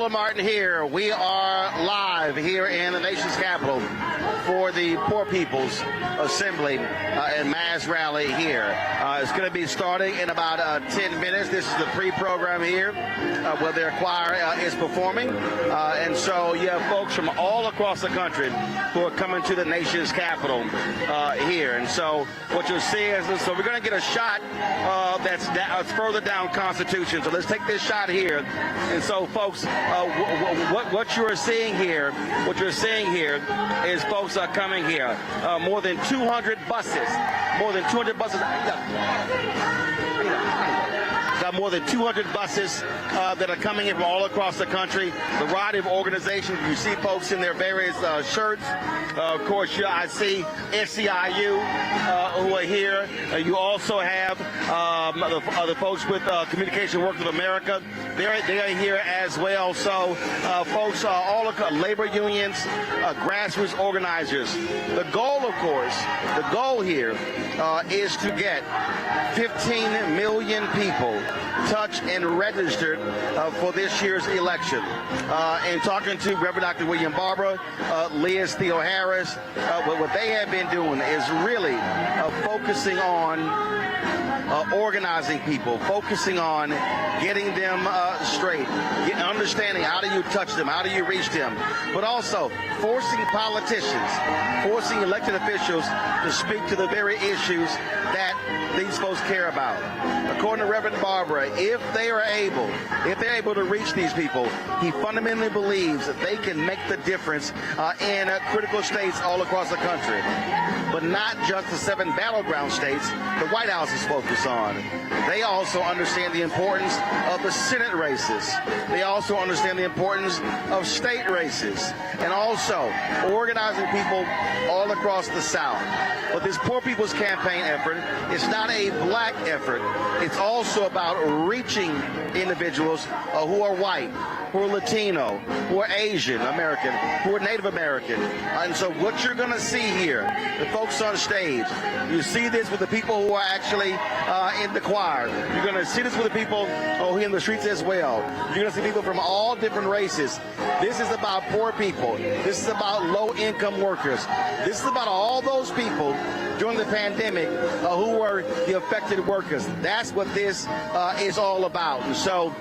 Brother Martin here. We are live here in the nation's capital for the Poor People's Assembly and mass rally here. It's going to be starting in about 10 minutes. This is the pre-program here where their choir is performing. And so you have folks from all across the country who are coming to the nation's capital here. And so what you'll see is, so we're going to get a shot that's further down Constitution. So let's take this shot here. And so, folks, what you're seeing here is folks are coming here. More than 200 buses. More than 200 buses. Got more than 200 buses that are coming in from all across the country. The variety of organizations. You see folks in their various shirts. Of course, I see SCIU who are here. You also have the folks with Communication Workers of America. They are here as well. So, folks, all of labor unions, grassroots organizers. The goal, of course, the goal here is to get 15 million people touched and registered for this year's election. And talking to Reverend Dr. William Barber, Liz Theo Harris, what they have been doing is really focusing on organizing people, focusing on getting them straight, understanding how do you touch them, how do you reach them, but also forcing politicians, forcing elected officials to speak to the very issues that these folks care about. According to Reverend Barbara, if they are able to reach these people, he fundamentally believes that they can make the difference in critical states all across the country. But not just the 7 battleground states the White House is focused on. They also understand the importance of the Senate races. They also understand the importance of state races, and also organizing people all across the South. But this Poor People's Campaign effort is not a black effort. It's also about reaching individuals who are white, who are Latino, who are Asian American, who are Native American. And so what you're going to see here, the folks on stage, you see this with the people who are actually in the choir. You're going to see this with the people who are in the streets as well. You're going to see people from all different races. This is about poor people. This is about low-income workers. This is about all those people during the pandemic who were the affected workers. That's what this is all about. And so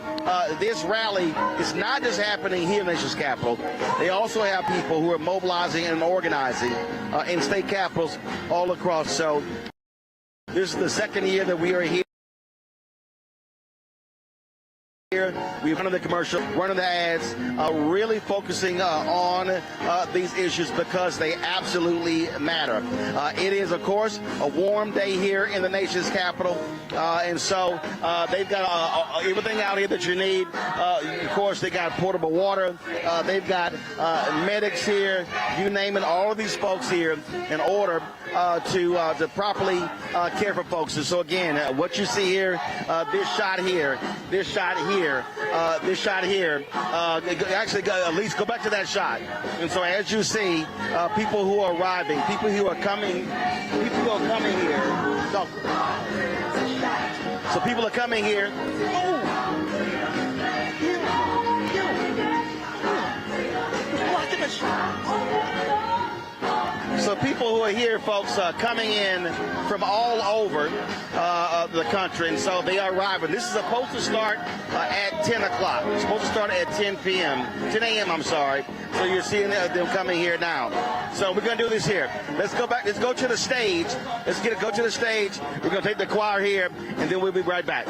this rally is not just happening here in the nation's capital. They also have people who are mobilizing and organizing in state capitals all across. So this is the second year that we are here. We've run the commercial, running the ads, really focusing on these issues because they absolutely matter. It is, of course, a warm day here in the nation's capital, and so they've got everything out here that you need. Of course, they got portable water. They've got medics here. You name it, all of these folks here in order to properly care for folks. And so, again, what you see here, this shot here, actually, at least go back to that shot. And so as you see, people who are arriving, people who are coming here. So people are coming here. So people who are here, folks, coming in from all over the country, and so they are arriving. This is supposed to start at 10 o'clock. It's supposed to start at 10 a.m., I'm sorry. So you're seeing them coming here now. So we're going to do this here. Let's go back. Let's go to the stage. Go to the stage. We're going to take the choir here, and then we'll be right back.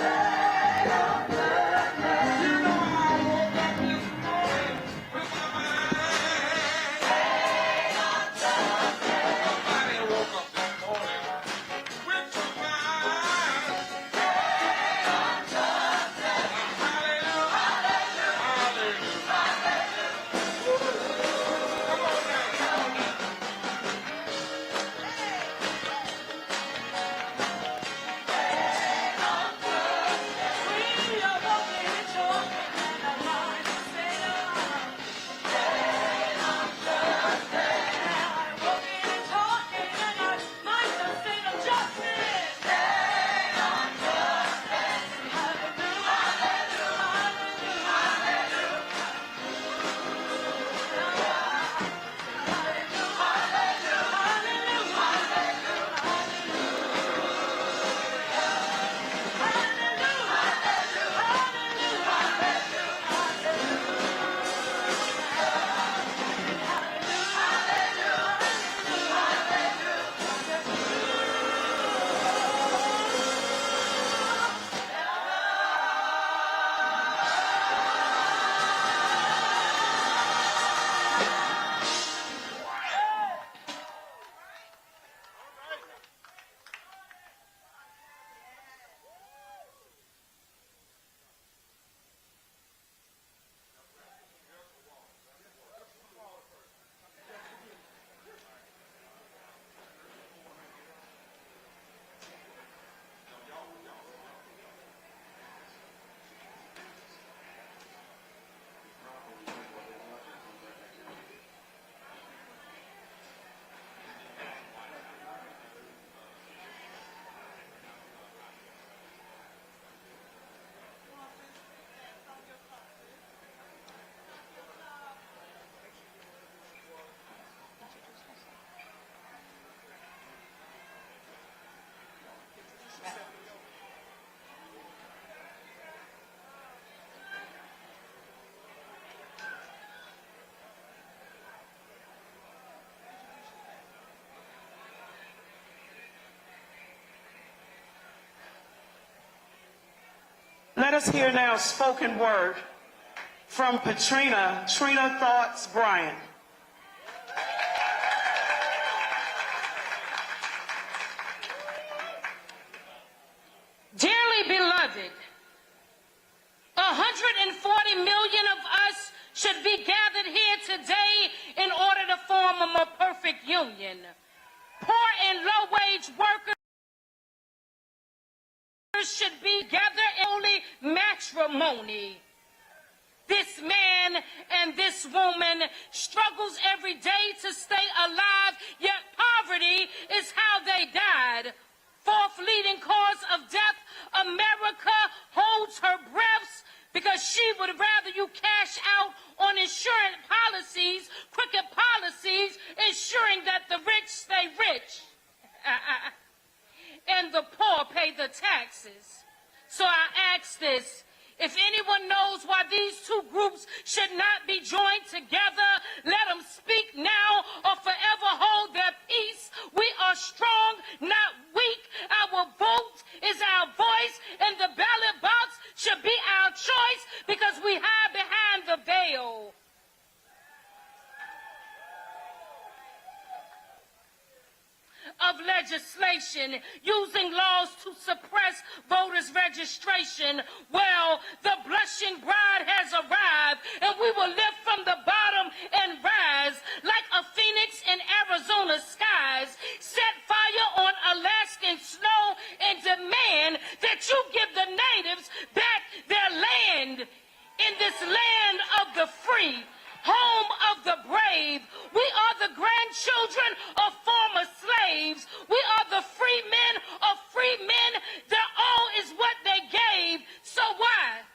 Let us hear now spoken word from Trina Thoughts Bryant. Dearly beloved, 140 million of us should be gathered here today in order to form a more perfect union. Poor and low-wage workers should be gathered in holy matrimony. This man and this woman struggles every day to stay alive, yet poverty is how they died. Fourth leading cause of death, America holds her breaths because she would rather you cash out on insurance policies, crooked policies, ensuring that the rich stay rich and the poor pay the taxes. So I ask this. If anyone knows why these two groups should not be joined together, let them speak now or forever hold their peace. We are strong, not weak. Our vote is our voice, and the ballot box should be our choice because we hide behind the veil. Of legislation, using laws to suppress voters' registration. Well, the blushing bride has arrived, and we will lift from the bottom and rise like a phoenix in Arizona skies. Set fire on Alaskan snow and demand that you give the natives back their land. In this land of the free, home of the brave, we are the grandchildren of former slaves. We are the free men of free men. Their all is what they gave. So why?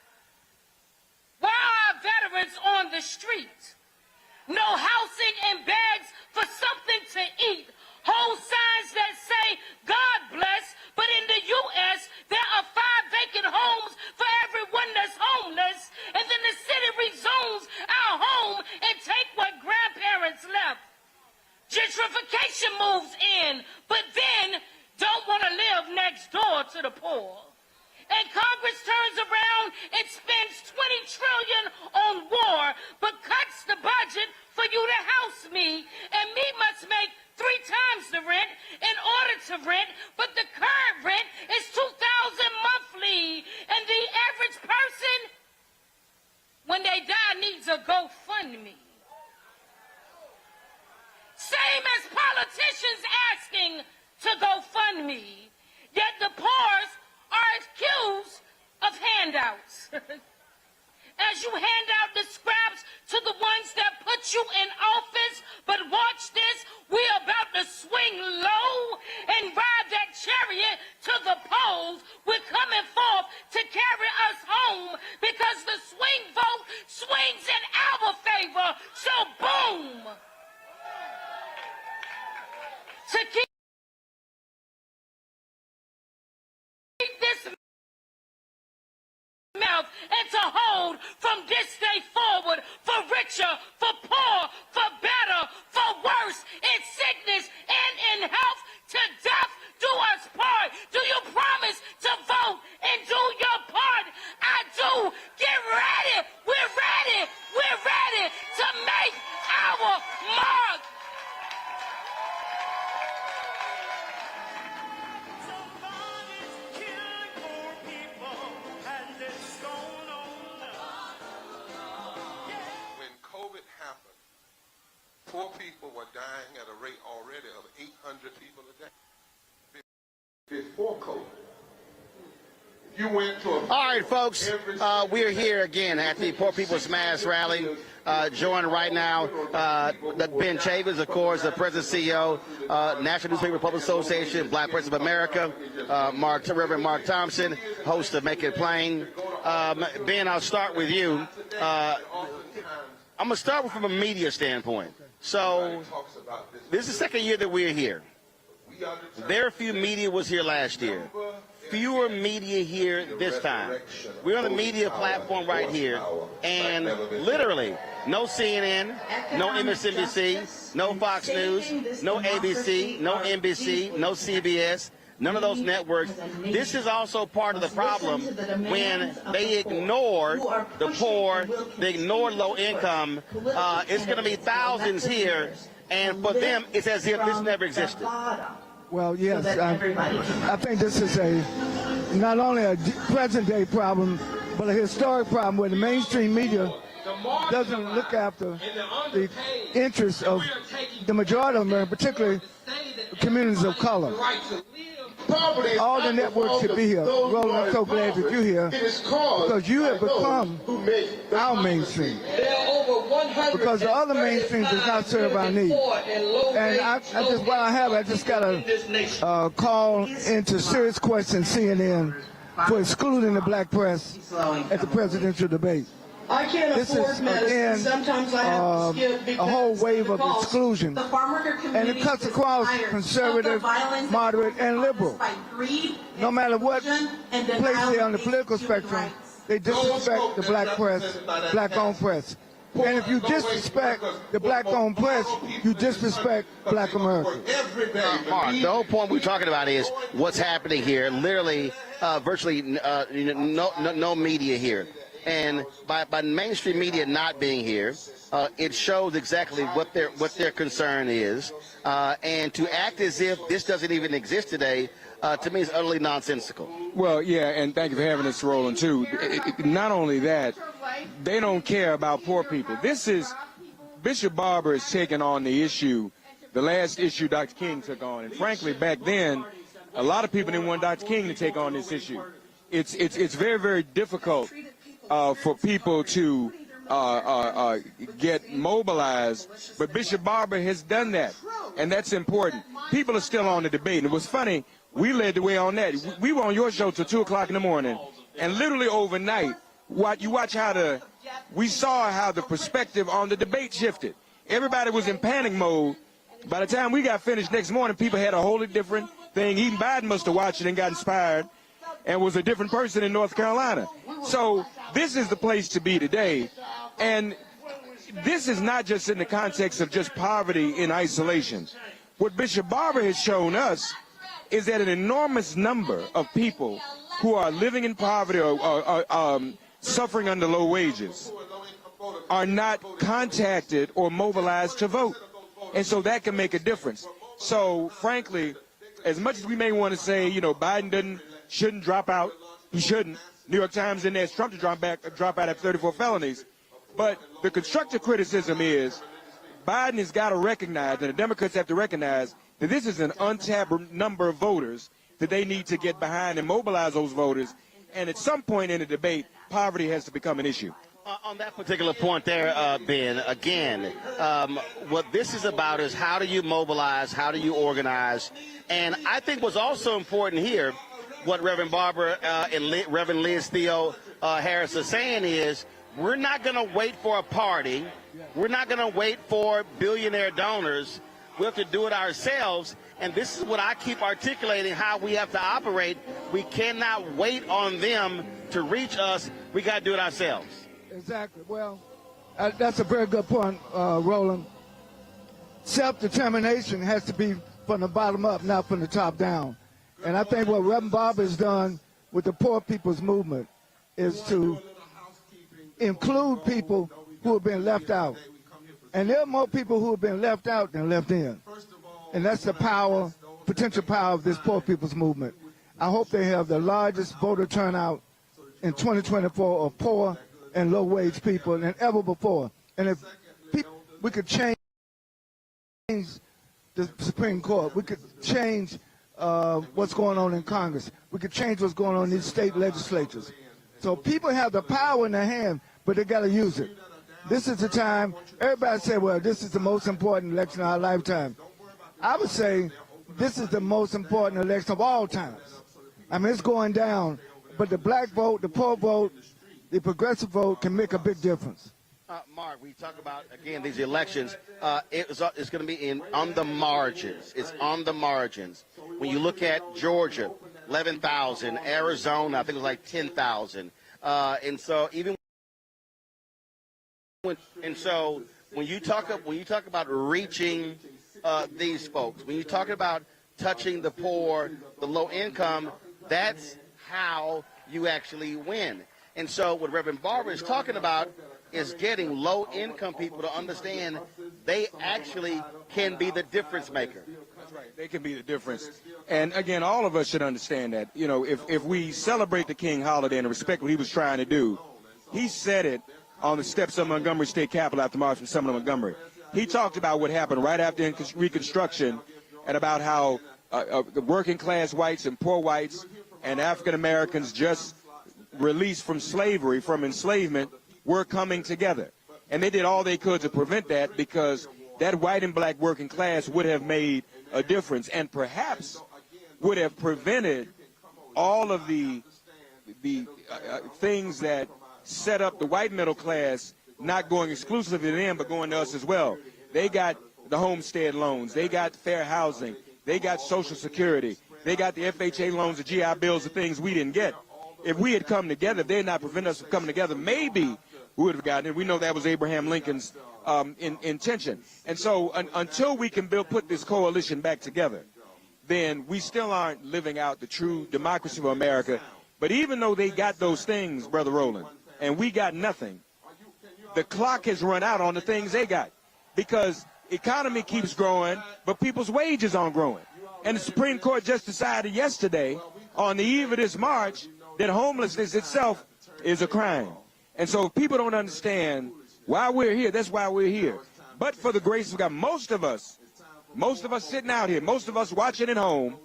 Why are veterans on the street? No housing and bags for something to eat. Whole signs that say, God bless, but in the U.S., there are 5 vacant homes for everyone that's homeless, and then the city rezones our home and take what grandparents left. Gentrification moves in, but then don't want to live next door to the poor. And Congress turns around and spends $20 trillion on war, but cuts the budget for you to house me, and me must make 3 times the rent in order to rent, but the current rent is $2,000 monthly, and the average person, when they die, needs a GoFundMe. Same as politicians asking to GoFundMe, yet the poor are accused of handouts. As you hand out the scraps to the ones that put you in office, but watch this, we're about to swing low and ride that chariot to the polls. We're coming forth to carry us home because the swing vote swings in our favor. So boom! To keep this mouth and to hold from this day forward, for richer, for poor, for better, for worse, in sickness and in health, to death do us part. Do you promise to vote and do your part? I do. Get ready. We're ready. We're ready to make our mark. Poor people were dying at a rate already of 800 people a day before COVID. You went to a... All right, folks, we're here again at the Poor People's Mass Rally. Joined right now, Ben Chavez, of course, the President CEO, National Newspaper Public Association, Black Press of America, Reverend Mark Thompson, host of Make It Plain. Ben, I'll start with you. I'm going to start from a media standpoint. So this is the second year that we're here. Very few media was here last year. Fewer media here this time. We're on the media platform right here, and literally no CNN, no MSNBC, no Fox News, no ABC, no NBC, no CBS, none of those networks. This is also part of the problem when they ignore the poor, they ignore low income. It's going to be thousands here, and for them, it's as if this never existed. Well, yes, I think this is not only a present-day problem, but a historic problem where the mainstream media doesn't look after the interests of the majority of America, particularly communities of color. All the networks should be here. Roland, I'm so glad that you're here because you have become our mainstream. Because the other mainstream does not serve our needs. And I just got a call into serious questions CNN for excluding the black press at the presidential debate. This is, again, a whole wave of exclusion, and it cuts across conservative, moderate, and liberal. No matter what place they're on the political spectrum, they disrespect the black press, black-owned press. And if you disrespect the black-owned press, you disrespect black America. Mark, the whole point we're talking about is what's happening here. Literally, virtually no media here. And by mainstream media not being here, it shows exactly what their concern is. And to act as if this doesn't even exist today, to me, is utterly nonsensical. Well, yeah, and thank you for having us, Roland, too. Not only that, they don't care about poor people. Bishop Barber is taking on the issue, the last issue Dr. King took on. And frankly, back then, a lot of people didn't want Dr. King to take on this issue. It's very, very difficult for people to get mobilized, but Bishop Barber has done that, and that's important. People are still on the debate, and it was funny, we led the way on that. We were on your show till 2 o'clock in the morning, and literally overnight, we saw how the perspective on the debate shifted. Everybody was in panic mode. By the time we got finished next morning, people had a wholly different thing. Even Biden must have watched it and got inspired and was a different person in North Carolina. So this is the place to be today. And this is not just in the context of just poverty in isolation. What Bishop Barber has shown us is that an enormous number of people who are living in poverty or suffering under low wages are not contacted or mobilized to vote. And so that can make a difference. So, frankly, as much as we may want to say, you know, Biden shouldn't drop out, he shouldn't. New York Times didn't ask Trump to drop out after 34 felonies. But the constructive criticism is Biden has got to recognize, and the Democrats have to recognize, that this is an untapped number of voters that they need to get behind and mobilize those voters. And at some point in the debate, poverty has to become an issue. On that particular point there, Ben, again, what this is about is how do you mobilize, how do you organize, and I think what's also important here, what Reverend Barber and Reverend Liz Theo Harris are saying is, we're not going to wait for a party, we're not going to wait for billionaire donors, we have to do it ourselves, and this is what I keep articulating, how we have to operate. We cannot wait on them to reach us, we got to do it ourselves. Exactly. Well, that's a very good point, Roland. Self-determination has to be from the bottom up, not from the top down. And I think what Reverend Barber has done with the poor people's movement is to include people who have been left out. And there are more people who have been left out than left in. And that's the power, potential power of this poor people's movement. I hope they have the largest voter turnout in 2024 of poor and low-wage people than ever before. And if we could change the Supreme Court, we could change what's going on in Congress, we could change what's going on in these state legislatures. So people have the power in their hand, but they got to use it. This is the time, everybody say, well, this is the most important election of our lifetime. I would say this is the most important election of all times. I mean, it's going down, but the black vote, the poor vote, the progressive vote can make a big difference. Mark, we talk about, again, these elections. It's going to be on the margins. It's on the margins. When you look at Georgia, 11,000. Arizona, I think it was like 10,000. And so even when you talk about reaching these folks, when you talk about touching the poor, the low income, that's how you actually win. And so what Reverend Barber is talking about is getting low-income people to understand they actually can be the difference maker. That's right. They can be the difference. And, again, all of us should understand that. You know, if we celebrate the King holiday and respect what he was trying to do, he said it on the steps of Montgomery State Capitol after March from Sumner, Montgomery. He talked about what happened right after Reconstruction and about how the working-class whites and poor whites and African-Americans just released from slavery, from enslavement, were coming together. And they did all they could to prevent that, because that white and black working class would have made a difference and perhaps would have prevented all of the things that set up the white middle class not going exclusively to them but going to us as well. They got the homestead loans. They got fair housing. They got Social Security. They got the FHA loans, the GI Bills, the things we didn't get. If we had come together, if they had not prevented us from coming together, maybe we would have gotten it. We know that was Abraham Lincoln's intention. And so until we can put this coalition back together, then we still aren't living out the true democracy of America. But even though they got those things, Brother Roland, and we got nothing, the clock has run out on the things they got, because economy keeps growing, but people's wages aren't growing. And the Supreme Court just decided yesterday, on the eve of this march, that homelessness itself is a crime. And so if people don't understand why we're here, that's why we're here. But for the grace of God, most of us sitting out here, most of us watching at home,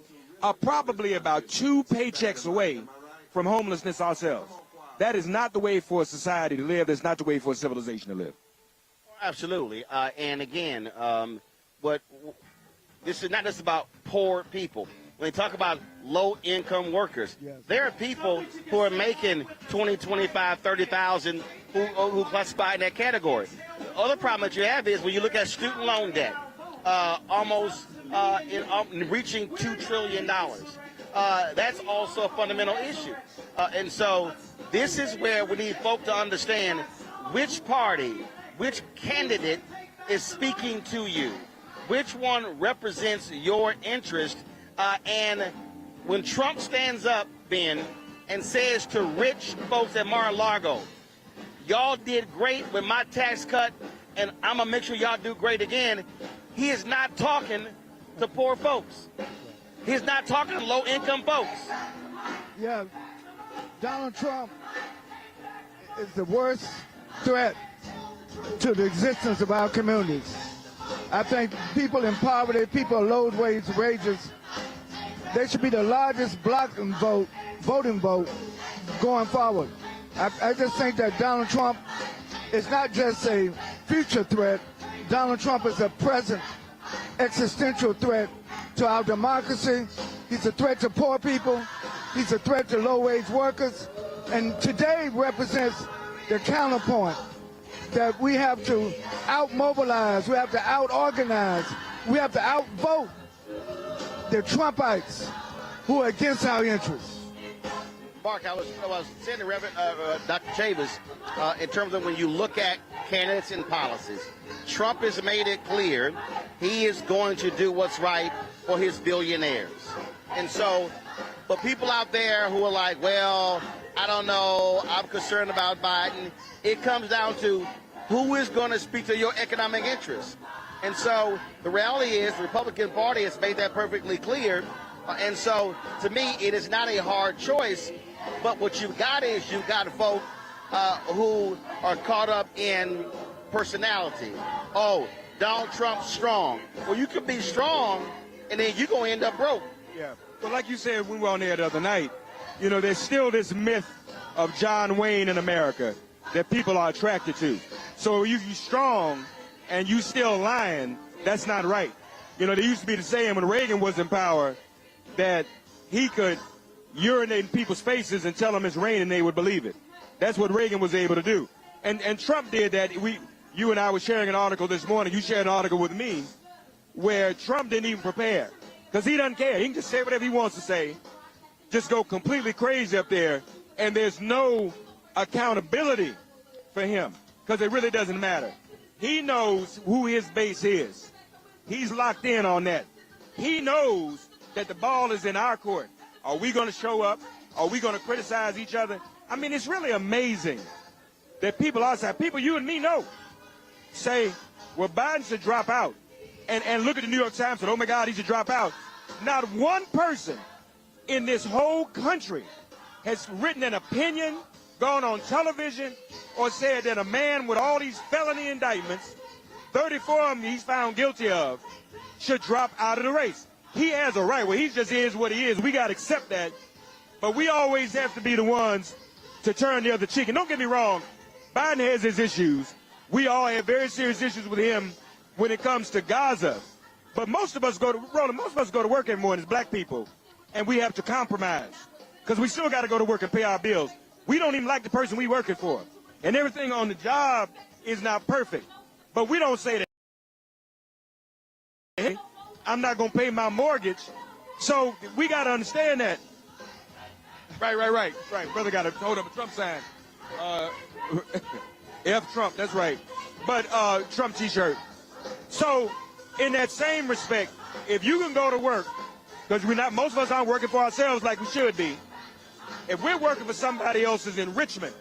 are probably about 2 paychecks away from homelessness ourselves. That is not the way for a society to live. That's not the way for a civilization to live. Absolutely. And again, this is not just about poor people. When they talk about low-income workers, there are people who are making 20, 25, 30,000 who classify in that category. The other problem that you have is when you look at student loan debt, reaching $2 trillion. That's also a fundamental issue. And so this is where we need folk to understand which party, which candidate is speaking to you, which one represents your interest. And when Trump stands up, Ben, and says to rich folks at Mar-a-Lago, y'all did great with my tax cut, and I'm going to make sure y'all do great again, he is not talking to poor folks. He's not talking to low-income folks. Yeah, Donald Trump is the worst threat to the existence of our communities. I think people in poverty, people low wages, they should be the largest voting vote going forward. I just think that Donald Trump is not just a future threat. Donald Trump is a present existential threat to our democracy. He's a threat to poor people. He's a threat to low-wage workers. And today represents the counterpoint that we have to out-mobilize, we have to out-organize, we have to out-vote the Trumpites who are against our interests. Mark, I was saying to Reverend Dr. Chavis, in terms of when you look at candidates and policies, Trump has made it clear he is going to do what's right for his billionaires. And so, but people out there who are like, well, I don't know, I'm concerned about Biden, it comes down to who is going to speak to your economic interests. And so the reality is the Republican Party has made that perfectly clear. And so to me, it is not a hard choice. But what you've got is you've got folk who are caught up in personality. Oh, Donald Trump's strong. Well, you could be strong, and then you're going to end up broke. Yeah. Well, like you said, we were on there the other night, you know, there's still this myth of John Wayne in America that people are attracted to. So if you're strong and you still lying, that's not right. You know, there used to be the saying when Reagan was in power that he could urinate in people's faces and tell them it's raining and they would believe it. That's what Reagan was able to do. And Trump did that. You and I were sharing an article this morning. You shared an article with me where Trump didn't even prepare because he doesn't care. He can just say whatever he wants to say, just go completely crazy up there, and there's no accountability for him because it really doesn't matter. He knows who his base is. He's locked in on that. He knows that the ball is in our court. Are we going to show up? Are we going to criticize each other? I mean, it's really amazing that people outside, people you and me know, say, well, Biden should drop out. And look at the New York Times and, oh, my God, he should drop out. Not one person in this whole country has written an opinion, gone on television, or said that a man with all these felony indictments, 34 of them he's found guilty of, should drop out of the race. He has a right. Well, he just is what he is. We got to accept that. But we always have to be the ones to turn the other cheek. And don't get me wrong, Biden has his issues. We all have very serious issues with him when it comes to Gaza. But most of us go to work every morning as black people, and we have to compromise because we still got to go to work and pay our bills. We don't even like the person we working for. And everything on the job is not perfect. But we don't say that, hey, I'm not going to pay my mortgage. So we got to understand that. Right. Brother got to hold up a Trump sign. F Trump, that's right. But Trump t-shirt. So in that same respect, if you can go to work, because most of us aren't working for ourselves like we should be. If we're working for somebody else's enrichment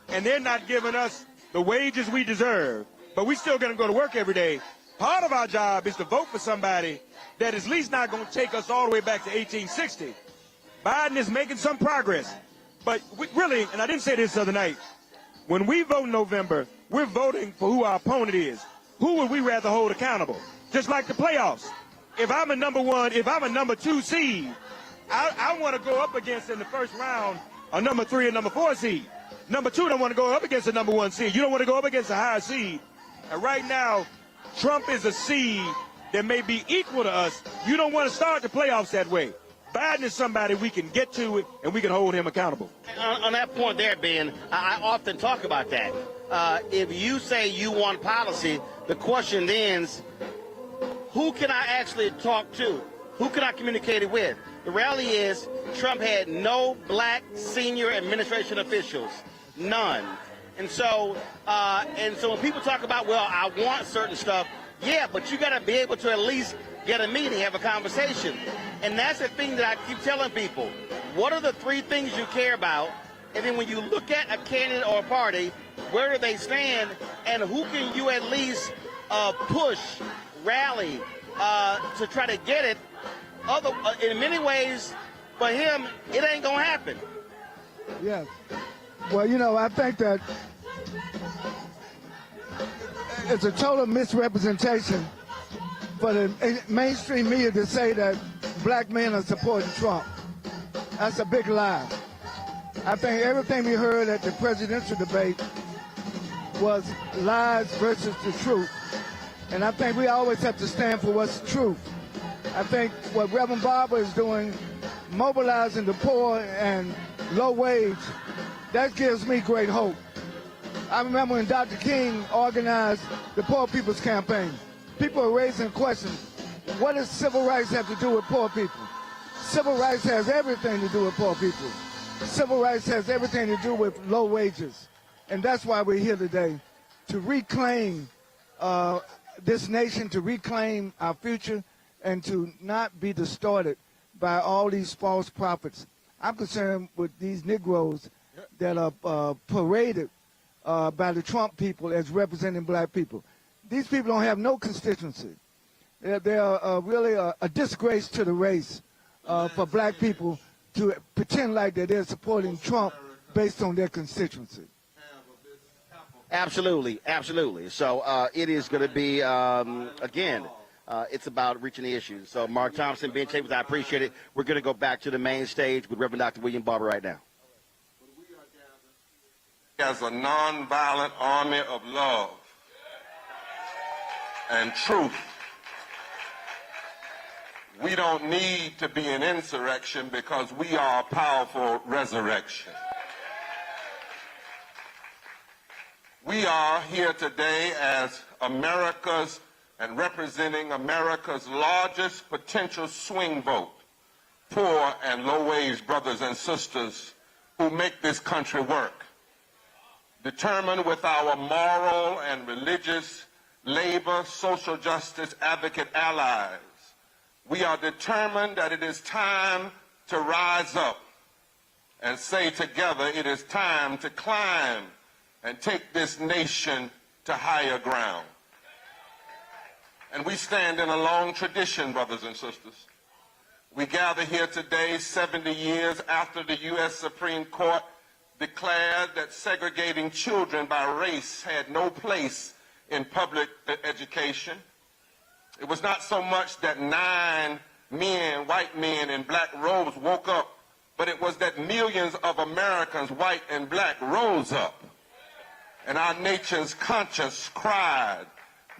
and they're not giving us the wages we deserve, but we still going to go to work every day, part of our job is to vote for somebody that is at least not going to take us all the way back to 1860. Biden is making some progress. But really, and I didn't say this the other night, when we vote in November, we're voting for who our opponent is. Who would we rather hold accountable? Just like the playoffs. If I'm a number 2 seed, I want to go up against in the first round a number 3 and number 4 seed. Number 2 don't want to go up against a number 1 seed. You don't want to go up against a higher seed. And right now, Trump is a seed that may be equal to us. You don't want to start the playoffs that way. Biden is somebody we can get to and we can hold him accountable. On that point there, Ben, I often talk about that. If you say you want policy, the question then is, who can I actually talk to? Who can I communicate it with? The reality is Trump had no black senior administration officials, none. And so when people talk about, well, I want certain stuff, yeah, but you got to be able to at least get a meeting, have a conversation. And that's the thing that I keep telling people. What are the 3 things you care about? And then when you look at a candidate or a party, where do they stand? And who can you at least push, rally to try to get it? In many ways, for him, it ain't going to happen. Yes. Well, I think that it's a total misrepresentation for the mainstream media to say that black men are supporting Trump. That's a big lie. I think everything we heard at the presidential debate was lies versus the truth. And I think we always have to stand for what's the truth. I think what Reverend Barber is doing, mobilizing the poor and low wage, that gives me great hope. I remember when Dr. King organized the Poor People's Campaign. People are raising questions. What does civil rights have to do with poor people? Civil rights has everything to do with poor people. Civil rights has everything to do with low wages. And that's why we're here today, to reclaim this nation, to reclaim our future, and to not be distorted by all these false prophets. I'm concerned with these Negroes that are paraded by the Trump people as representing black people. These people don't have no constituency. They're really a disgrace to the race for black people to pretend like that they're supporting Trump based on their constituency. Absolutely. So it is going to be, again, it's about reaching the issues. So Mark Thompson, Ben Chambers, I appreciate it. We're going to go back to the main stage with Reverend Dr. William Barber right now. As a nonviolent army of love and truth, we don't need to be an insurrection because we are a powerful resurrection. We are here today as America's and representing America's largest potential swing vote, poor and low-wage brothers and sisters who make this country work. Determined with our moral and religious, labor, social justice advocate allies, We are determined that it is time to rise up and say together, it is time to climb and take this nation to higher ground. And we stand in a long tradition, brothers and sisters. We gather here today 70 years after the U.S. Supreme Court declared that segregating children by race had no place in public education. It was not so much that 9 men, white men in black robes woke up, but it was that millions of Americans, white and black, rose up. And our nation's conscience cried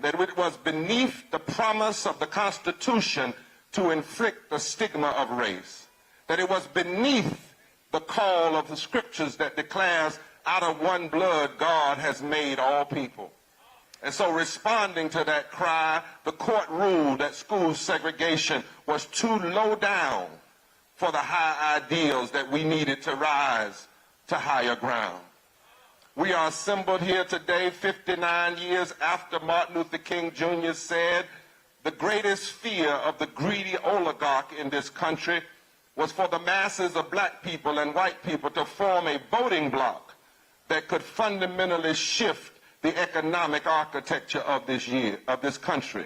that it was beneath the promise of the Constitution to inflict the stigma of race, that it was beneath the call of the scriptures that declares, out of one blood God has made all people. And so responding to that cry, the court ruled that school segregation was too low down for the high ideals that we needed to rise to higher ground. We are assembled here today 59 years after Martin Luther King Jr. said, the greatest fear of the greedy oligarch in this country was for the masses of black people and white people to form a voting bloc that could fundamentally shift the economic architecture of this country.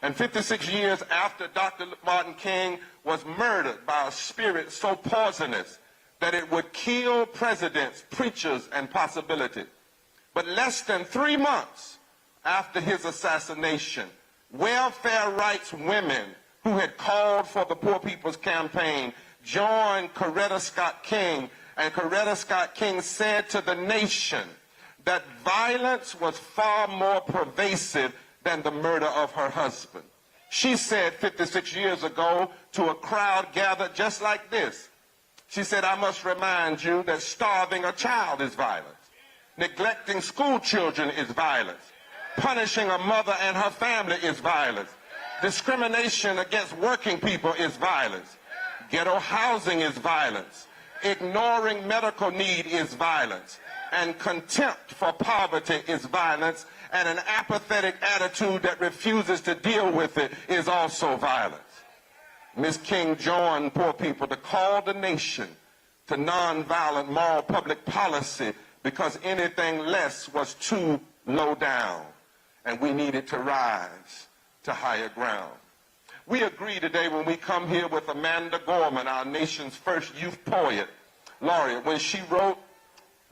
And 56 years after Dr. Martin King was murdered by a spirit so poisonous that it would kill presidents, preachers, and possibility. But less than 3 months after his assassination, welfare rights women who had called for the Poor People's Campaign joined Coretta Scott King, and Coretta Scott King said to the nation that violence was far more pervasive than the murder of her husband. She said 56 years ago to a crowd gathered just like this, she said, I must remind you that starving a child is violence. Neglecting school children is violence. Punishing a mother and her family is violence. Discrimination against working people is violence. Ghetto housing is violence. Ignoring medical need is violence. And contempt for poverty is violence. And an apathetic attitude that refuses to deal with it is also violence. Ms. King joined poor people to call the nation to nonviolent moral public policy because anything less was too low down, and we needed to rise to higher ground. We agree today when we come here with Amanda Gorman, our nation's first youth poet laureate, when she wrote,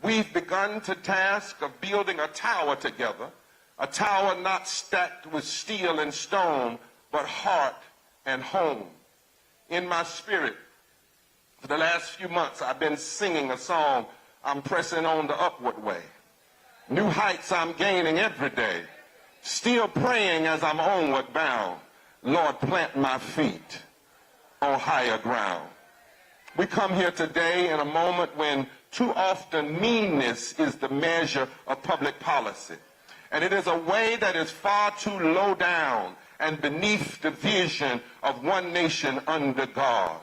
we've begun the task of building a tower together, a tower not stacked with steel and stone, but heart and home. In my spirit, for the last few months, I've been singing a song, I'm pressing on the upward way. New heights I'm gaining every day. Still praying as I'm onward bound. Lord, plant my feet on higher ground. We come here today in a moment when too often meanness is the measure of public policy. And it is a way that is far too low down and beneath the vision of one nation under God.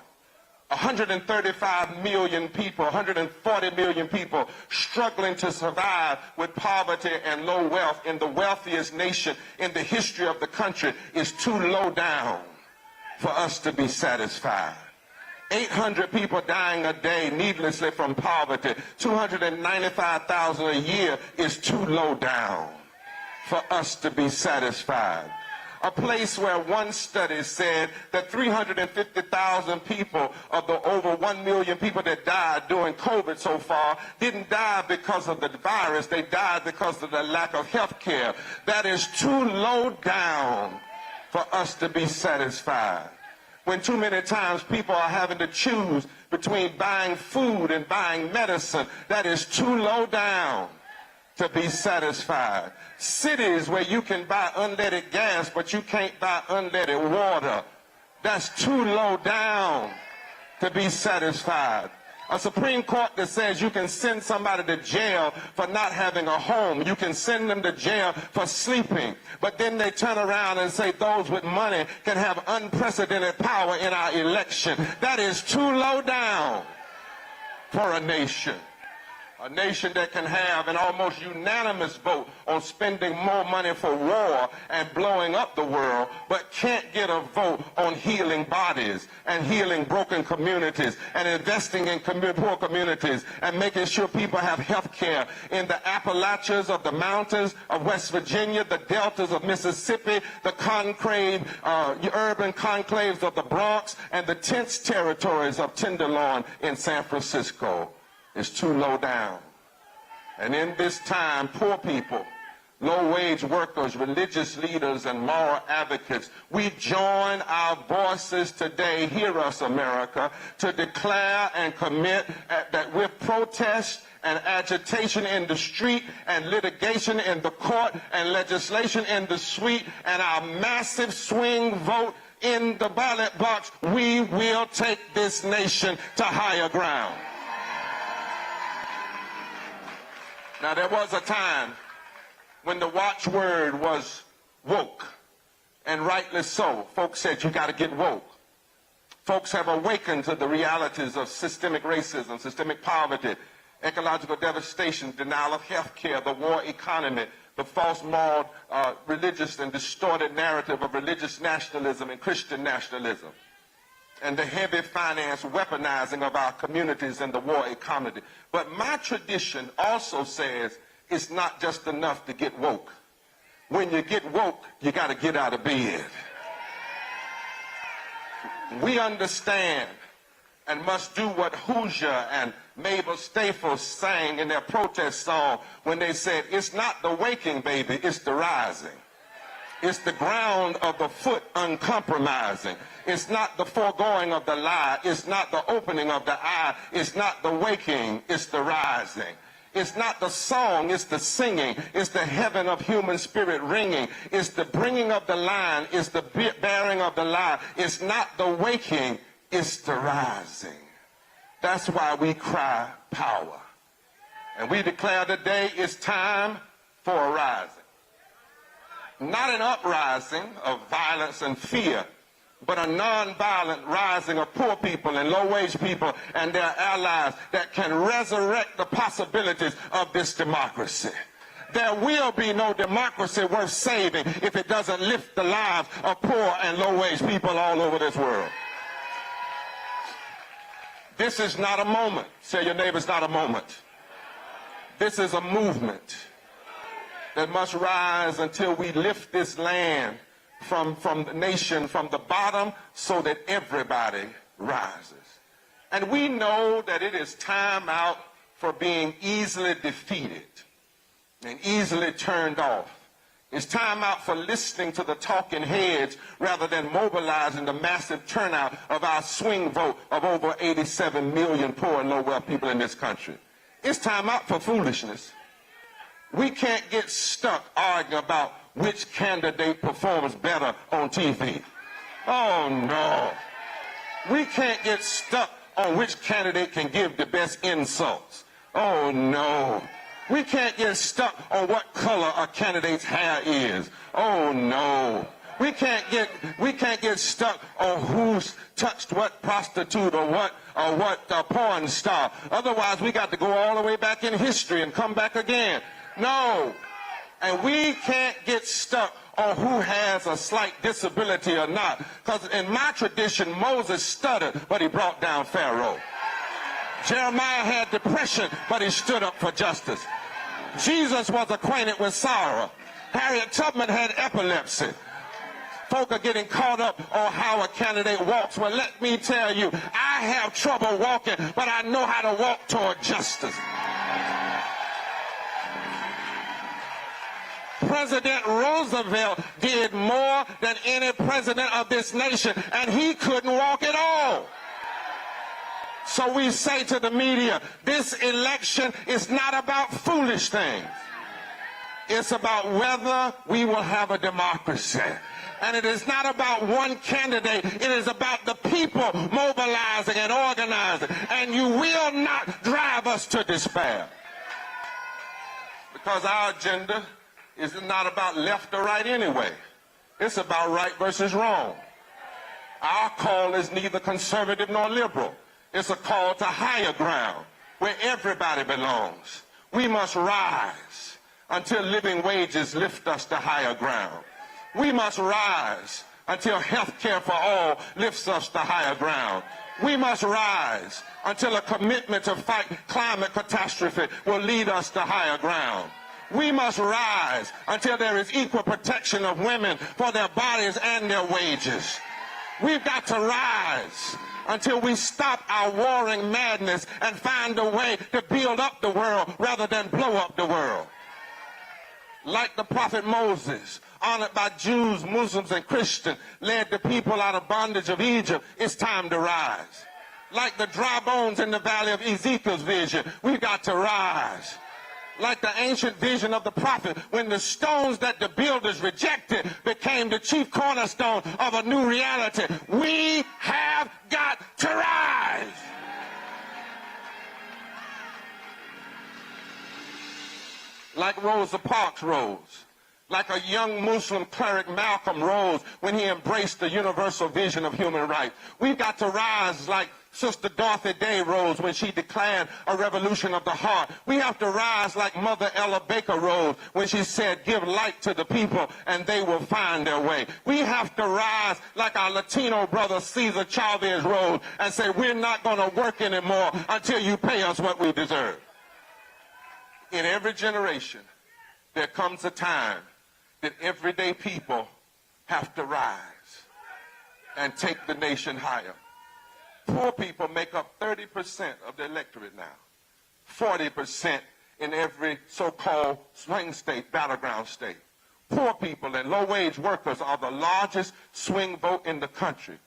135 million people, 140 million people struggling to survive with poverty and low wealth in the wealthiest nation in the history of the country is too low down for us to be satisfied. 800 people dying a day needlessly from poverty, 295,000 a year is too low down for us to be satisfied. A place where one study said that 350,000 people of the over 1 million people that died during COVID so far didn't die because of the virus. They died because of the lack of health care. That is too low down for us to be satisfied. When too many times people are having to choose between buying food and buying medicine, that is too low down to be satisfied. Cities where you can buy unleaded gas, but you can't buy unleaded water. That's too low down to be satisfied. A Supreme Court that says you can send somebody to jail for not having a home. You can send them to jail for sleeping. But then they turn around and say those with money can have unprecedented power in our election. That is too low down for a nation. A nation that can have an almost unanimous vote on spending more money for war and blowing up the world, but can't get a vote on healing bodies and healing broken communities and investing in poor communities and making sure people have health care in the Appalachians of the mountains of West Virginia, the deltas of Mississippi, the urban conclaves of the Bronx, and the tense territories of Tenderloin in San Francisco. Is too low down. And in this time, poor people, low-wage workers, religious leaders, and moral advocates, we join our voices today, hear us, America, to declare and commit that with protest and agitation in the street and litigation in the court and legislation in the suite and our massive swing vote in the ballot box, we will take this nation to higher ground. Now, there was a time when the watchword was woke, and rightly so. Folks said, you got to get woke. Folks have awakened to the realities of systemic racism, systemic poverty, ecological devastation, denial of health care, the war economy, the false moral, religious and distorted narrative of religious nationalism and Christian nationalism, and the heavy finance weaponizing of our communities and the war economy. But my tradition also says it's not just enough to get woke. When you get woke, you got to get out of bed. We understand and must do what Hoosier and Mabel Staples sang in their protest song when they said, it's not the waking, baby, it's the rising. It's the ground of the foot uncompromising. It's not the foregoing of the lie. It's not the opening of the eye. It's not the waking. It's the rising. It's not the song. It's the singing. It's the heaven of human spirit ringing. It's the bringing of the line. It's the bearing of the lie. It's not the waking. It's the rising. That's why we cry power. And we declare today it's time for a rising. Not an uprising of violence and fear, but a nonviolent rising of poor people and low-wage people and their allies that can resurrect the possibilities of this democracy. There will be no democracy worth saving if it doesn't lift the lives of poor and low-wage people all over this world. This is not a moment. Say your neighbor, it's not a moment. This is a movement that must rise until we lift this land from the nation, from the bottom, so that everybody rises. And we know that it is time out for being easily defeated and easily turned off. It's time out for listening to the talking heads rather than mobilizing the massive turnout of our swing vote of over 87 million poor and low-wealth people in this country. It's time out for foolishness. We can't get stuck arguing about which candidate performs better on TV. Oh, no. We can't get stuck on which candidate can give the best insults. Oh, no. We can't get stuck on what color a candidate's hair is. Oh, no. We can't get stuck on who's touched what prostitute or what porn star. Otherwise, we got to go all the way back in history and come back again. No. And we can't get stuck on who has a slight disability or not. Because in my tradition, Moses stuttered, but he brought down Pharaoh. Jeremiah had depression, but he stood up for justice. Jesus was acquainted with sorrow. Harriet Tubman had epilepsy. Folk are getting caught up on how a candidate walks. Well, let me tell you, I have trouble walking, but I know how to walk toward justice. President Roosevelt did more than any president of this nation, and he couldn't walk at all. So we say to the media, this election is not about foolish things. It's about whether we will have a democracy. And it is not about one candidate. It is about the people mobilizing and organizing. And you will not drive us to despair. Because our agenda is not about left or right anyway. It's about right versus wrong. Our call is neither conservative nor liberal. It's a call to higher ground. where everybody belongs. We must rise until living wages lift us to higher ground. We must rise until health care for all lifts us to higher ground. We must rise until a commitment to fight climate catastrophe will lead us to higher ground. We must rise until there is equal protection of women for their bodies and their wages. We've got to rise until we stop our warring madness and find a way to build up the world rather than blow up the world. Like the prophet Moses, honored by Jews, Muslims, and Christians, led the people out of bondage of Egypt, it's time to rise. Like the dry bones in the valley of Ezekiel's vision, we've got to rise. Like the ancient vision of the prophet, when the stones that the builders rejected became the chief cornerstone of a new reality, we have got to rise. Like Rosa Parks rose, like a young Muslim cleric Malcolm rose when he embraced the universal vision of human rights. We've got to rise like Sister Dorothy Day rose when she declared a revolution of the heart. We have to rise like Mother Ella Baker rose when she said, give light to the people and they will find their way. We have to rise like our Latino brother Cesar Chavez rose and say, we're not going to work anymore until you pay us what we deserve. In every generation, there comes a time that everyday people have to rise and take the nation higher. Poor people make up 30% of the electorate now, 40% in every so-called swing state, battleground state. Poor people and low-wage workers are the largest swing vote in the country.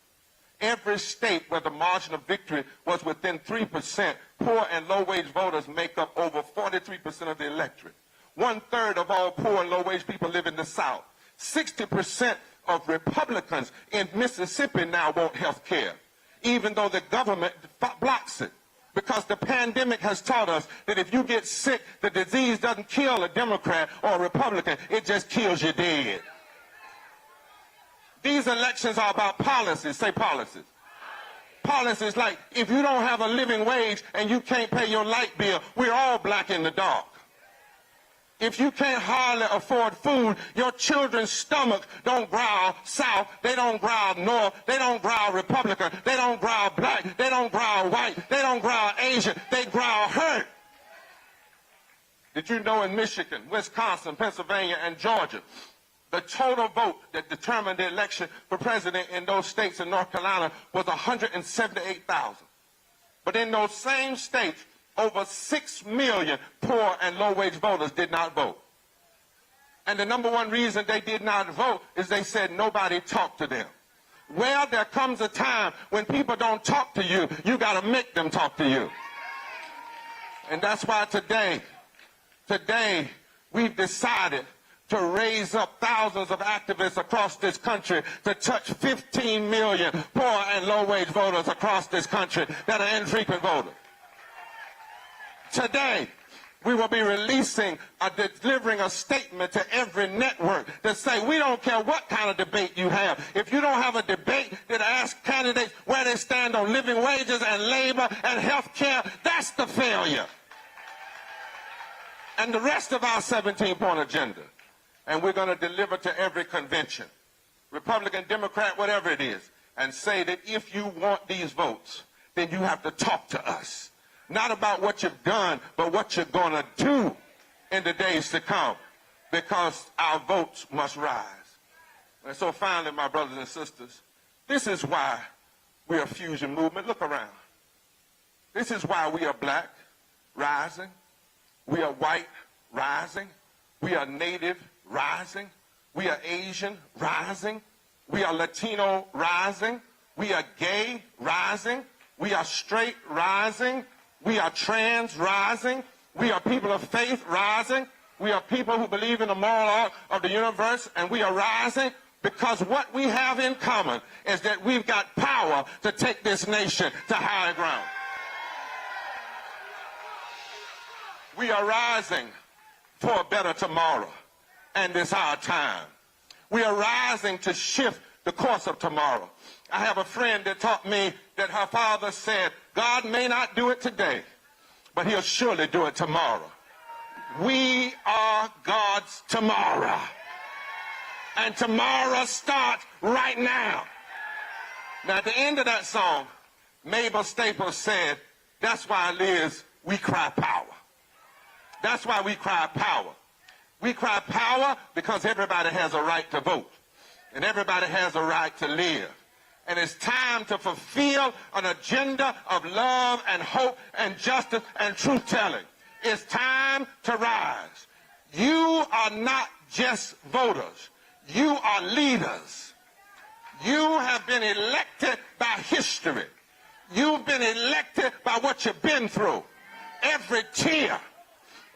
Every state where the margin of victory was within 3%, poor and low-wage voters make up over 43% of the electorate. 1/3 of all poor and low-wage people live in the South. 60% of Republicans in Mississippi now want health care, even though the government blocks it. Because the pandemic has taught us that if you get sick, the disease doesn't kill a Democrat or a Republican, it just kills you dead. These elections are about policies. Say policies. Policies like, if you don't have a living wage and you can't pay your light bill, we're all black in the dark. If you can't hardly afford food, your children's stomachs don't growl South, they don't growl North, they don't growl Republican, they don't growl black, they don't growl white, they don't growl Asian, they growl hurt. Did you know in Michigan, Wisconsin, Pennsylvania, and Georgia, the total vote that determined the election for president in those states in North Carolina was 178,000. But in those same states, over 6 million poor and low-wage voters did not vote. And the number one reason they did not vote is they said nobody talked to them. Well, there comes a time when people don't talk to you, you got to make them talk to you. And that's why today we've decided to raise up thousands of activists across this country to touch 15 million poor and low-wage voters across this country that are infrequent voters. Today, we will be delivering a statement to every network to say, we don't care what kind of debate you have. If you don't have a debate that asks candidates where they stand on living wages and labor and health care, that's the failure. And the rest of our 17-point agenda. And we're going to deliver to every convention, Republican, Democrat, whatever it is, and say that if you want these votes, then you have to talk to us. Not about what you've done, but what you're going to do in the days to come, because our votes must rise. And so finally, my brothers and sisters, this is why we're a fusion movement. Look around. This is why we are black, rising. We are white, rising. We are native, rising. We are Asian, rising. We are Latino, rising. We are gay, rising. We are straight, rising. We are trans, rising. We are people of faith, rising. We are people who believe in the moral arc of the universe, and we are rising because what we have in common is that we've got power to take this nation to higher ground. We are rising for a better tomorrow, and it's our time. We are rising to shift the course of tomorrow. I have a friend that taught me that her father said, God may not do it today, but he'll surely do it tomorrow. We are God's tomorrow. And tomorrow starts right now. Now, at the end of that song, Mabel Staples said, that's why, Liz, we cry power. That's why we cry power. We cry power because everybody has a right to vote. And everybody has a right to live. And it's time to fulfill an agenda of love and hope and justice and truth-telling. It's time to rise. You are not just voters. You are leaders. You have been elected by history. You've been elected by what you've been through. Every tear,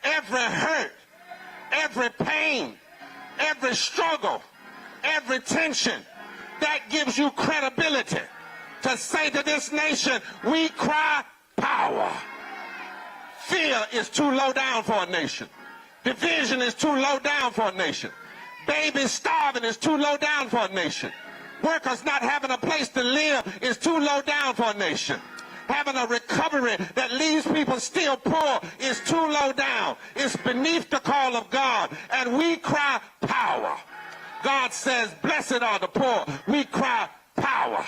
every hurt, every pain, every struggle, every tension, that gives you credibility to say to this nation, we cry power. Fear is too low down for a nation. Division is too low down for a nation. Babies starving is too low down for a nation. Workers not having a place to live is too low down for a nation. Having a recovery that leaves people still poor is too low down. It's beneath the call of God, and we cry power. God says, blessed are the poor. We cry power.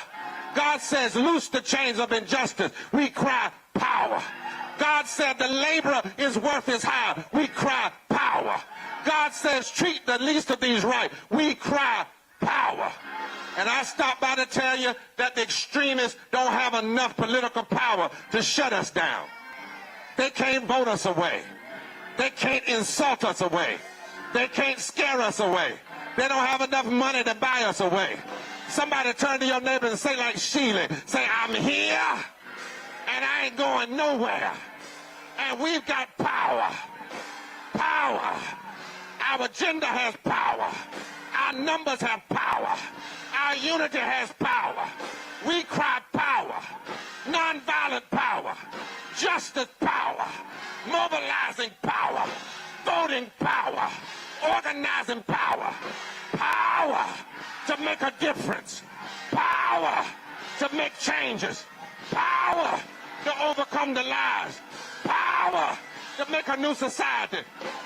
God says, loose the chains of injustice. We cry power. God said the laborer is worth his hire. We cry power. God says, treat the least of these right. We cry power. And I stopped by to tell you that the extremists don't have enough political power to shut us down. They can't vote us away. They can't insult us away. They can't scare us away. They don't have enough money to buy us away. Somebody turn to your neighbor and say like Sheila, say, I'm here and I ain't going nowhere. And we've got power. Power. Our agenda has power. Our numbers have power. Our unity has power. We cry power. Nonviolent power. Justice power. Mobilizing power. Voting power. Organizing power. Power to make a difference. Power to make changes. Power to overcome the lies. Power to make a new society.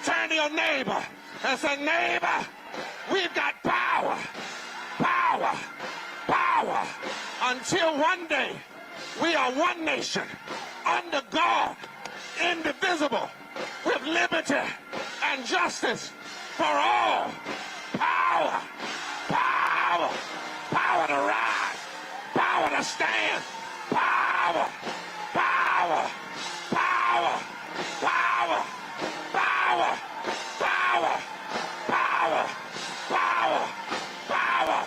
Turn to your neighbor and say, neighbor, we've got power. Power. Power. Until one day we are one nation, under God, indivisible, with liberty and justice for all. Power. Power. Power to rise. Power to stand. Power. Power. Power. Power. Power. Power. Power. Power. Power.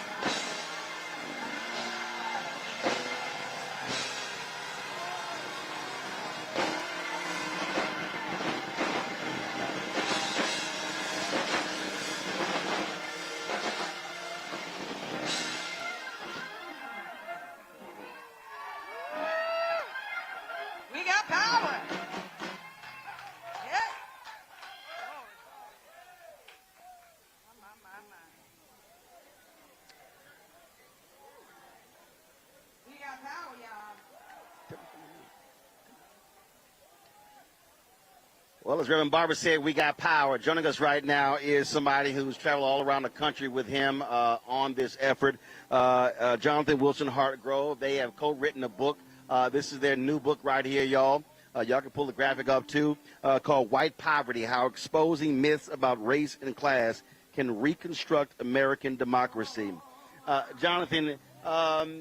We got power. Yeah. My. We got power, y'all. Well, as Reverend Barber said, we got power. Joining us right now is somebody who's traveled all around the country with him on this effort, Jonathan Wilson Hartgrove. They have co-written a book. This is their new book right here, y'all. Y'all can pull the graphic up, too, called White Poverty, How Exposing Myths About Race and Class Can Reconstruct American Democracy. Jonathan, well,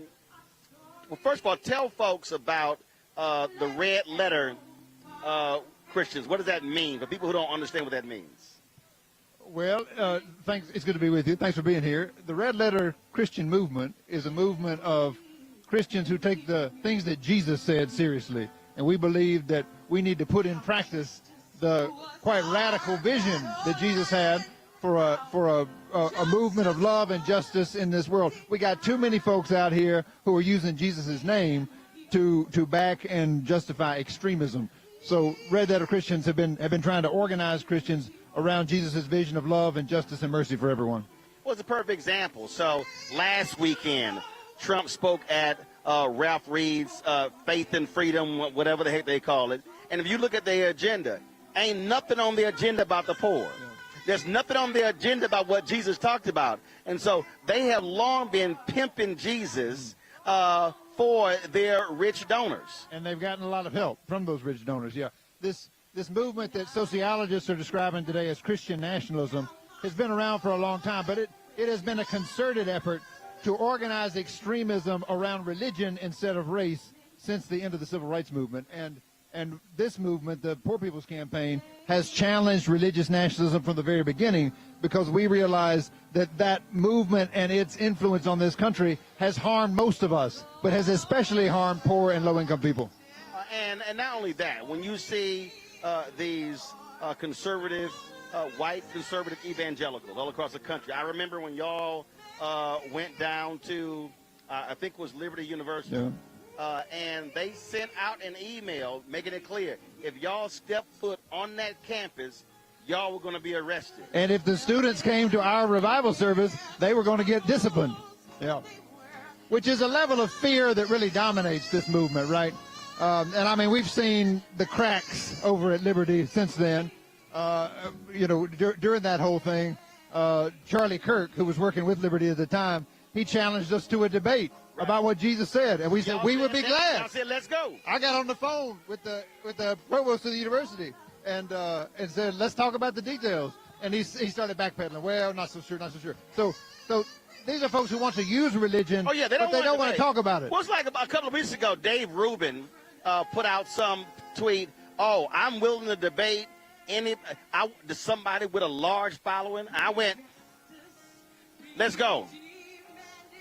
first of all, tell folks about the red letter Christians. What does that mean for people who don't understand what that means? Well, thanks. It's good to be with you. Thanks for being here. The Red Letter Christian movement is a movement of Christians who take the things that Jesus said seriously. And we believe that we need to put in practice the quite radical vision that Jesus had for a movement of love and justice in this world. We got too many folks out here who are using Jesus' name to back and justify extremism. So Red Letter Christians have been trying to organize Christians around Jesus' vision of love and justice and mercy for everyone. Well, it's a perfect example. So last weekend, Trump spoke at Ralph Reed's Faith and Freedom, whatever the heck they call it, And if you look at their agenda, ain't nothing on the agenda about the poor. There's nothing on the agenda about what Jesus talked about. And so they have long been pimping Jesus for their rich donors. And they've gotten a lot of help from those rich donors, yeah. This movement that sociologists are describing today as Christian nationalism has been around for a long time, but it has been a concerted effort to organize extremism around religion instead of race since the end of the civil rights movement. And this movement, the Poor People's Campaign, has challenged religious nationalism from the very beginning because we realize that that movement and its influence on this country has harmed most of us, but has especially harmed poor and low-income people. And not only that, when you see these conservative, white conservative evangelicals all across the country, I remember when y'all went down to, I think it was Liberty University, Yeah. And they sent out an email making it clear, if y'all step foot on that campus, y'all were going to be arrested. And if the students came to our revival service, they were going to get disciplined. Yeah. Which is a level of fear that really dominates this movement, right? And I mean, we've seen the cracks over at Liberty since then. During that whole thing, Charlie Kirk, who was working with Liberty at the time, he challenged us to a debate about what Jesus said, and we said we would be glad. I said, let's go. I got on the phone with the provost of the university and said, let's talk about the details. And he started backpedaling. Well, not so sure. So these are folks who want to use religion, but they don't want to talk about it. Well, it's like a couple of weeks ago, Dave Rubin put out some tweet. Oh, I'm willing to debate somebody with a large following. I went, let's go.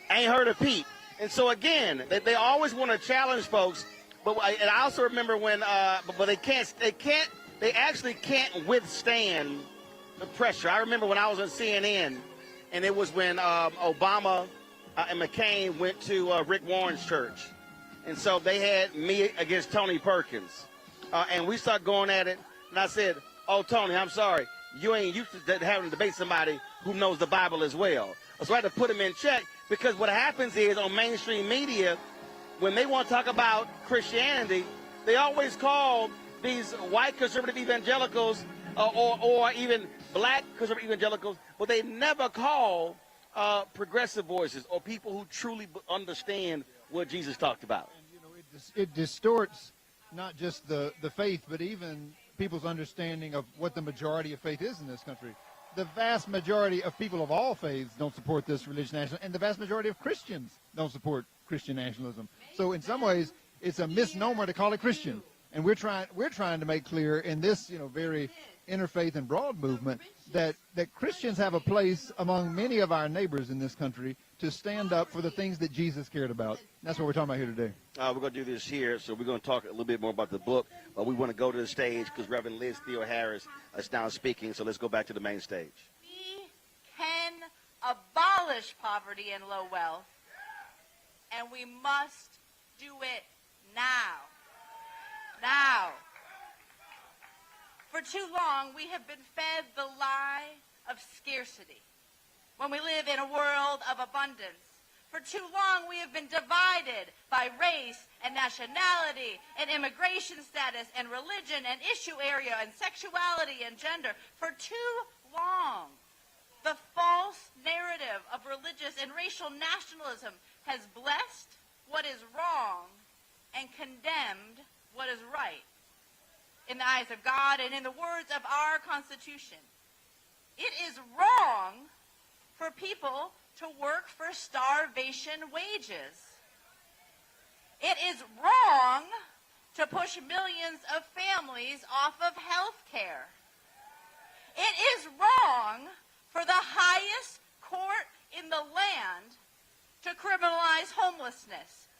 I ain't heard of Pete. And so again, they always want to challenge folks, and I also remember when, but they actually can't withstand the pressure. I remember when I was on CNN, and it was when Obama and McCain went to Rick Warren's church, and so they had me against Tony Perkins, and we started going at it, and I said, "Oh, Tony, I'm sorry, you ain't used to having to debate somebody who knows the Bible as well." So I had to put him in check. Because what happens is on mainstream media, when they want to talk about Christianity, they always call these white conservative evangelicals or even black conservative evangelicals, but they never call progressive voices or people who truly understand what Jesus talked about. And, it distorts not just the faith, but even people's understanding of what the majority of faith is in this country. The vast majority of people of all faiths don't support this religious nationalism, and the vast majority of Christians don't support Christian nationalism. So in some ways, it's a misnomer to call it Christian. And we're trying to make clear in this, very interfaith and broad movement that Christians have a place among many of our neighbors in this country to stand up for the things that Jesus cared about. That's what we're talking about here today. We're going to do this here, so we're going to talk a little bit more about the book. But we want to go to the stage because Reverend Liz Theo Harris is now speaking, so let's go back to the main stage. We can abolish poverty and low wealth, and we must do it now. Now. For too long, we have been fed the lie of scarcity when we live in a world of abundance. For too long, we have been divided by race and nationality and immigration status and religion and issue area and sexuality and gender. For too long, the false narrative of religious and racial nationalism has blessed what is wrong and condemned what is right. In the eyes of God and in the words of our Constitution, it is wrong for people to work for starvation wages. It is wrong to push millions of families off of health care. It is wrong for the highest court in the land to criminalize homelessness,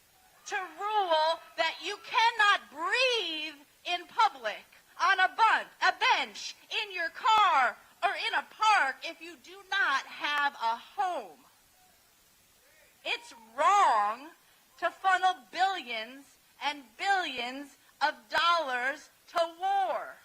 to rule that you cannot breathe in public, on a bench, in your car, or in a park if you do not have a home. It's wrong to funnel billions and billions of dollars to war.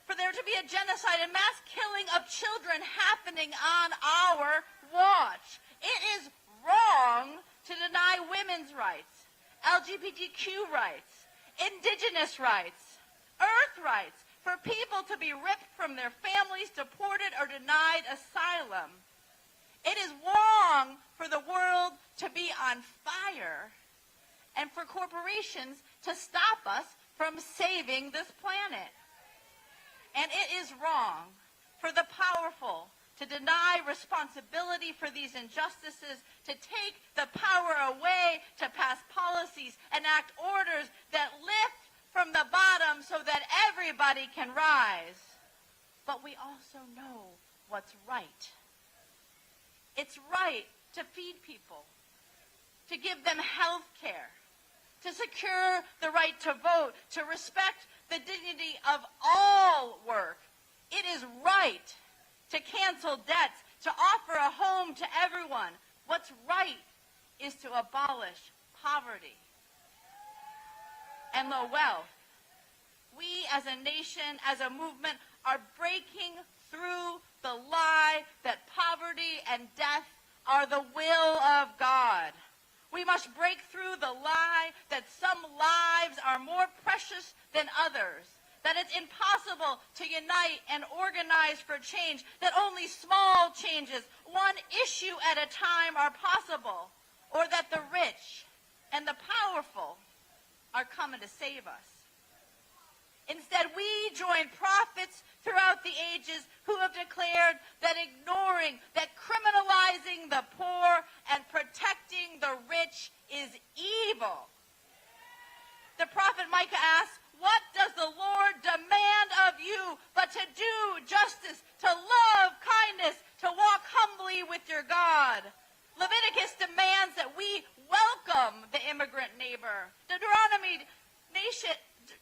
For there to be a genocide and mass killing of children happening on our watch. It is wrong to deny women's rights, LGBTQ rights. indigenous rights, earth rights, for people to be ripped from their families, deported, or denied asylum. It is wrong for the world to be on fire and for corporations to stop us from saving this planet. And it is wrong for the powerful to deny responsibility for these injustices, to take the power away to pass policies, enact orders that lift from the bottom so that everybody can rise. But we also know what's right. It's right to feed people, to give them health care, to secure the right to vote, to respect the dignity of all work. It is right to cancel debts, to offer a home to everyone. What's right is to abolish poverty and low wealth. We as a nation, as a movement, are breaking through the lie that poverty and death are the will of God. We must break through the lie that some lives are more precious than others, that it's impossible to unite and organize for change, that only small changes, one issue at a time, are possible, or that the rich and the powerful are coming to save us. Instead, we join prophets throughout the ages who have declared that ignoring, that criminalizing the poor and protecting the rich is evil. The prophet Micah asks, "What does the Lord demand of you but to do justice, to love kindness, to walk humbly with your God?" Leviticus demands that we welcome the immigrant neighbor. Deuteronomy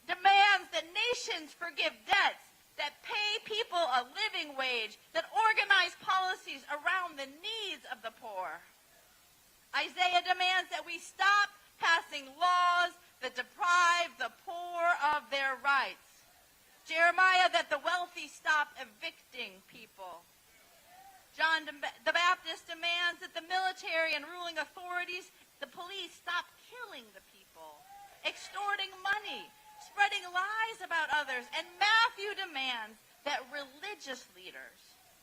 demands that nations forgive debts, that pay people a living wage, that organize policies around the needs of the poor. Isaiah demands that we stop passing laws that deprive the poor of their rights. Jeremiah, that the wealthy stop evicting people. John the Baptist demands that the military and ruling authorities, the police, stop killing the people, extorting money, spreading lies about others. And Matthew demands that religious leaders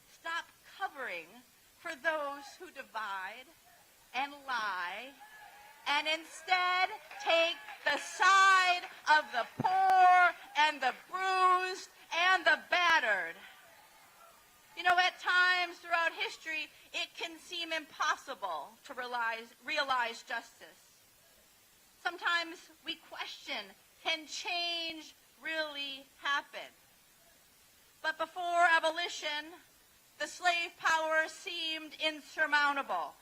stop covering for those who divide and lie, and instead take the side of the poor and the bruised and the battered. You know, at times throughout history, it can seem impossible to realize justice. Sometimes we question, can change really happen? But before abolition, the slave power seemed insurmountable.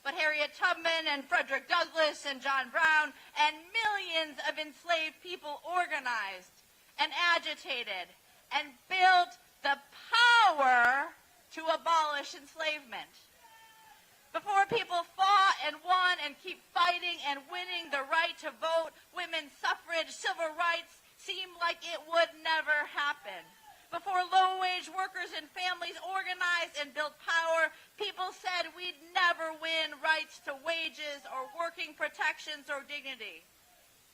But Harriet Tubman and Frederick Douglass and John Brown and millions of enslaved people organized and agitated and built the power to abolish enslavement. Before people fought and won and keep fighting and winning the right to vote, women's suffrage, civil rights seemed like it would never happen. Before low-wage workers and families organized and built power, people said we'd never win rights to wages or working protections or dignity.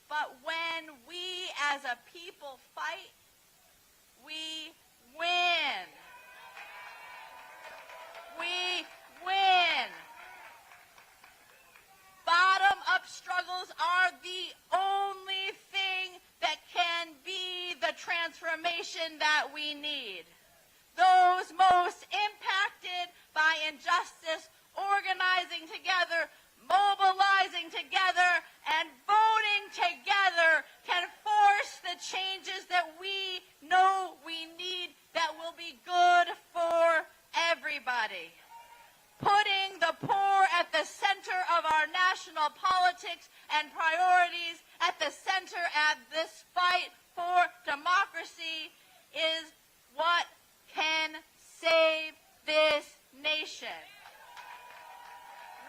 But when we as a people fight, we win. We win. Bottom-up struggles are the only thing that can be the transformation that we need. Those most impacted by injustice organizing together, mobilizing together, and voting together can force the changes that we know we need that will be good for everybody. Putting the poor at the center of our national politics and priorities, at the center of this fight for democracy, is what can save this nation.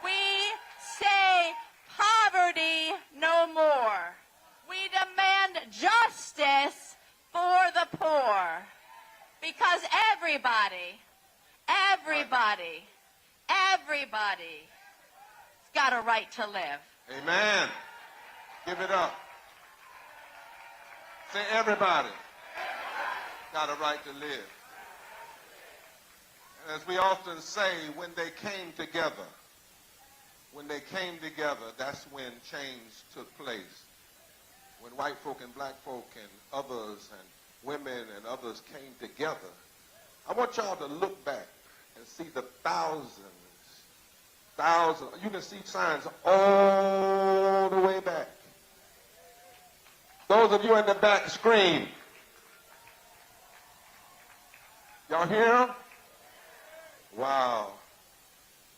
We say poverty no more. We demand justice for the poor. Because everybody's got a right to live. Amen. Give it up. Say everybody got a right to live. And as we often say, when they came together, that's when change took place. When white folk and black folk and others and women and others came together, I want y'all to look back and see the thousands. You can see signs all the way back. Those of you in the back, scream. Y'all hear? Wow.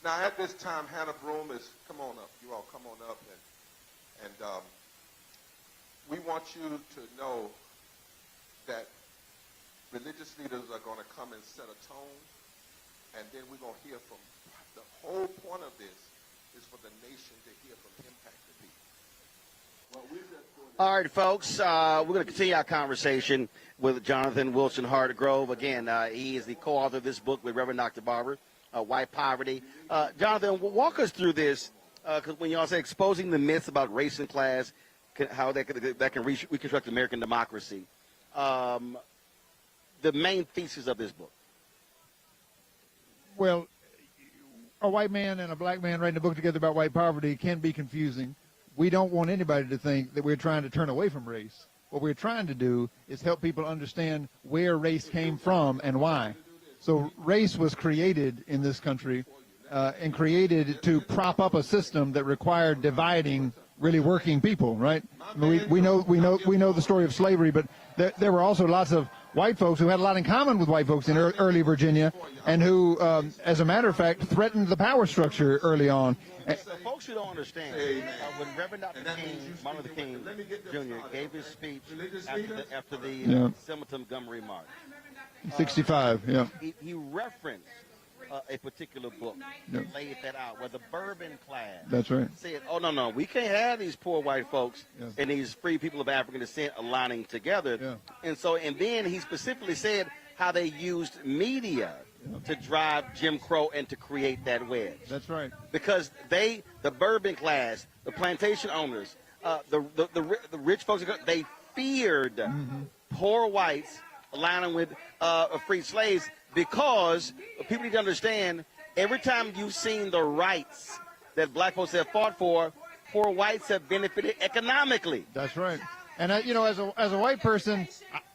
Now at this time, Hannah Broom is, come on up. You all come on up. And we want you to know that religious leaders are going to come and set a tone. And then we're going to hear from, the whole point of this is for the nation to hear from impacted people. All right, folks, we're going to continue our conversation with Jonathan Wilson Hartgrove. Again, he is the co-author of this book with Reverend Dr. Barber, White Poverty. Jonathan, walk us through this, because when y'all say exposing the myths about race and class, how that can reconstruct American democracy, the main thesis of this book. Well, a white man and a black man writing a book together about white poverty can be confusing. We don't want anybody to think that we're trying to turn away from race. What we're trying to do is help people understand where race came from and why. So race was created in this country and created to prop up a system that required dividing really working people, right? I mean, we know the story of slavery, but there were also lots of white folks who had a lot in common with white folks in early Virginia, and who, as a matter of fact, threatened the power structure early on. So folks who don't understand, when Reverend Dr. King, Martin Luther King Jr. gave his speech after the Selma to Montgomery March, 65, yeah. He referenced a particular book that laid that out, where the Bourbon class That's right. said, oh, no, we can't have these poor white folks and these free people of African descent aligning together. Yeah. And then he specifically said how they used media to drive Jim Crow and to create that wedge. That's right. Because the Bourbon class, the plantation owners, the rich folks, they feared poor whites aligning with free slaves, because people need to understand, every time you've seen the rights that black folks have fought for, poor whites have benefited economically. That's right. And, as a white person,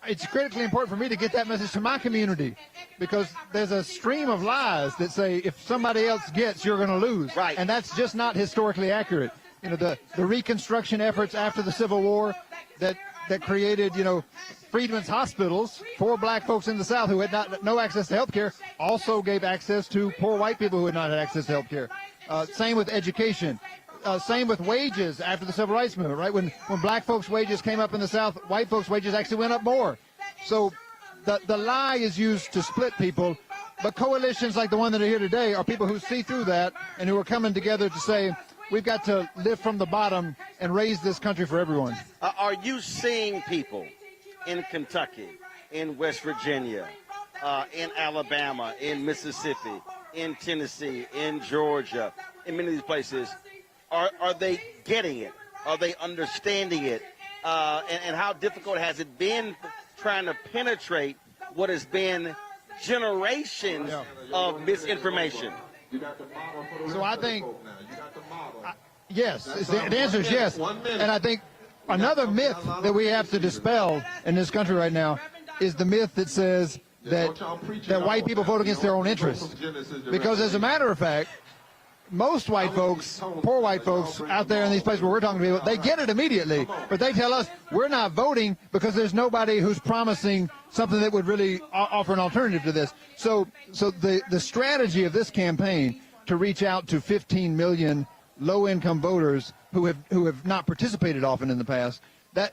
it's critically important for me to get that message to my community, because there's a stream of lies that say if somebody else gets, you're going to lose. Right. And that's just not historically accurate. The Reconstruction efforts after the Civil War that created, Freedmen's hospitals for black folks in the South who had no access to health care, also gave access to poor white people who had not had access to health care. Same with education. Same with wages after the Civil Rights Movement, right? When black folks' wages came up in the South, white folks' wages actually went up more. So the lie is used to split people, but coalitions like the one that are here today are people who see through that and who are coming together to say, we've got to lift from the bottom and raise this country for everyone. Are you seeing people in Kentucky, in West Virginia, in Alabama, in Mississippi, in Tennessee, in Georgia, in many of these places, are they getting it? Are they understanding it? And how difficult has it been trying to penetrate what has been generations of misinformation? So I think, yes, the answer is yes. And I think another myth that we have to dispel in this country right now is the myth that says that white people vote against their own interests. Because as a matter of fact, most white folks, poor white folks out there in these places where we're talking to people, they get it immediately. But they tell us we're not voting because there's nobody who's promising something that would really offer an alternative to this. So the strategy of this campaign to reach out to 15 million low-income voters who have not participated often in the past, that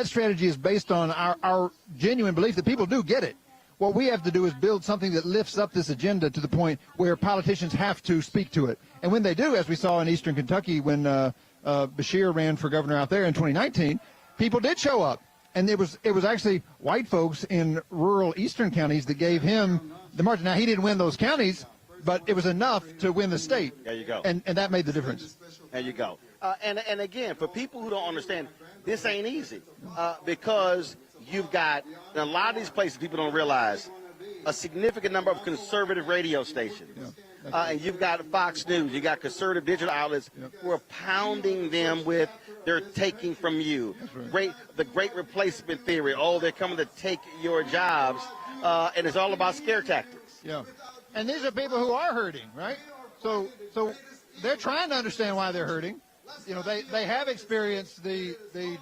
strategy is based on our genuine belief that people do get it. What we have to do is build something that lifts up this agenda to the point where politicians have to speak to it. And when they do, as we saw in eastern Kentucky when Bashir ran for governor out there in 2019, people did show up. And it was actually white folks in rural eastern counties that gave him the margin. Now, he didn't win those counties, but it was enough to win the state. There you go. And that made the difference. There you go. And again, for people who don't understand, this ain't easy because you've got, in a lot of these places people don't realize, a significant number of conservative radio stations. And you've got Fox News, you got conservative digital outlets who are pounding them with they're taking from you. The great replacement theory. Oh, they're coming to take your jobs. And it's all about scare tactics. Yeah. And these are people who are hurting, right? So they're trying to understand why they're hurting. You know, they have experienced the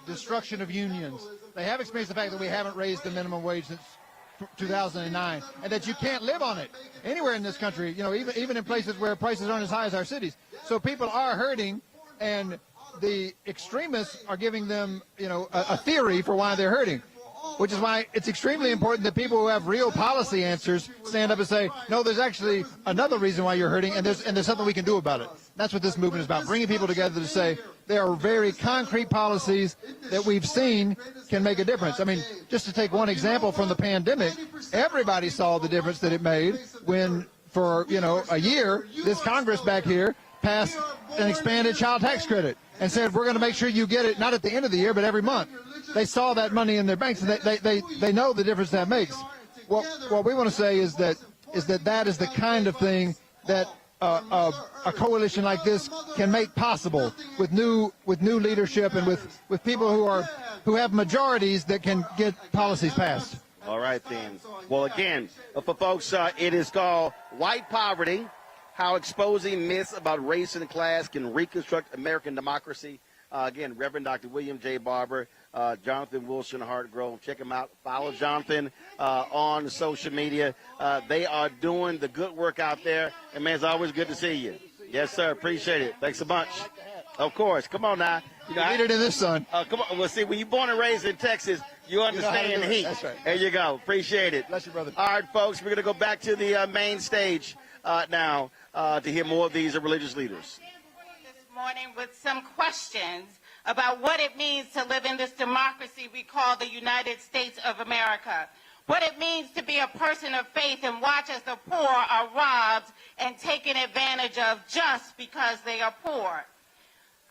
destruction of unions. They have experienced the fact that we haven't raised the minimum wage since 2009, and that you can't live on it anywhere in this country, you know, even in places where prices aren't as high as our cities. So people are hurting, and the extremists are giving them, you know, a theory for why they're hurting, which is why it's extremely important that people who have real policy answers stand up and say, no, there's actually another reason why you're hurting, and there's something we can do about it. That's what this movement is about, bringing people together to say there are very concrete policies that we've seen can make a difference. I mean, just to take one example from the pandemic, everybody saw the difference that it made when, for, you know, a year, this Congress back here passed an expanded child tax credit and said, we're going to make sure you get it not at the end of the year, but every month. They saw that money in their banks, and they know the difference that makes. What we want to say is that is the kind of thing that a coalition like this can make possible with new leadership and with people who have majorities that can get policies passed. All right, then. Well, again, for folks, it is called White Poverty, How Exposing Myths About Race and Class Can Reconstruct American Democracy. Again, Reverend Dr. William J. Barber, Jonathan Wilson Hartgrove. Check him out. Follow Jonathan on social media. They are doing the good work out there. And, man, it's always good to see you. Yes, sir. Appreciate it. Thanks a bunch. Of course. Come on now. You know, leader to this son. Come on. Well, see, when you're born and raised in Texas, you understand the heat. That's right. There you go. Appreciate it. Bless you, brother. All right, folks. We're going to go back to the main stage now to hear more of these religious leaders. This morning with some questions about what it means to live in this democracy we call the United States of America. What it means to be a person of faith and watch as the poor are robbed and taken advantage of just because they are poor.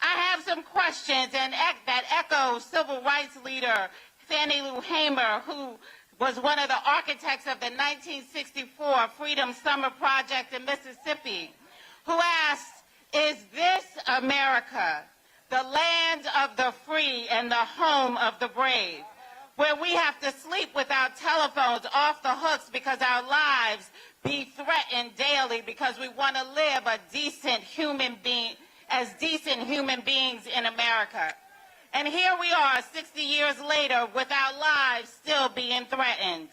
I have some questions that echo civil rights leader Fannie Lou Hamer, who was one of the architects of the 1964 Freedom Summer Project in Mississippi, who asked, is this America, the land of the free and the home of the brave, where we have to sleep with our telephones off the hooks because our lives be threatened daily because we want to live as decent human beings in America? And here we are 60 years later with our lives still being threatened.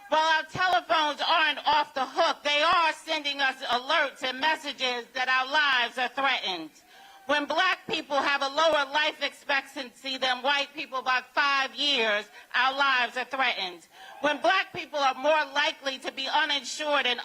While our telephones aren't off the hook, they are sending us alerts and messages that our lives are threatened. When black people have a lower life expectancy than white people by 5 years, our lives are threatened. When black people are more likely to be uninsured and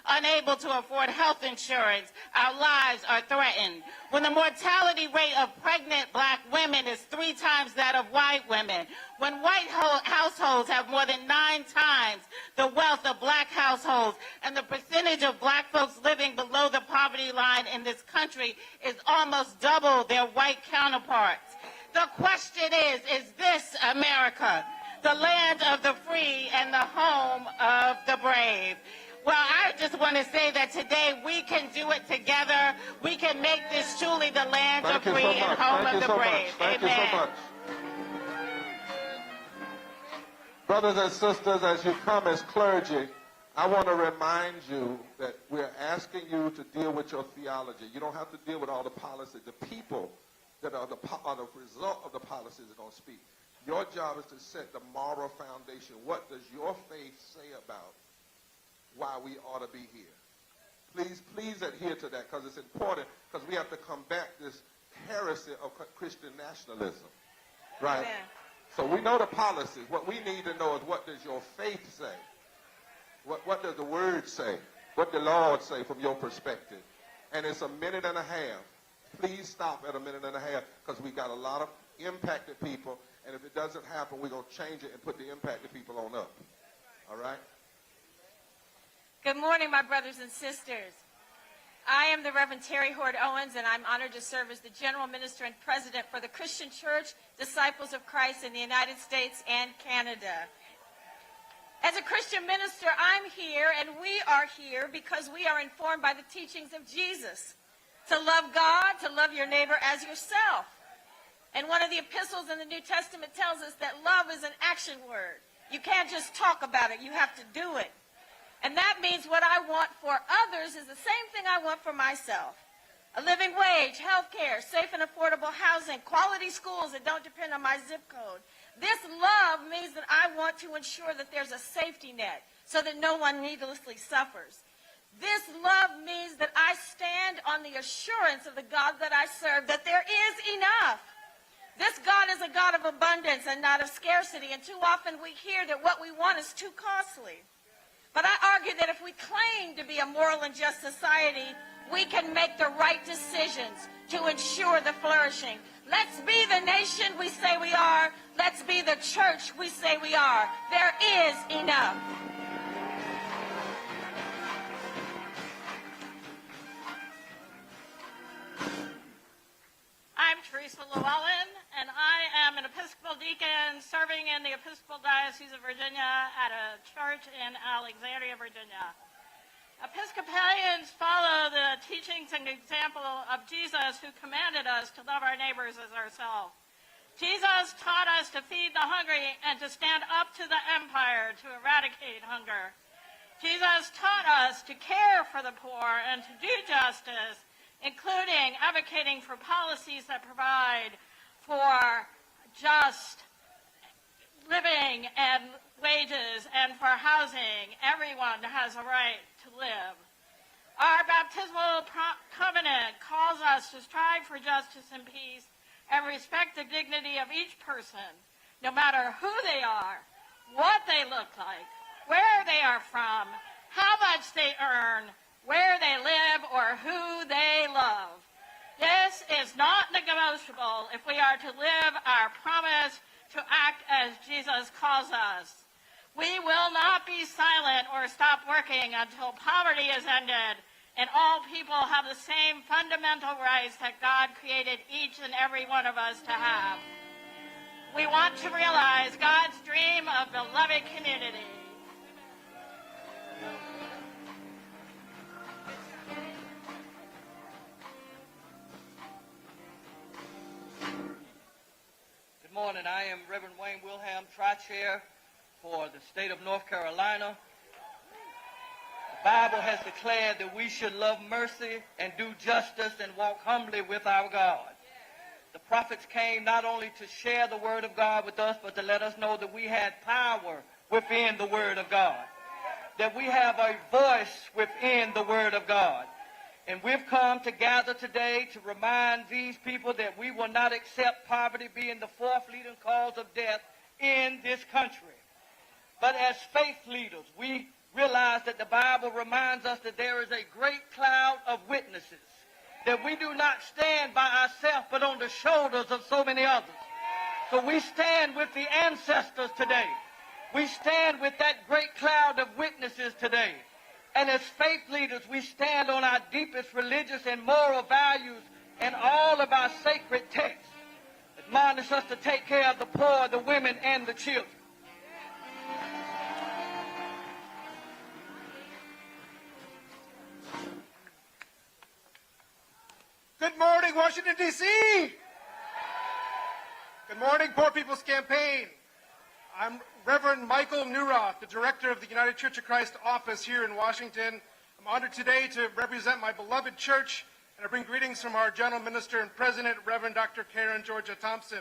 unable to afford health insurance, our lives are threatened. When the mortality rate of pregnant black women is 3 times that of white women. When white households have more than 9 times the wealth of black households, and the percentage of black folks living below the poverty line in this country is almost double their white counterparts. The question is this America, the land of the free and the home of the brave? Well, I just want to say that today we can do it together. We can make this truly the land of free and home of the brave. Thank you so much. Brothers and sisters, as you come as clergy, I want to remind you that we're asking you to deal with your theology. You don't have to deal with all the policy. The people that are the result of the policies are going to speak. Your job is to set the moral foundation. What does your faith say about why we ought to be here? Please adhere to that, because it's important, because we have to combat this heresy of Christian nationalism, right? Amen. So we know the policies. What we need to know is, what does your faith say? What does the word say? What the Lord say from your perspective? And it's 1.5 minutes. Please stop at 1.5 minutes, because we got a lot of impacted people, and if it doesn't happen, we're going to change it and put the impacted people on up. All right? Good morning, my brothers and sisters. I am the Reverend Terry Hord Owens, and I'm honored to serve as the General Minister and President for the Christian Church, Disciples of Christ in the United States and Canada. As a Christian minister, I'm here, and we are here because we are informed by the teachings of Jesus to love God, to love your neighbor as yourself. And one of the epistles in the New Testament tells us that love is an action word. You can't just talk about it, you have to do it. And that means what I want for others is the same thing I want for myself. A living wage, health care, safe and affordable housing, quality schools that don't depend on my zip code. This love means that I want to ensure that there's a safety net so that no one needlessly suffers. This love means that I stand on the assurance of the God that I serve, that there is enough. This God is a God of abundance and not of scarcity, and too often we hear that what we want is too costly. But I argue that if we claim to be a moral and just society, we can make the right decisions to ensure the flourishing. Let's be the nation we say we are. Let's be the church we say we are. There is enough. I'm Teresa Llewellyn, and I am an Episcopal deacon serving in the Episcopal Diocese of Virginia at a church in Alexandria, Virginia. Episcopalians follow the teachings and example of Jesus, who commanded us to love our neighbors as ourselves. Jesus taught us to feed the hungry and to stand up to the empire to eradicate hunger. Jesus taught us to care for the poor and to do justice, including advocating for policies that provide for just living and wages and for housing. Everyone has a right to live. Our baptismal covenant calls us to strive for justice and peace and respect the dignity of each person, no matter who they are, what they look like, where they are from, how much they earn, where they live, or who they love. This is not negotiable if we are to live our promise to act as Jesus calls us. We will not be silent or stop working until poverty is ended and all people have the same fundamental rights that God created each and every one of us to have. We want to realize God's dream of beloved community. Good morning. I am Reverend Wayne Wilhelm, Tri-Chair for the state of North Carolina. The Bible has declared that we should love mercy and do justice and walk humbly with our God. The prophets came not only to share the word of God with us, but to let us know that we had power within the word of God, that we have a voice within the word of God. And we've come to gather today to remind these people that we will not accept poverty being the fourth leading cause of death in this country. But as faith leaders, we realize that the Bible reminds us that there is a great cloud of witnesses, that we do not stand by ourselves but on the shoulders of so many others. So we stand with the ancestors today. We stand with that great cloud of witnesses today. And as faith leaders, we stand on our deepest religious and moral values and all of our sacred texts. Admonish us to take care of the poor, the women, and the children. Good morning, Washington, D.C. Good morning, Poor People's Campaign. I'm Reverend Michael Neuroth, the Director of the United Church of Christ office here in Washington. I'm honored today to represent my beloved church, and I bring greetings from our General Minister and President, Reverend Dr. Karen Georgia Thompson.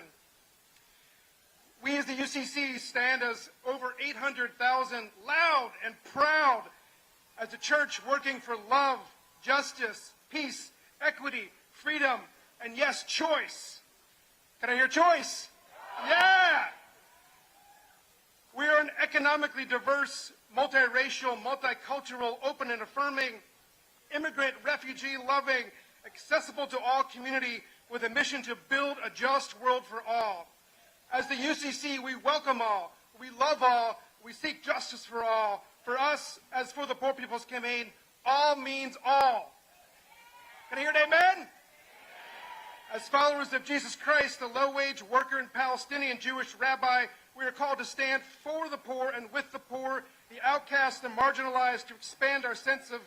We as the UCC stand as over 800,000 loud and proud as a church working for love, justice, peace, equity, freedom, and yes, choice. Can I hear choice? Yeah! We are an economically diverse, multiracial, multicultural, open and affirming, immigrant, refugee-loving, accessible to all community with a mission to build a just world for all. As the UCC, we welcome all, we love all, we seek justice for all. For us, as for the Poor People's Campaign, all means all. Can I hear an amen? As followers of Jesus Christ, the low-wage worker and Palestinian Jewish rabbi, we are called to stand for the poor and with the poor, the outcast and marginalized, to expand our sense of,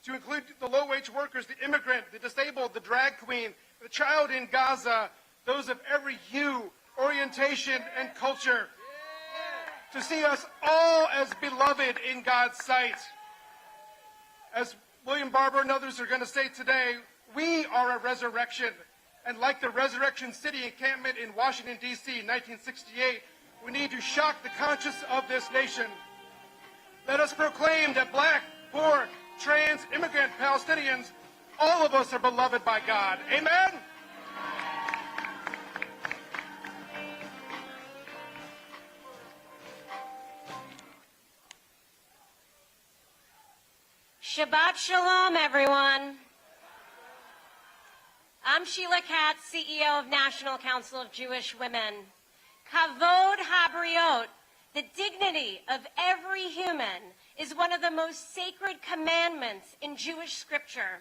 to include the low-wage workers, the immigrant, the disabled, the drag queen, the child in Gaza, those of every hue, orientation, and culture. To see us all as beloved in God's sight. As William Barber and others are going to say today, we are a resurrection. And like the Resurrection City encampment in Washington, D.C. in 1968, we need to shock the conscience of this nation. Let us proclaim that black, poor, trans, immigrant, Palestinians, all of us are beloved by God. Amen? Shabbat Shalom, everyone. I'm Sheila Katz, CEO of National Council of Jewish Women. Kavod habriot, the dignity of every human, is one of the most sacred commandments in Jewish scripture.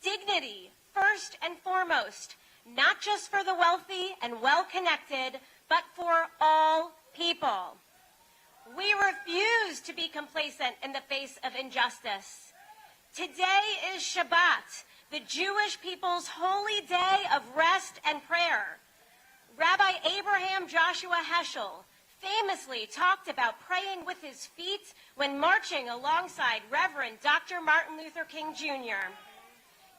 Dignity, first and foremost, not just for the wealthy and well-connected, but for all people. We refuse to be complacent in the face of injustice. Today is Shabbat, the Jewish people's holy day of rest and prayer. Rabbi Abraham Joshua Heschel famously talked about praying with his feet when marching alongside Reverend Dr. Martin Luther King Jr.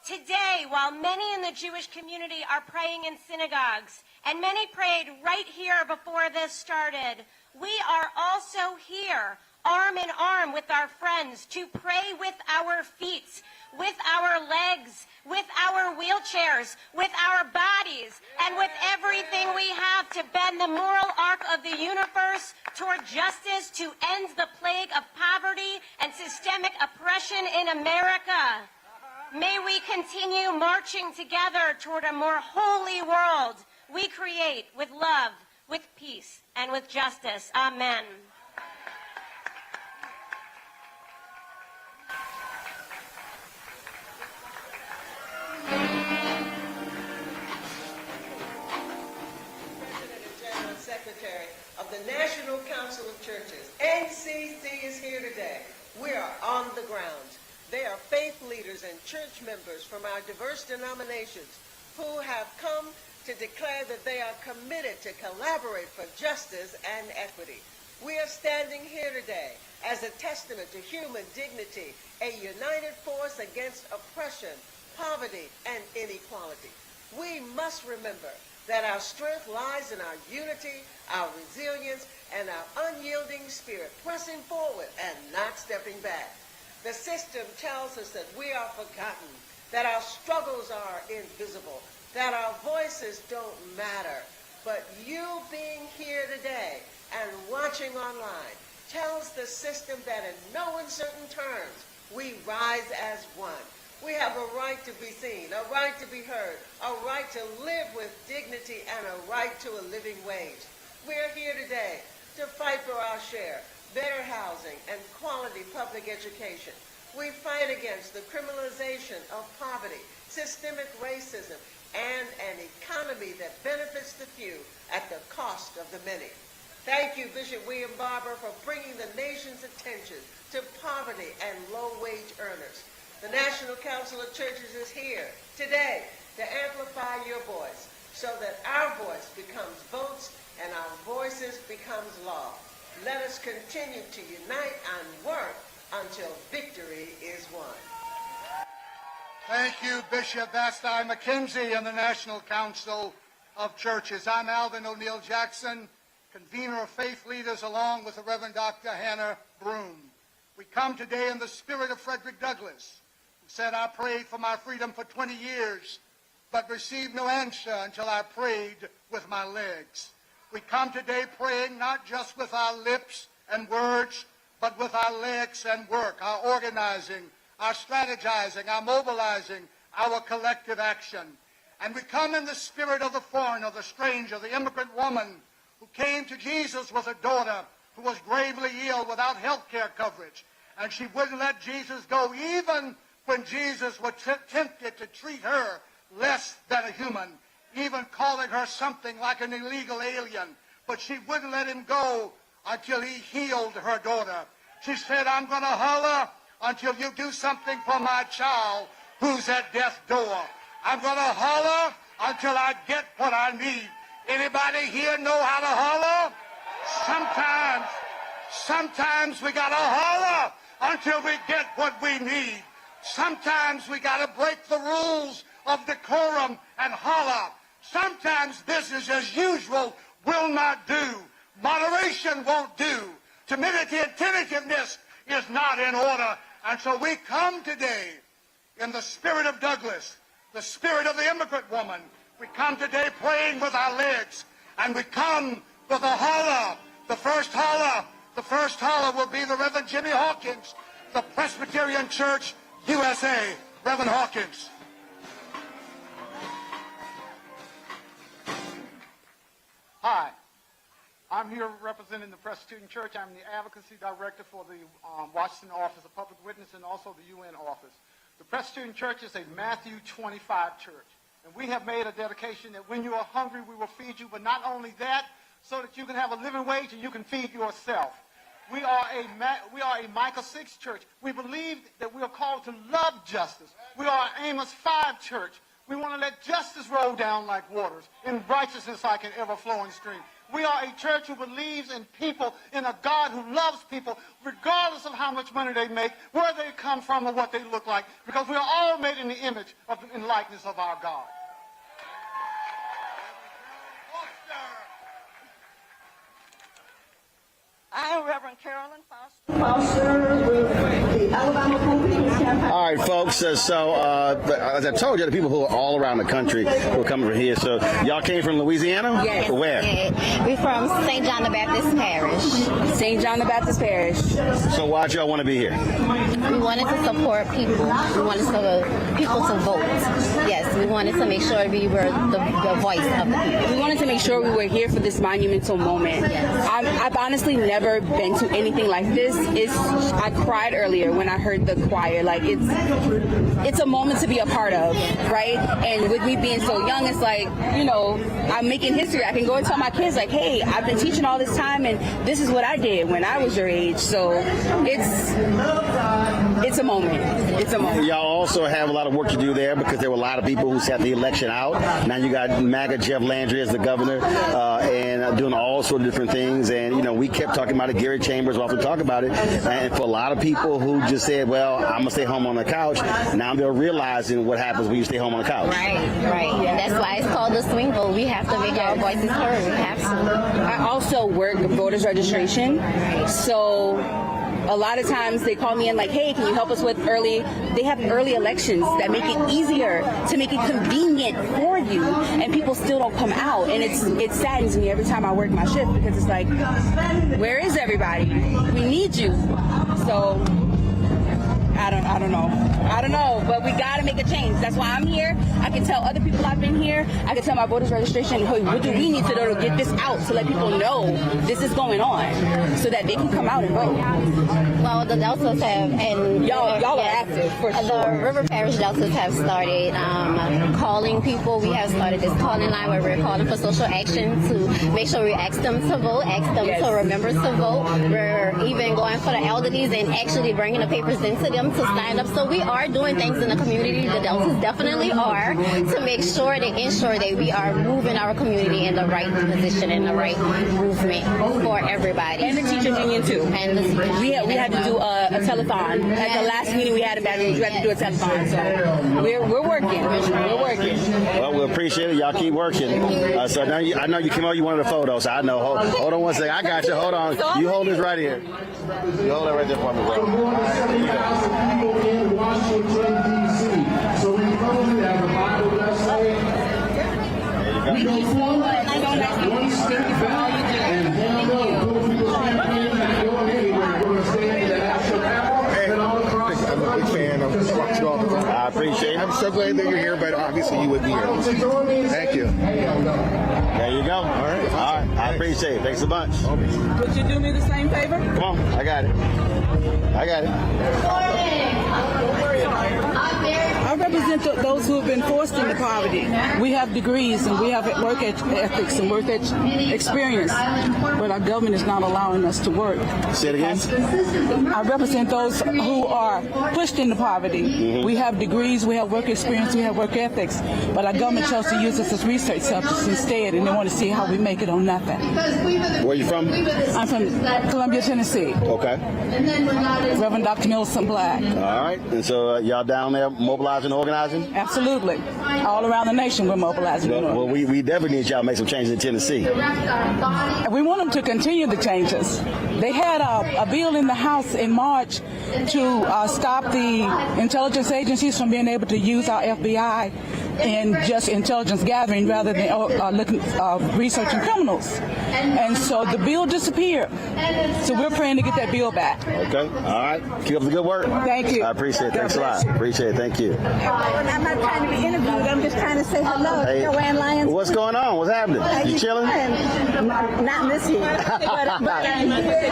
Today, while many in the Jewish community are praying in synagogues, and many prayed right here before this started, we are also here, arm in arm with our friends, to pray with our feet, with our legs, with our wheelchairs, with our bodies, and with everything we have to bend the moral arc of the universe toward justice, to end the plague of poverty and systemic oppression in America. May we continue marching together toward a more holy world we create with love, with peace, and with justice. Amen. Secretary of the National Council of Churches. NCC is here today. We are on the ground. They are faith leaders and church members from our diverse denominations who have come to declare that they are committed to collaborate for justice and equity. We are standing here today as a testament to human dignity, a united force against oppression, poverty, and inequality. We must remember that our strength lies in our unity, our resilience, and our unyielding spirit, pressing forward and not stepping back. The system tells us that we are forgotten, that our struggles are invisible, that our voices don't matter. But you being here today and watching online tells the system that in no uncertain terms we rise as one. We have a right to be seen, a right to be heard, a right to live with dignity, and a right to a living wage. We are here today to fight for our share, better housing, and quality public education. We fight against the criminalization of poverty, systemic racism, and an economy that benefits the few at the cost of the many. Thank you, Bishop William Barber, for bringing the nation's attention to poverty and low-wage earners. The National Council of Churches is here today to amplify your voice so that our voice becomes votes and our voices becomes law. Let us continue to unite and work until victory is won. Thank you, Bishop Vasti McKenzie and the National Council of Churches. I'm Alvin O'Neill Jackson, convener of faith leaders, along with the Reverend Dr. Hannah Broom. We come today in the spirit of Frederick Douglass, said, I prayed for my freedom for 20 years, but received no answer until I prayed with my legs. We come today praying not just with our lips and words, but with our legs and work, our organizing, our strategizing, our mobilizing, our collective action. And we come in the spirit of the foreigner, the stranger, the immigrant woman who came to Jesus with a daughter who was gravely ill without health care coverage. And she wouldn't let Jesus go even when Jesus was tempted to treat her less than a human, even calling her something like an illegal alien. But she wouldn't let him go until he healed her daughter. She said, I'm going to holler until you do something for my child who's at death's door. I'm going to holler until I get what I need. Anybody here know how to holler? Sometimes we got to holler until we get what we need. Sometimes we got to break the rules of decorum and holler. Sometimes business as usual will not do. Moderation won't do. Timidity and tentativeness is not in order. And so we come today in the spirit of Douglas, the spirit of the immigrant woman. We come today praying with our legs, and we come with a holler. The first holler will be the Reverend Jimmy Hawkins, the Presbyterian Church, USA. Reverend Hawkins. Hi, I'm here representing the Presbyterian Church. I'm the advocacy director for the Washington Office of Public Witness and also the UN office. The Presbyterian Church is a Matthew 25 church. And we have made a dedication that when you are hungry, we will feed you. But not only that, so that you can have a living wage and you can feed yourself. We are a Micah 6 church. We believe that we are called to love justice. We are an Amos 5 church. We want to let justice roll down like waters, and righteousness like an ever-flowing stream. We are a church who believes in people, in a God who loves people, regardless of how much money they make, where they come from, or what they look like, because we are all made in the image and likeness of our God. I am Reverend Carolyn Foster with the Alabama People's Campaign. All right, folks. As I told you, the people who are all around the country who are coming from here. So y'all came from Louisiana? Yes. Where? Yeah. We're from St. John the Baptist Parish. St. John the Baptist Parish. So why'd y'all want to be here? We wanted to support people. We wanted people to vote. Yes, we wanted to make sure we were the voice of the people. We wanted to make sure we were here for this monumental moment. Yes. I've honestly never been to anything like this. I cried earlier when I heard the choir. Like it's a moment to be a part of, right? And with me being so young, it's like, you know, I'm making history. I can go and tell my kids, like, hey, I've been teaching all this time, and this is what I did when I was your age. So it's a moment. It's a moment. Y'all also have a lot of work to do there because there were a lot of people who sat the election out. Now you got MAGA Jeff Landry as the governor and doing all sorts of different things. And, you know, we kept talking about it. Gary Chambers often talk about it. And for a lot of people who just said, well, I'm going to stay home on the couch, now they're realizing what happens when you stay home on the couch. Right. And that's why it's called the swing vote. We have to make our voices heard. We have to. I also work voters registration. So a lot of times they call me in like, hey, can you help us with they have early elections that make it easier, to make it convenient for you, and people still don't come out. And it saddens me every time I work my shift because it's like, where is everybody? We need you. So I don't know, but we got to make a change. That's why I'm here. I can tell other people I've been here. I can tell my voters registration, hey, what do we need to do to get this out to let people know this is going on so that they can come out and vote. Well, the Deltas have, and y'all are active for sure. The River Parish Deltas have started calling people. We have started this calling line where we're calling for social action to make sure we ask them to vote, ask them to remember to vote. We're even going for the elderlies and actually bringing the papers into them to sign up. So we are doing things in the community. The Deltas definitely are, to make sure to ensure that we are moving our community in the right position, in the right movement for everybody. And the teachers union too. And the we had to do a telethon. At the last meeting we had in Baton Rouge, we had to do a telethon. So we're working. We're working. Well, we appreciate it. Y'all keep working. So now I know you came out. You wanted a photo. So I know. Hold on one second. I got you. Hold on. You hold this right here. You hold it right there for me, bro. In Washington, D.C. So we probably have a Bible lesson. We go forward, one step back, and hand up, go through the campaign, not going anywhere. We're going to stand in the national capital and all across the country. I'm a big fan of watching you all the time. I appreciate it. I'm so glad that you're here, but obviously you would be here. Thank you. There you go. All right. I appreciate it. Thanks a bunch. Would you do me the same favor? Come on. I got it. Good morning. represent those who have been forced into poverty. We have degrees and we have work ethics and work experience, but our government is not allowing us to work. Say it again. I represent those who are pushed into poverty. We have degrees, we have work experience, we have work ethics, but our government chose to use us as research subjects instead, and they want to see how we make it on nothing. Where are you from? I'm from Columbia, Tennessee. Okay. Reverend Dr. Millicent Black. All right. And so y'all down there mobilizing, organizing? Absolutely. All around the nation we're mobilizing. Well, we definitely need y'all to make some changes in Tennessee. We want them to continue the changes. They had a bill in the House in March to stop the intelligence agencies from being able to use our FBI in just intelligence gathering rather than researching criminals. And so the bill disappeared. So we're praying to get that bill back. Okay. All right. Keep up the good work. Thank you. I appreciate it. Thanks a lot. Appreciate it. Thank you. I'm not trying to be interviewed. I'm just trying to say hello. Hey, Joanne Lyons. what's going on? What's happening? You chilling? Not this year. but I'm here.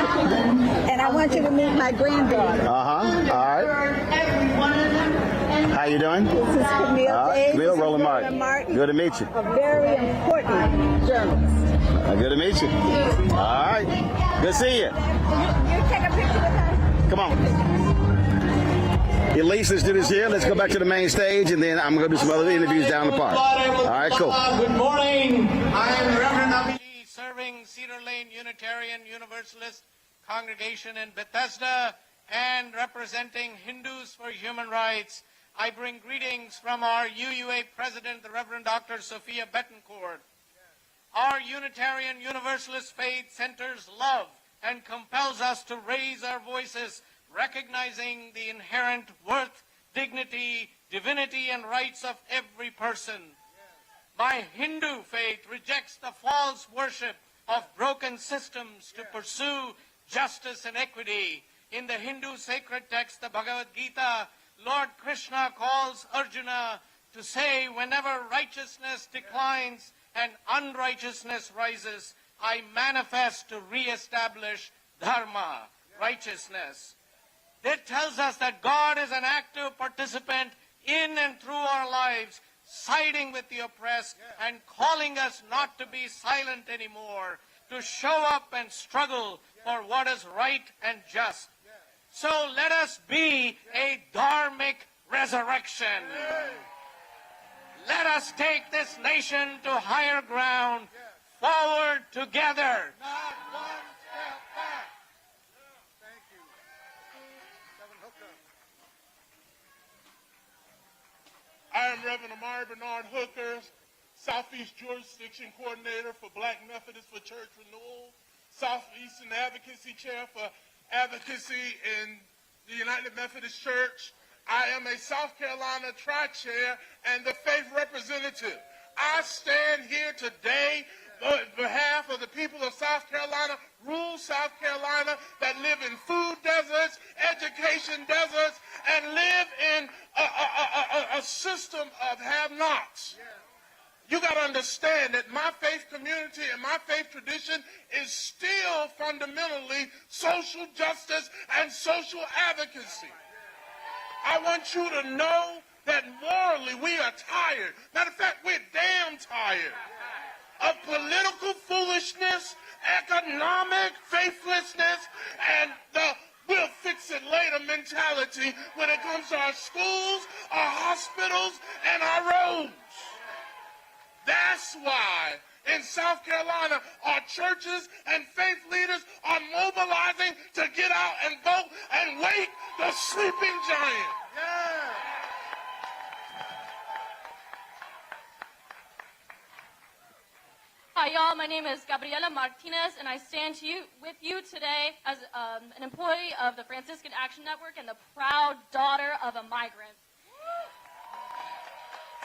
And I want you to meet my granddaughter. Uh-huh. All right. How you doing? This is Camille Davis. Camille, Roland Martin. Good to meet you. A very important journalist. Good to meet you. All right. Good to see you. You take a picture with her? Come on. Elise, let's do this here. Let's go back to the main stage, and then I'm going to do some other interviews down the park. All right, cool. Good morning. I am the Reverend W. serving Cedar Lane Unitarian Universalist Congregation in Bethesda and representing Hindus for Human Rights. I bring greetings from our UUA President, the Reverend Dr. Sophia Betancourt. Our Unitarian Universalist faith centers love and compels us to raise our voices, recognizing the inherent worth, dignity, divinity, and rights of every person. My Hindu faith rejects the false worship of broken systems to pursue justice and equity. In the Hindu sacred text, the Bhagavad Gita, Lord Krishna calls Arjuna to say, whenever righteousness declines and unrighteousness rises, I manifest to reestablish dharma, righteousness. That tells us that God is an active participant in and through our lives, siding with the oppressed and calling us not to be silent anymore, to show up and struggle for what is right and just. So let us be a dharmic resurrection. Let us take this nation to higher ground, forward together. Not one step back. Thank you. Reverend Hooker. I am Reverend Amari Bernard Hooker, Southeast Jurisdiction Coordinator for Black Methodists for Church Renewal, Southeastern Advocacy Chair for Advocacy in the United Methodist Church. I am a South Carolina Tri-Chair and the Faith Representative. I stand here today on behalf of the people of South Carolina, rural South Carolina, that live in food deserts, education deserts, and live in a system of have-nots. You got to understand that my faith community and my faith tradition is still fundamentally social justice and social advocacy. I want you to know that morally we are tired. Matter of fact, we're damn tired of political foolishness, economic faithlessness, and the we'll fix it later mentality when it comes to our schools, our hospitals, and our roads. That's why in South Carolina, our churches and faith leaders are mobilizing to get out and vote and wake the sleeping giant. Hi, y'all. My name is Gabriela Martinez, and I stand with you today as an employee of the Franciscan Action Network and the proud daughter of a migrant.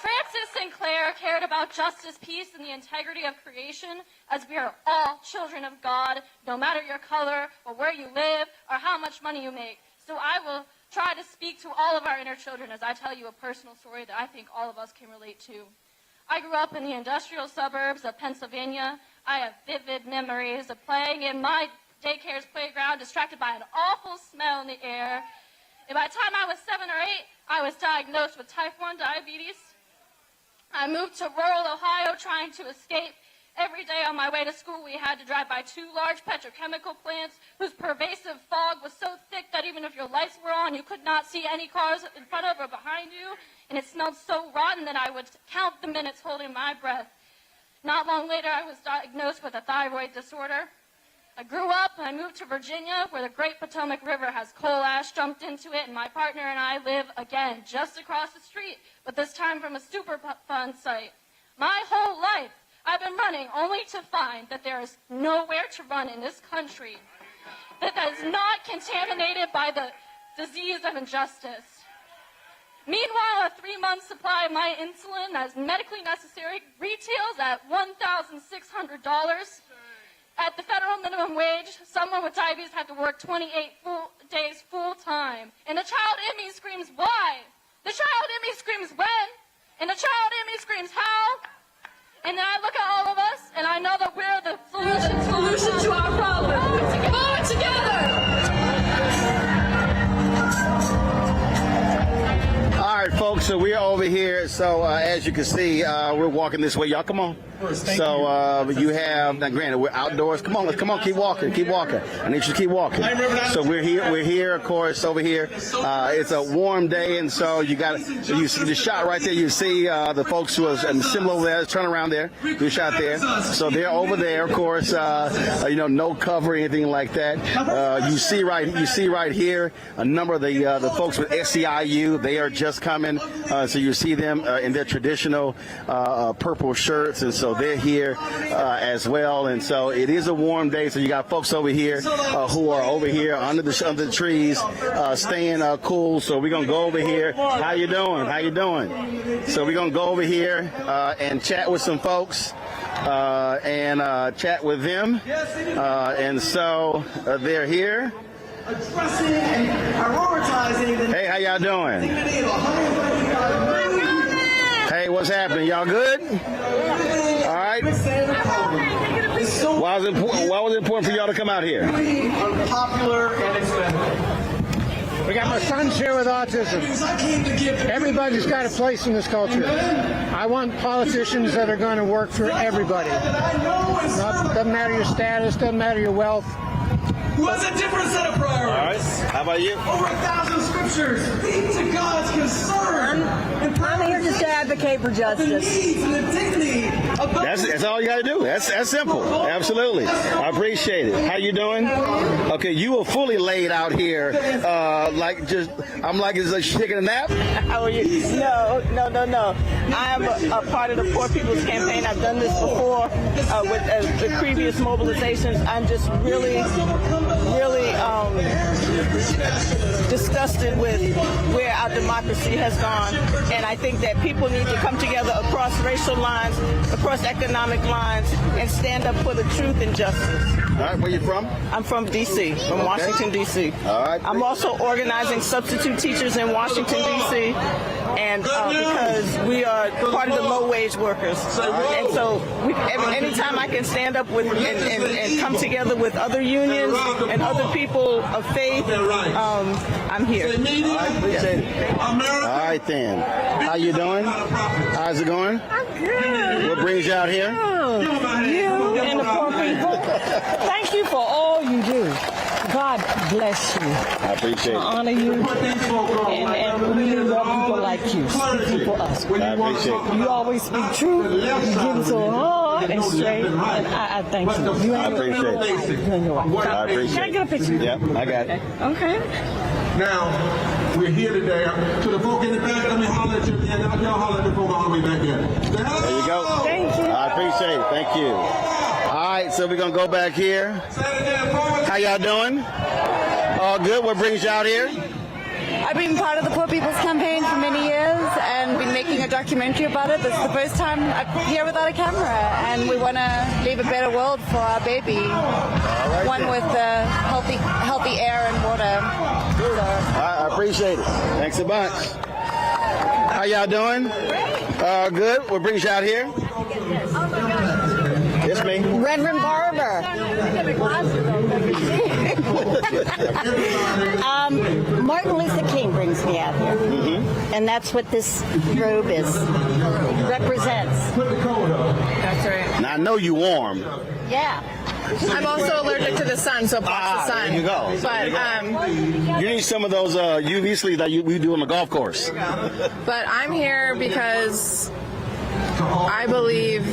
Francis Sinclair cared about justice, peace, and the integrity of creation, as we are all children of God, no matter your color or where you live or how much money you make. So I will try to speak to all of our inner children as I tell you a personal story that I think all of us can relate to. I grew up in the industrial suburbs of Pennsylvania. I have vivid memories of playing in my daycare's playground, distracted by an awful smell in the air. And by the time I was 7 or 8, I was diagnosed with type 1 diabetes. I moved to rural Ohio trying to escape. Every day on my way to school, we had to drive by 2 large petrochemical plants whose pervasive fog was so thick that even if your lights were on, you could not see any cars in front of or behind you. And it smelled so rotten that I would count the minutes holding my breath. Not long later, I was diagnosed with a thyroid disorder. I grew up and I moved to Virginia, where the Great Potomac River has coal ash dumped into it, and my partner and I live again just across the street, but this time from a Superfund site. My whole life, I've been running only to find that there is nowhere to run in this country that is not contaminated by the disease of injustice. Meanwhile, a 3-month supply of my insulin that is medically necessary retails at $1,600. At the federal minimum wage, someone with diabetes had to work 28 days full time. And the child in me screams, why? The child in me screams, when? And the child in me screams, how? And then I look at all of us, and I know that we're the solution to our problem. Vote together! All right, folks, so we're over here. So as you can see, we're walking this way. Y'all, come on. So you have, now granted, we're outdoors. Come on, keep walking. I need you to keep walking. So we're here, of course, over here. It's a warm day, and so you see the shot right there. You see the folks who are similar over there. Turn around there. Do a shot there. So they're over there, of course. No cover or anything like that. You see right here a number of the folks with SEIU. They are just coming. So you see them in their traditional purple shirts, and so they're here as well. And so it is a warm day. So you got folks over here who are over here under the trees, staying cool. So we're gonna go over here. How you doing? So we're gonna go over here and chat with some folks and chat with them. And so they're here. Hey, how y'all doing? Hey, what's happening? Y'all good? All right. Why was it important for y'all to come out here? Popular and expensive. We got my sons here with autism. Everybody's got a place in this culture. I want politicians that are going to work for everybody. Doesn't matter your status, doesn't matter your wealth. Who has a different set of priorities? All right. How about you? Over 1,000 scriptures speak to God's concern. I'm here just to advocate for justice. The needs and the dignity of That's all you got to do. That's simple. Absolutely. I appreciate it. How you doing? Okay, you were fully laid out here. I'm like it's like taking a nap. How are you? No. I'm a part of the Poor People's Campaign. I've done this before with the previous mobilizations. I'm just really disgusted with where our democracy has gone, and I think that people need to come together across racial lines, across economic lines, and stand up for the truth and justice. All right, where you from? I'm from D.C., from Washington, D.C. All right. I'm also organizing substitute teachers in Washington, D.C., and because we are part of the low-wage workers. And so anytime I can stand up with and come together with other unions and other people of faith, I'm here. I appreciate it. All right, then. How you doing? How's it going? I'm good. What brings you out here? You and the poor people. Thank you for all you do. God bless you. I appreciate it. I honor you, and we need more people like you speaking for us. I appreciate it. You always speak truth. You give it so hard and straight, and I thank you. I appreciate it. I appreciate it. Can I get a picture? Yep, I got it. Okay. Now, we're here today. To the folk in the back, let me holler at you. And y'all holler at the folk all the way back there. There you go. Thank you. I appreciate it. Thank you. All right, so we're going to go back here. How y'all doing? All good? What brings you out here? I've been part of the Poor People's Campaign for many years and been making a documentary about it. This is the first time I'm here without a camera, and we want to leave a better world for our baby. One with healthy air and water. I appreciate it. Thanks a bunch. How y'all doing? Good. What brings you out here? It's me. Reverend Barber. Martin Luther King brings me out here. And that's what this robe represents. That's right. Now I know you warm. Yeah. I'm also allergic to the sun, so blocks the sun. There you go. But You need some of those UV that we do on the golf course. but I'm here because I believe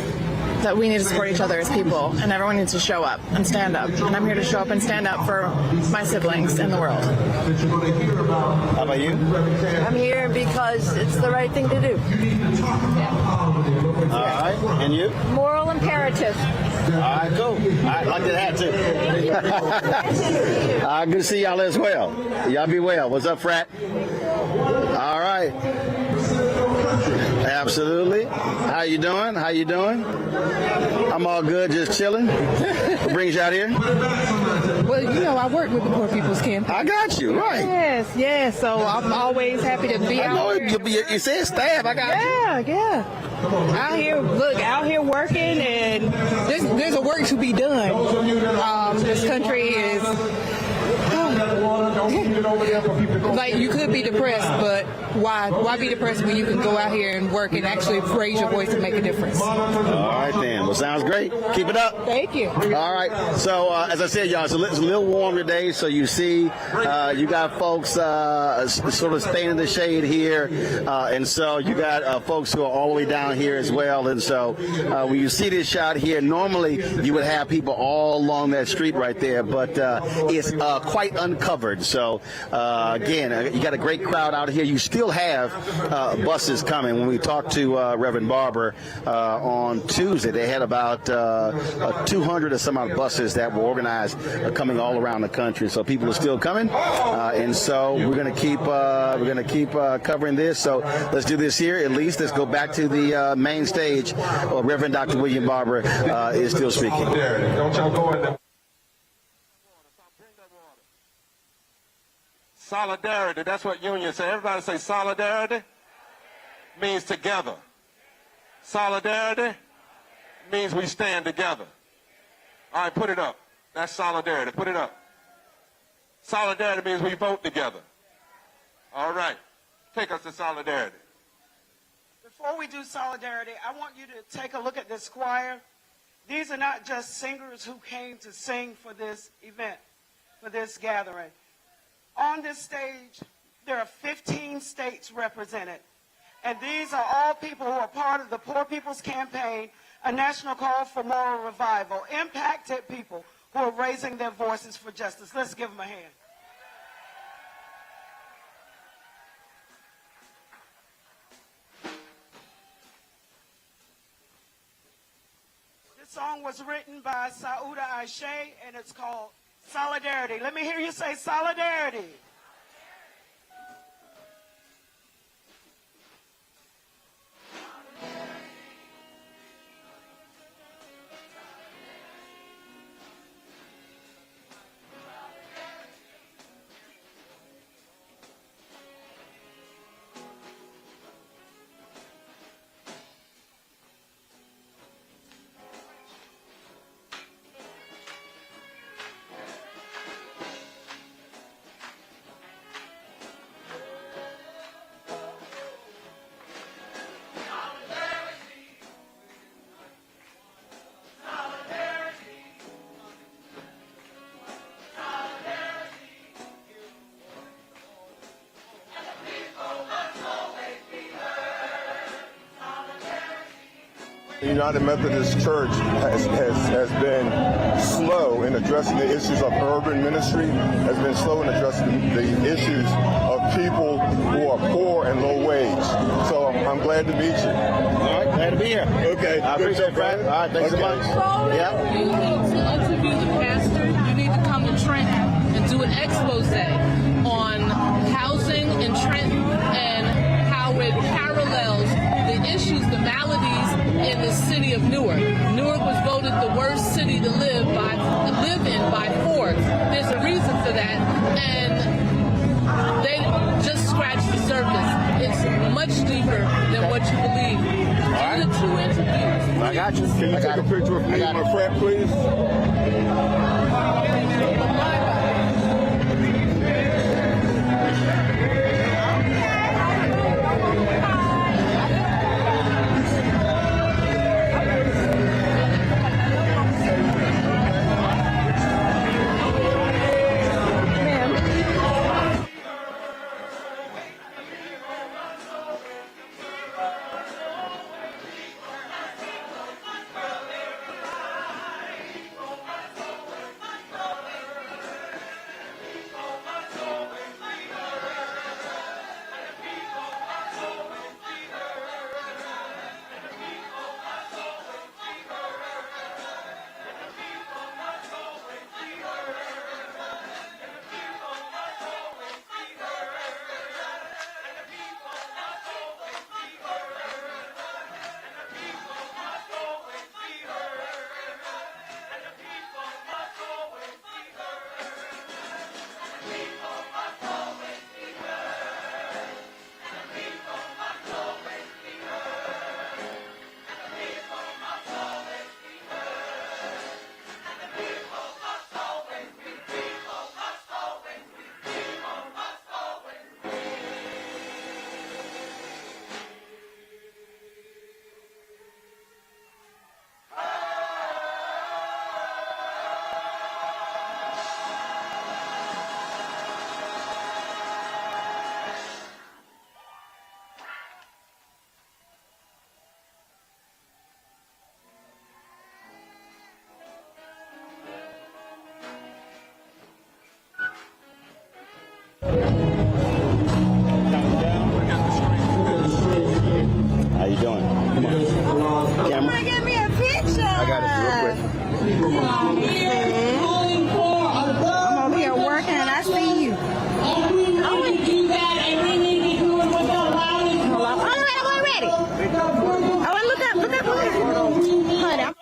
that we need to support each other as people, and everyone needs to show up and stand up. And I'm here to show up and stand up for my siblings in the world. How about you? I'm here because it's the right thing to do. All right. And you? Moral imperative. All right, cool. I like that hat too. Good to see y'all as well. Y'all be well. What's up, frat? All right. Absolutely. How you doing? How you doing? I'm all good, just chilling. What brings you out here? Well, you know, I work with the Poor People's Campaign. I got you, right. Yes. So I'm always happy to be out here. You said staff. I got you. Yeah. Out here working, and there's a work to be done. This country is like, you could be depressed, but why be depressed when you can go out here and work and actually raise your voice and make a difference? All right, then. Well, sounds great. Keep it up. Thank you. All right. So, as I said, y'all, it's a little warm today. So you see, you got folks sort of staying in the shade here. And so you got folks who are all the way down here as well. And so when you see this shot here, normally you would have people all along that street right there. But it's quite uncovered. So, again, you got a great crowd out here. You still have buses coming. When we talked to Reverend Barber on Tuesday, they had about 200 or some odd buses that were organized coming all around the country. So people are still coming, and so we're going to keep covering this. So let's do this here. At least let's go back to the main stage. Reverend Dr. William Barber is still speaking. Don't y'all go in there. Solidarity, that's what union say. Everybody say solidarity means together. Solidarity means we stand together. All right, put it up. That's solidarity. Put it up. Solidarity means we vote together. All right. Take us to solidarity. Before we do solidarity, I want you to take a look at this choir. These are not just singers who came to sing for this event, for this gathering. On this stage, there are 15 states represented. And these are all people who are part of the Poor People's Campaign, a national call for moral revival, impacted people who are raising their voices for justice. Let's give them a hand. This song was written by Sauda Aishe, and it's called Solidarity. Let me hear you say solidarity. The United Methodist Church has been slow in addressing the issues of urban ministry, has been slow in addressing the issues of people who are poor and low wage. So I'm glad to meet you. All right, glad to be here. Okay. I appreciate it, Fred. All right, thanks so much. Yeah. You need to interview the pastor. You need to come to Trenton and do an expose on housing in Trenton and how it parallels the issues, the maladies in the city of Newark. Newark was voted the worst city to live in by Forbes. There's a reason for that, and they just scratched the surface. It's much deeper than what you believe. Do the two interviews. got you. Can you take a picture of me and my friend, please? How you doing? Come on. Camera. Give me a picture. I got it real quick. I'm over here working and I see you. Oh, we do that and we need to do it with the loudest. I'm ready. Oh, look up. Honey, I'm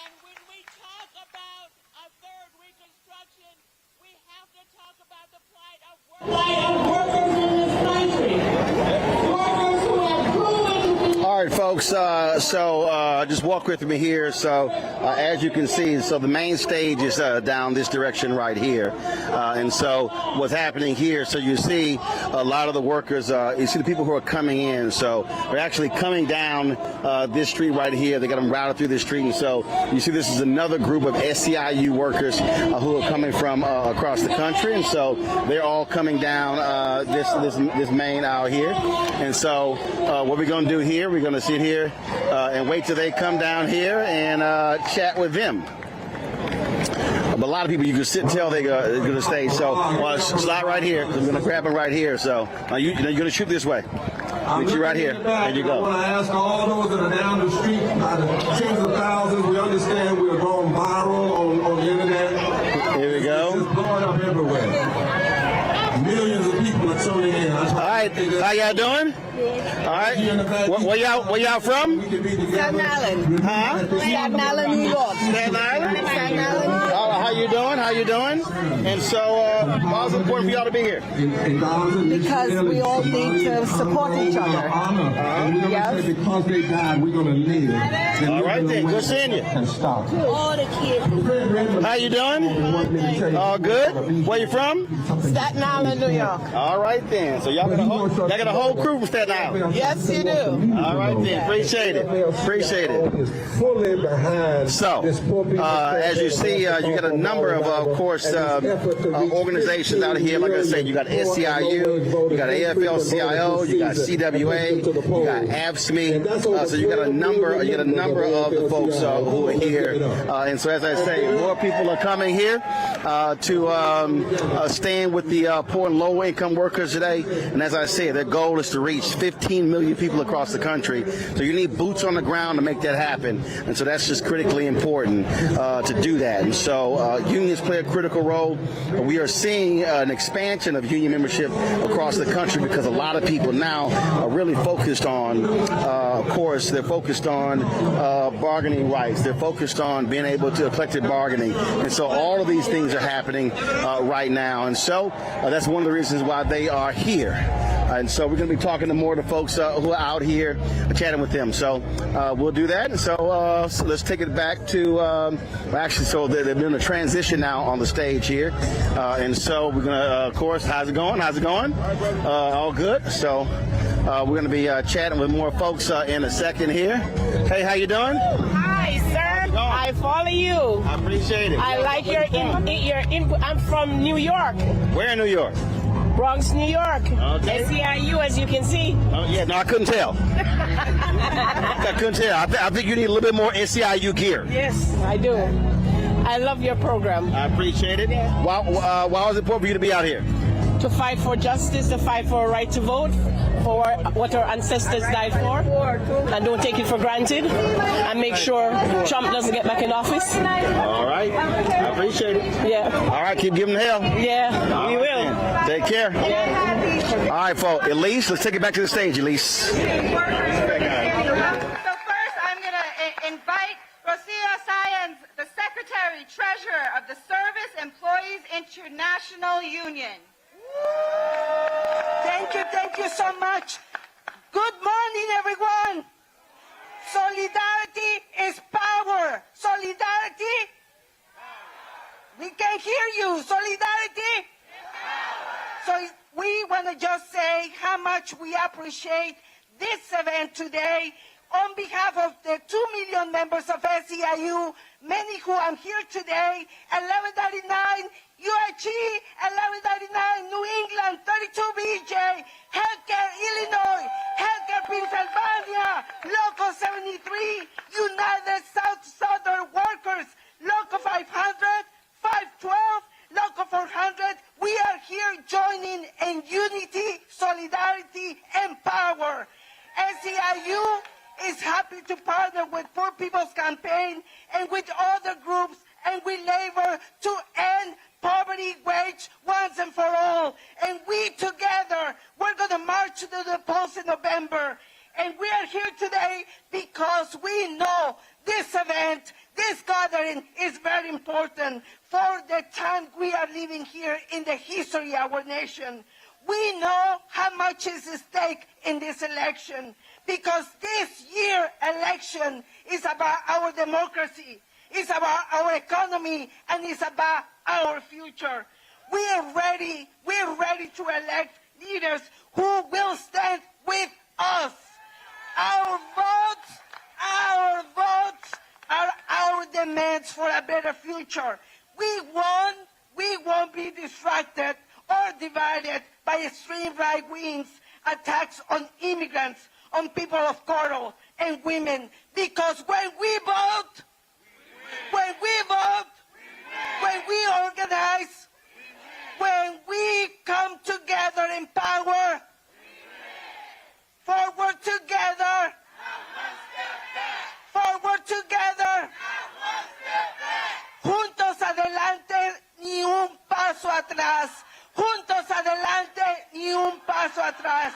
And when we talk about a third reconstruction, we have to talk about the plight of workers in this country. Workers who have proven to be. All right, folks. Just walk with me here. So, as you can see, so the main stage is down this direction right here, and so what's happening here? So you see a lot of the workers. You see the people who are coming in. So they're actually coming down this street right here. They got them routed through this street, and so you see this is another group of SEIU workers who are coming from across the country, and so they're all coming down this main aisle here. And so what we're going to do here, we're going to sit here and wait till they come down here and chat with them. But a lot of people, you can sit and tell they're going to stay. So slide right here. I'm going to grab them right here. So you're going to shoot this way. Meet you right here. There you go. I want to ask all those that are down the street, by the tens of thousands, we understand we're going viral on the internet. Here we go. It's blowing up everywhere. Millions of people are tuning in. All right. How y'all doing? All right. Where y'all from? Staten Island. Huh? Staten Island, New York. Staten Island? Staten Island. How you doing? And so, why is it important for y'all to be here? Because we all need to support each other. Yes. Because they died, we're going to live. All right then. Good seeing you. All the kids. How you doing? All good. Where you from? Staten Island, New York. All right then. So y'all got a whole crew from Staten Island. Yes, you do. All right then. Appreciate it. So, as you see, you got a number of course, organizations out here. Like I said, you got SEIU, you got AFL-CIO, you got CWA, you got AFSCME. So you got a number of the folks who are here. And so, as I say, more people are coming here to stand with the poor and low-income workers today. And as I say, their goal is to reach 15 million people across the country. So you need boots on the ground to make that happen. And so that's just critically important to do that. And so unions play a critical role. We are seeing an expansion of union membership across the country because a lot of people now are really focused on, of course, they're focused on bargaining rights. They're focused on being able to collective bargaining. And so all of these things are happening right now. And so that's one of the reasons why they are here. And so we're going to be talking to more of the folks who are out here, chatting with them. So we'll do that. And so let's take it back to actually. So they're doing a transition now on the stage here, and so we're going to, of course, how's it going? How's it going? All good. So we're going to be chatting with more folks in a second here. Hey, how you doing? Hi, sir. I follow you. I appreciate it. I like your input. I'm from New York. Where in New York? Bronx, New York. Okay. SEIU, as you can see. Oh, yeah, no, I couldn't tell. I couldn't tell. I think you need a little bit more SEIU gear. Yes, I do. I love your program. I appreciate it. Yeah. Why was it important for you to be out here? To fight for justice, to fight for a right to vote, for what our ancestors died for, and don't take it for granted, and make sure Trump doesn't get back in office. All right. I appreciate it. Yeah. All right, keep giving hell. Yeah, we will. Then. Take care. Yeah. All right, folks. Elise, let's take it back to the stage, Elise. So first, I'm going to invite Rosia Sayans, the Secretary Treasurer of the Service Employees International Union. Thank you so much. Good morning, everyone. Solidarity is power. Solidarity. We can hear you. Solidarity. So we want to just say how much we appreciate this event today. On behalf of the 2 million members of SEIU, many who are here today, 1139 UHE, 1139 New England, 32 BJ, Healthcare Illinois, Healthcare Pennsylvania, Local 73, United Southern Workers, Local 500, 512, Local 400. We are here joining in unity, solidarity, and power. SEIU is happy to partner with Poor People's Campaign and with other groups, and we labor to end poverty wage once and for all. And we together, we're going to march to the polls in November. And we are here today because we know this event, this gathering is very important for the time we are living here in the history of our nation. We know how much is at stake in this election, because this year election is about our democracy, it's about our economy, and it's about our future. We're ready to elect leaders who will stand with us. Our votes are our demands for a better future. We won't be distracted or divided by extreme right wings attacks on immigrants, on people of color and women, because when we vote, when we organize, when we come together in power, forward together, juntos adelante, ni un paso atrás, juntos adelante, ni un paso atrás.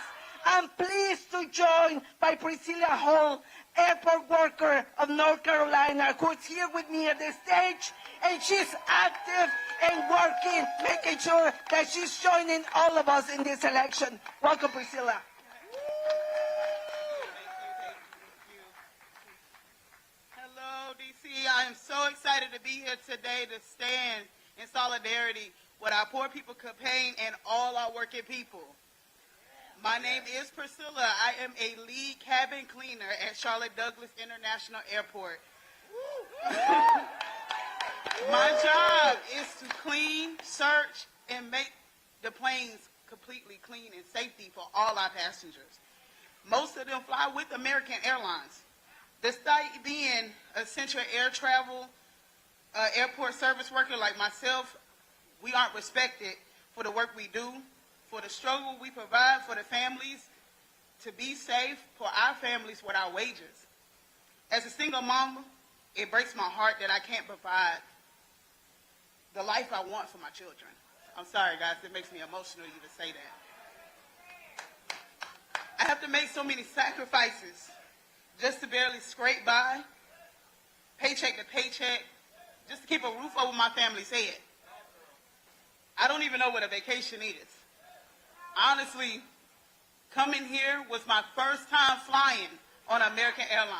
I'm pleased to join by Priscilla Hall, airport worker of North Carolina, who's here with me at the stage, and she's active and working, making sure that she's joining all of us in this election. Welcome, Priscilla. Hello, DC. I am so excited to be here today to stand in solidarity with our poor people campaign and all our working people. My name is Priscilla. I am a lead cabin cleaner at Charlotte Douglas International Airport. My job is to clean, search, and make the planes completely clean and safety for all our passengers. Most of them fly with American Airlines. Despite being essential air travel, airport service worker like myself, we aren't respected for the work we do, for the struggle we provide for the families, to be safe for our families with our wages. As a single mama, it breaks my heart that I can't provide the life I want for my children. I'm sorry, guys, it makes me emotional even say that. I have to make so many sacrifices just to barely scrape by, paycheck to paycheck, just to keep a roof over my family's head. I don't even know what a vacation is. Honestly, Coming here was my first time flying on American Airlines.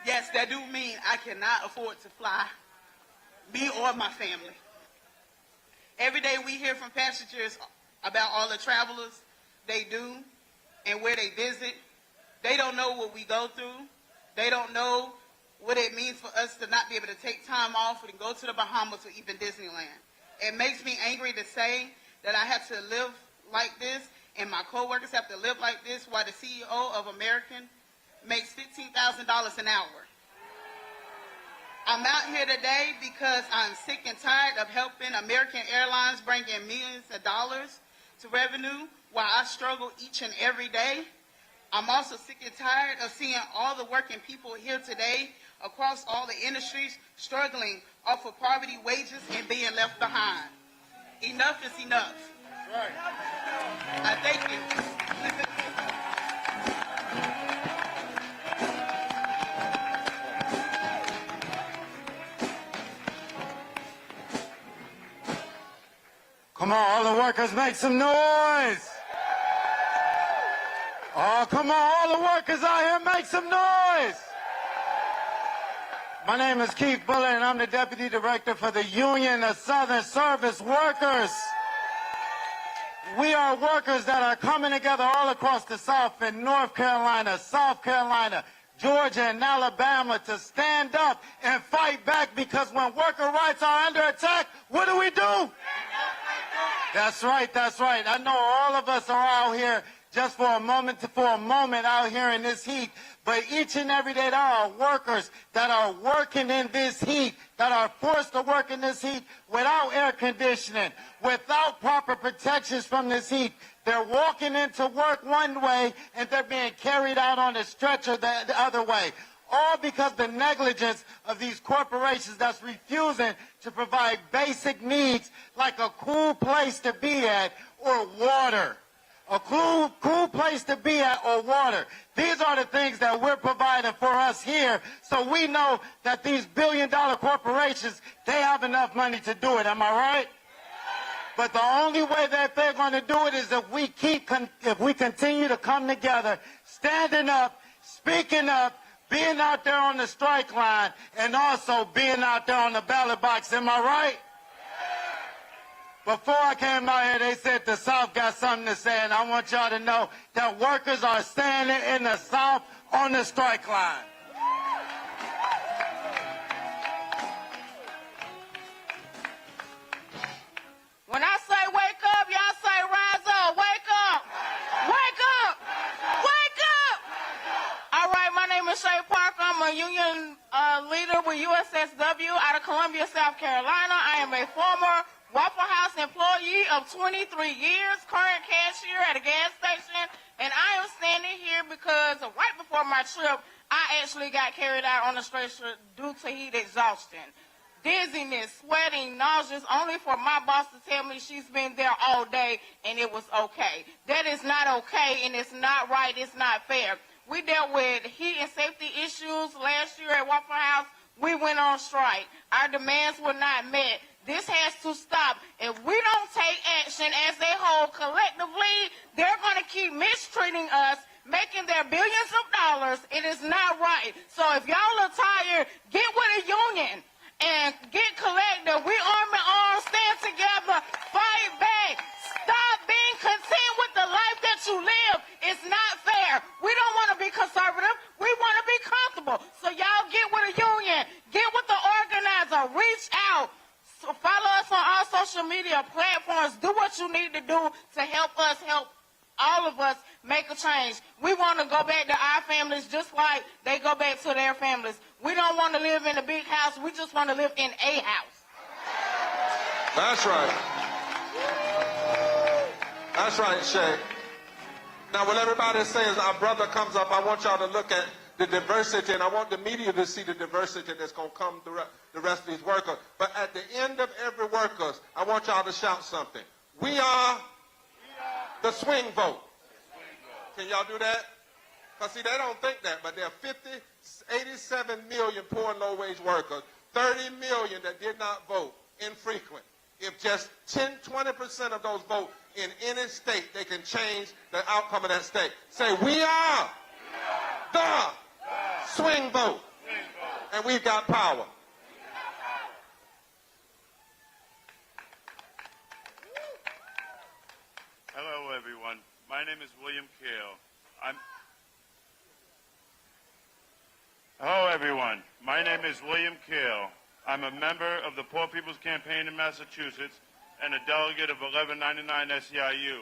Yes, that do mean I cannot afford to fly, me or my family. Every day we hear from passengers about all the travelers they do and where they visit. They don't know what we go through. They don't know what it means for us to not be able to take time off and go to the Bahamas or even Disneyland. It makes me angry to say that I have to live like this and my coworkers have to live like this while the CEO of American makes $15,000 an hour. I'm out here today because I'm sick and tired of helping American Airlines bring in millions of dollars to revenue while I struggle each and every day. I'm also sick and tired of seeing all the working people here today across all the industries struggling off of poverty wages and being left behind. Enough is enough. Right. I thank you. Come on, all the workers, make some noise. Oh, come on, all the workers out here, make some noise. My name is Keith Buller, and I'm the Deputy Director for the Union of Southern Service Workers. We are workers that are coming together all across the South in North Carolina, South Carolina, Georgia, and Alabama to stand up and fight back, because when worker rights are under attack, what do? That's right, that's right. I know all of us are out here just for a moment out here in this heat. But each and every day there are workers that are working in this heat, that are forced to work in this heat without air conditioning, without proper protections from this heat. They're walking into work one way and they're being carried out on a stretcher the other way. All because the negligence of these corporations that's refusing to provide basic needs like a cool place to be at or water. A cool place to be at or water. These are the things that we're providing for us here, so we know that these billion-dollar corporations, they have enough money to do it. Am I right? But the only way that they're going to do it is if we continue to come together, standing up, speaking up, being out there on the strike line, and also being out there on the ballot box. Am I right? Before I came out here, they said the South got something to say, and I want y'all to know that workers are standing in the South on the strike line. When I say wake up, y'all say rise up. Wake up. Wake up. Wake up. All right, my name is Shay Parker. I'm a union leader with USSW out of Columbia, South Carolina. I am a former Waffle House employee of 23 years, current cashier at a gas station, and I am standing here because right before my trip, I actually got carried out on a stretcher due to heat exhaustion. Dizziness, sweating, nauseous, only for my boss to tell me she's been there all day and it was okay. That is not okay, and it's not right, it's not fair. We dealt with heat and safety issues last year at Waffle House. We went on strike. Our demands were not met. This has to stop. If we don't take action as a whole collectively, they're going to keep mistreating us, making their billions of dollars. It is not right. So if y'all are tired, get with a union and get collective. We arm in arm, stand together, fight back. Stop being content with the life that you live. It's not fair. We don't want to be conservative. We want to be comfortable. So y'all get with a union. Get with the organizer. Reach out. So follow us on all social media platforms. Do what you need to do to help us, help all of us make a change. We want to go back to our families just like they go back to their families. We don't want to live in a big house. We just want to live in a house. That's right. That's right, Shay. Now, what everybody says, our brother comes up, I want y'all to look at the diversity, and I want the media to see the diversity that's going to come through the rest of these workers. But at the end of every worker, I want y'all to shout something. We are the swing vote. Can y'all do that? Because, see, they don't think that, but there are 87 million poor and low-wage workers, 30 million that did not vote, infrequent. If just 10, 20% of those vote, in any state, they can change the outcome of that state. Say, we are the swing vote. And we've got power. Hello, everyone. My name is William Kale. Hello, everyone. My name is William Kale. I'm a member of the Poor People's Campaign in Massachusetts and a delegate of 1199 SEIU.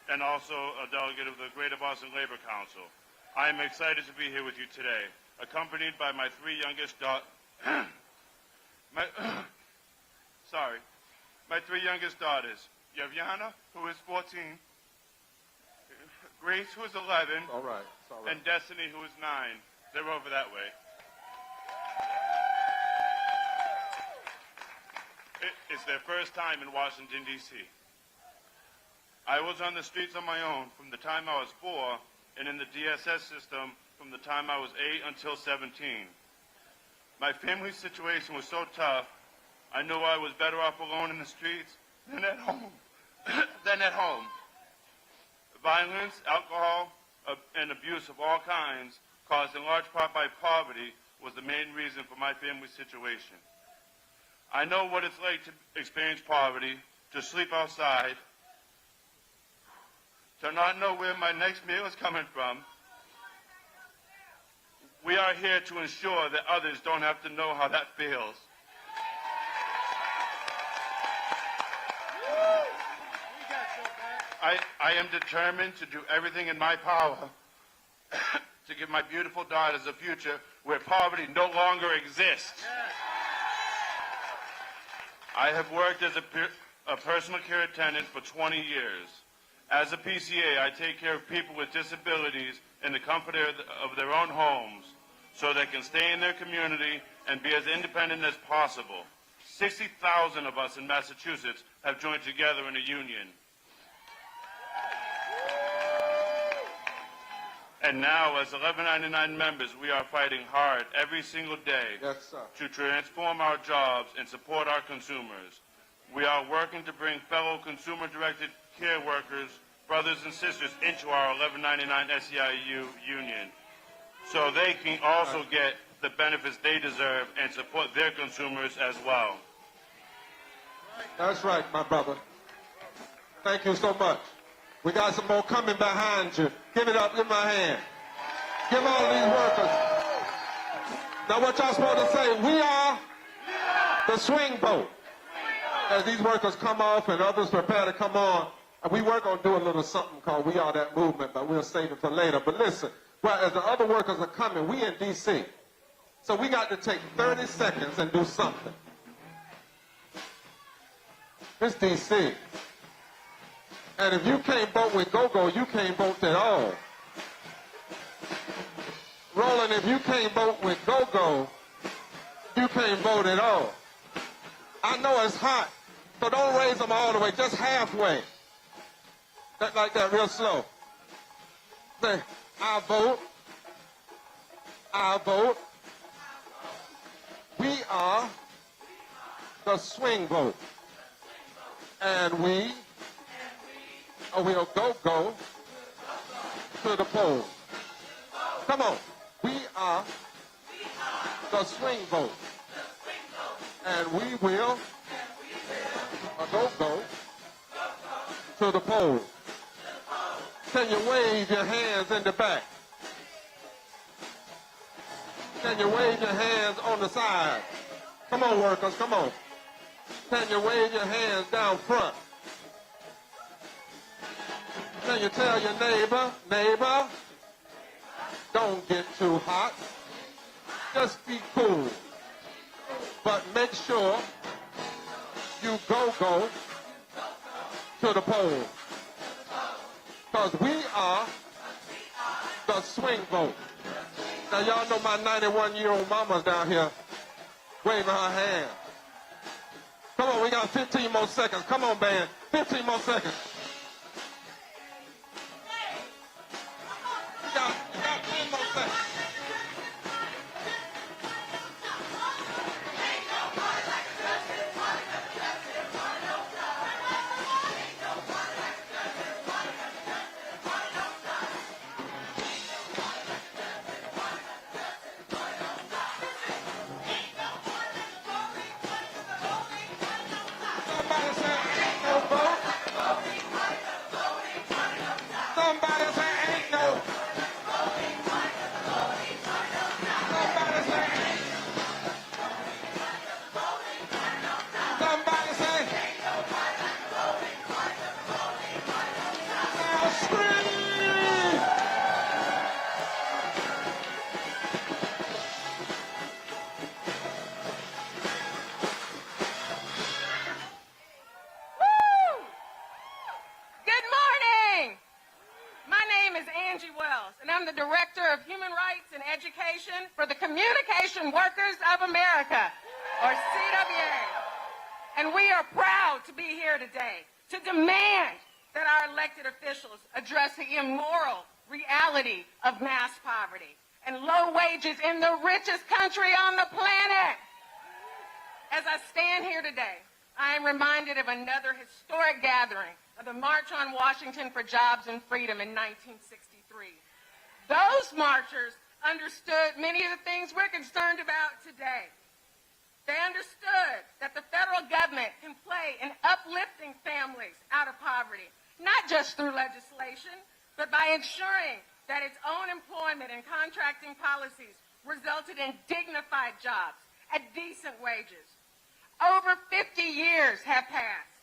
And also a delegate of the Greater Boston Labor Council. I am excited to be here with you today, accompanied by my three youngest daughters. My three youngest daughters, Yaviana, who is 14, Grace, who is 11, All right. and Destiny, who is 9. They're over that way. It's their first time in Washington, D.C. I was on the streets on my own from the time I was 4 and in the DSS system from the time I was 8 until 17. My family situation was so tough, I knew I was better off alone in the streets than at home. Violence, alcohol, and abuse of all kinds, caused in large part by poverty, was the main reason for my family's situation. I know what it's like to experience poverty, to sleep outside, to not know where my next meal is coming from. We are here to ensure that others don't have to know how that feels. I am determined to do everything in my power to give my beautiful daughters a future where poverty no longer exists. I have worked as a personal care attendant for 20 years. As a PCA, I take care of people with disabilities in the comfort of their own homes so they can stay in their community and be as independent as possible. 60,000 of us in Massachusetts have joined together in a union. And now, as 1199 members, we are fighting hard every single day to transform our jobs and support our consumers. We are working to bring fellow consumer-directed care workers, brothers and sisters, into our 1199 SEIU union so they can also get the benefits they deserve and support their consumers as well. That's right, my brother. Thank you so much. We got some more coming behind you. Give it up, give my hand. Give all these workers. Now what y'all supposed to say? We are the swing vote. As these workers come off and others prepare to come on, and we were going to do a little something called We Are That Movement, but we'll save it for later. But listen, well, as the other workers are coming, we in D.C., so we got to take 30 seconds and do something. It's D.C., and if you can't vote with go-go, you can't vote at all. Roland, if you can't vote with go-go, you can't vote at all. I know it's hot, so don't raise them all the way, just halfway. Like that, real slow. Say, I vote. I vote. We are the swing vote. And we will go to the polls. Come on. We are the swing vote. And we will go to the polls. Can you wave your hands in the back? Can you wave your hands on the side? Come on, workers, come on. Can you wave your hands down front? Can you tell your neighbor, don't get too hot. Just be cool. But make sure you go to the polls. Because we are the swing vote. Now y'all know my 91-year-old mama's down here waving her hand. Come on, we got 15 more seconds. Come on, band. 15 more seconds. You got 10 more seconds. Angie Wells, and I'm the Director of Human Rights and Education for the Communication Workers of America, or CWA. And we are proud to be here today to demand that our elected officials address the immoral reality of mass poverty and low wages in the richest country on the planet. As I stand here today, I am reminded of another historic gathering of the March on Washington for Jobs and Freedom in 1963. Those marchers understood many of the things we're concerned about today. They understood that the federal government can play in uplifting families out of poverty, not just through legislation, but by ensuring that its own employment and contracting policies resulted in dignified jobs at decent wages. Over 50 years have passed,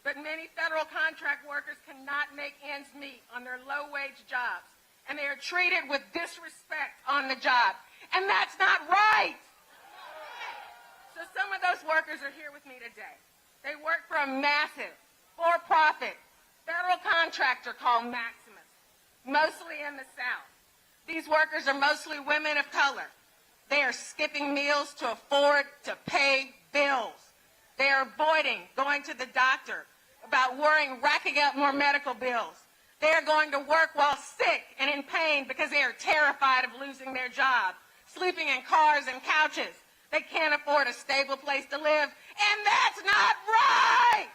but many federal contract workers cannot make ends meet on their low-wage jobs, and they are treated with disrespect on the job. And that's not right. So some of those workers are here with me today. They work for a massive, for-profit federal contractor called Maximus, mostly in the South. These workers are mostly women of color. They are skipping meals to afford to pay bills. They are avoiding going to the doctor about worrying, racking up more medical bills. They are going to work while sick and in pain because they are terrified of losing their job, sleeping in cars and couches. They can't afford a stable place to live, and that's not right!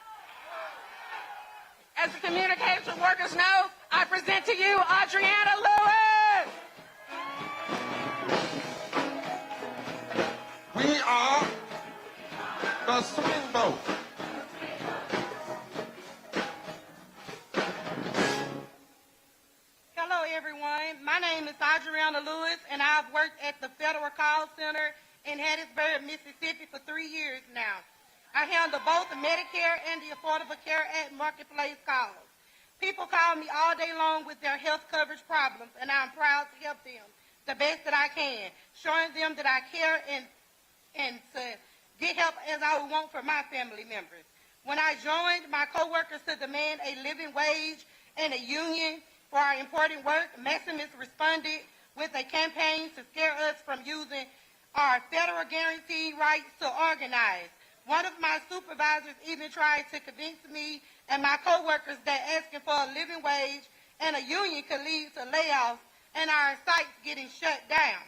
As the communication workers know, I present to you Adriana Lewis! We are the swing vote. Hello, everyone. My name is Adriana Lewis, and I've worked at the Federal Call Center in Hattiesburg, Mississippi for 3 years now. I handle both the Medicare and the Affordable Care Act marketplace calls. People call me all day long with their health coverage problems, and I'm proud to help them the best that I can, showing them that I care and to get help as I would want for my family members. When I joined my coworkers to demand a living wage and a union for our important work, Maximus responded with a campaign to scare us from using our federal guaranteed rights to organize. One of my supervisors even tried to convince me and my coworkers that asking for a living wage and a union could lead to layoffs and our sites getting shut down.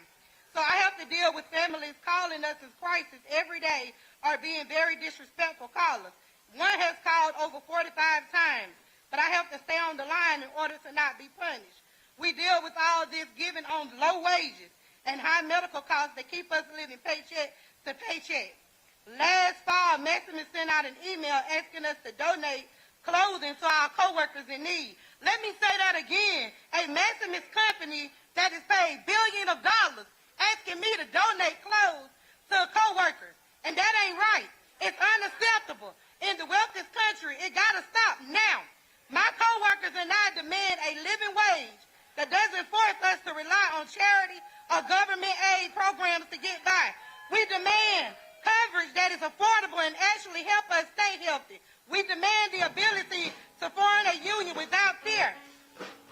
So I have to deal with families calling us as crisis every day or being very disrespectful callers. One has called over 45 times, but I have to stay on the line in order to not be punished. We deal with all this given on low wages and high medical costs that keep us living paycheck to paycheck. Last fall, Maximus sent out an email asking us to donate clothing to our coworkers in need. Let me say that again. A Maximus company that is paid billions of dollars asking me to donate clothes to coworkers. And that ain't right. It's unacceptable. In the wealthiest country, it got to stop now. My coworkers and I demand a living wage that doesn't force us to rely on charity or government aid programs to get by. We demand coverage that is affordable and actually help us stay healthy. We demand the ability to form a union without fear.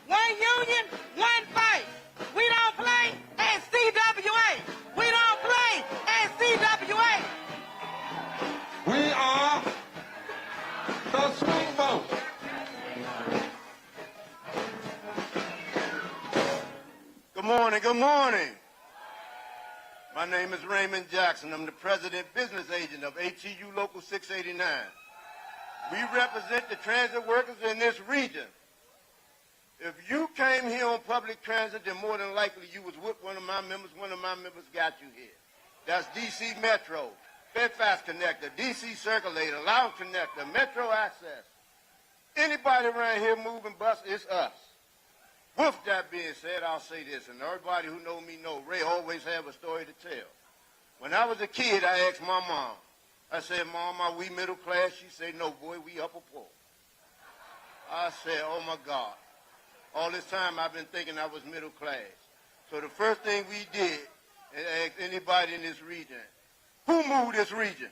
One union, one fight. We don't play at CWA. We don't play at CWA. We are the swing vote. Good morning, good morning. My name is Raymond Jackson. I'm the president business agent of ATU Local 689. We represent the transit workers in this region. If you came here on public transit, then more than likely you was with one of my members. One of my members got you here. That's DC Metro, Bedfast Connector, DC Circulator, Lounge Connector, Metro Access. Anybody around here moving bus, it's us. With that being said, I'll say this, and everybody who know me know Ray always have a story to tell. When I was a kid, I asked my mom. I said, Mom, are we middle class? She said, no, boy, we upper poor. I said, oh, my God. All this time I've been thinking I was middle class. So the first thing we did is ask anybody in this region, who moved this region?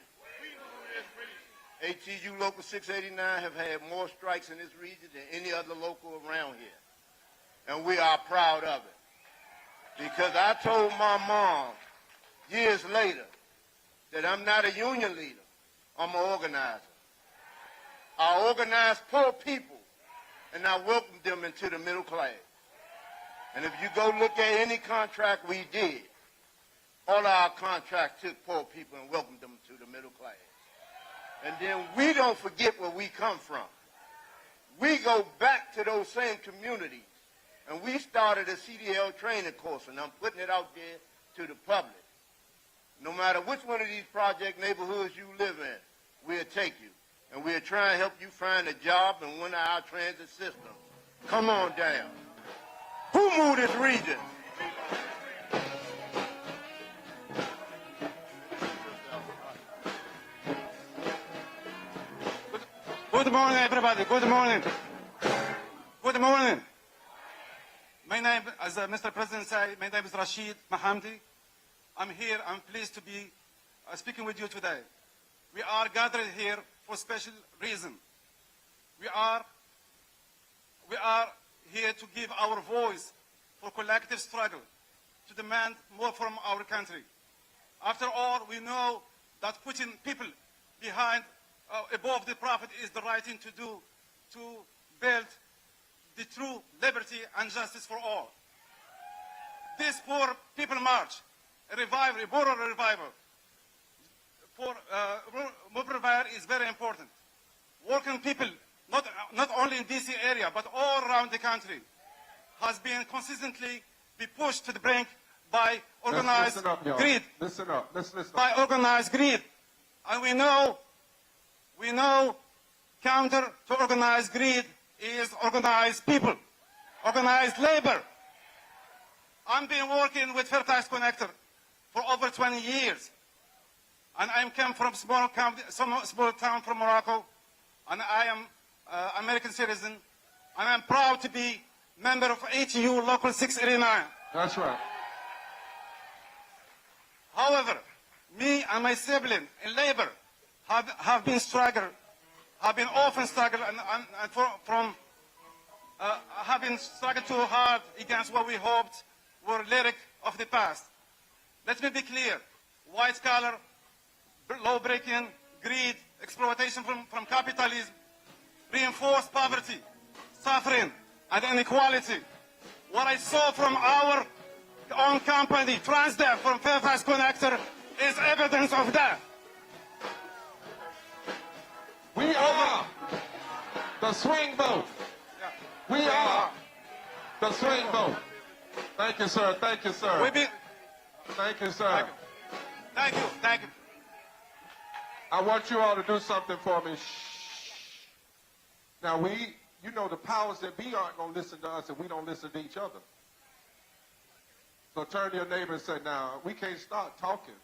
ATU Local 689 have had more strikes in this region than any other local around here. and we are proud of it. Because I told my mom years later that I'm not a union leader, I'm an organizer. I organize poor people, and I welcome them into the middle class. And if you go look at any contract we did, all of our contracts took poor people and welcomed them to the middle class. And then we don't forget where we come from. We go back to those same communities, and we started a CDL training course, and I'm putting it out there to the public. No matter which one of these project neighborhoods you live in, we'll take you. And we'll try and help you find a job in one of our transit systems. Come on down. Who moved this region? Good morning, everybody. Good morning. Good morning. My name, as Mr. President said, my name is Rashid Mahamdi. I'm here. I'm pleased to be speaking with you today. We are gathered here for a special reason. We are here to give our voice for collective struggle, to demand more from our country. After all, we know that putting people behind, above the prophet is the right thing to do to build the true liberty and justice for all. This poor people march, a revival, a moral revival, for mobilizer is very important. Working people, not only in DC area, but all around the country, has been consistently be pushed to the brink by organized greed. Listen up. Let's listen up. By organized greed. And we know counter to organized greed is organized people, organized labor. I've been working with Fair Tax Connector for over 20 years. And I come from small town from Morocco, and I am American citizen, and I'm proud to be member of ATU Local 689. That's right. However, me and my sibling in labor have been often struggled have been struggled too hard against what we hoped were lyric of the past. Let me be clear: white collar, law breaking, greed, exploitation from capitalism, reinforced poverty, suffering, and inequality. What I saw from our own company, Transdev, from Fairfax Connector, is evidence of that. We are the swing vote. We are the swing vote. Thank you, sir. Thank you, sir. Thank you, sir. Thank you. Thank you. I want you all to do something for me. Shh. Now, you know the powers that be aren't going to listen to us if we don't listen to each other. So turn to your neighbor and say, now, we can't start talking.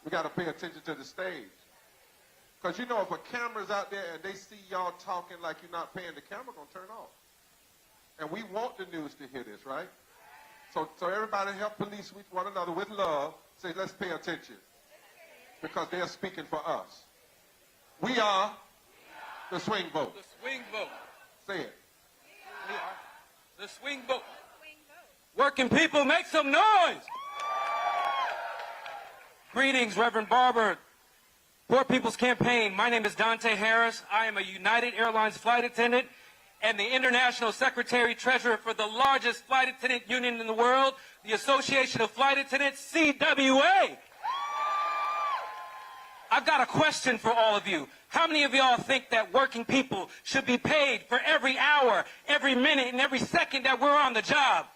We got to pay attention to the stage. Because you know if a camera's out there and they see y'all talking like you're not paying, the camera going to turn off. And we want the news to hear this, right? So everybody help police with one another with love. Say, let's pay attention. Because they're speaking for us. We are the swing vote. The swing vote. Say it. We are the swing vote. Working people, make some noise. Greetings, Reverend Barber. Poor People's Campaign. My name is Dante Harris. I am a United Airlines flight attendant and the International Secretary-Treasurer for the largest flight attendant union in the world, the Association of Flight Attendants, CWA. I've got a question for all of you. How many of y'all think that working people should be paid for every hour, every minute, and every second that we're on the job?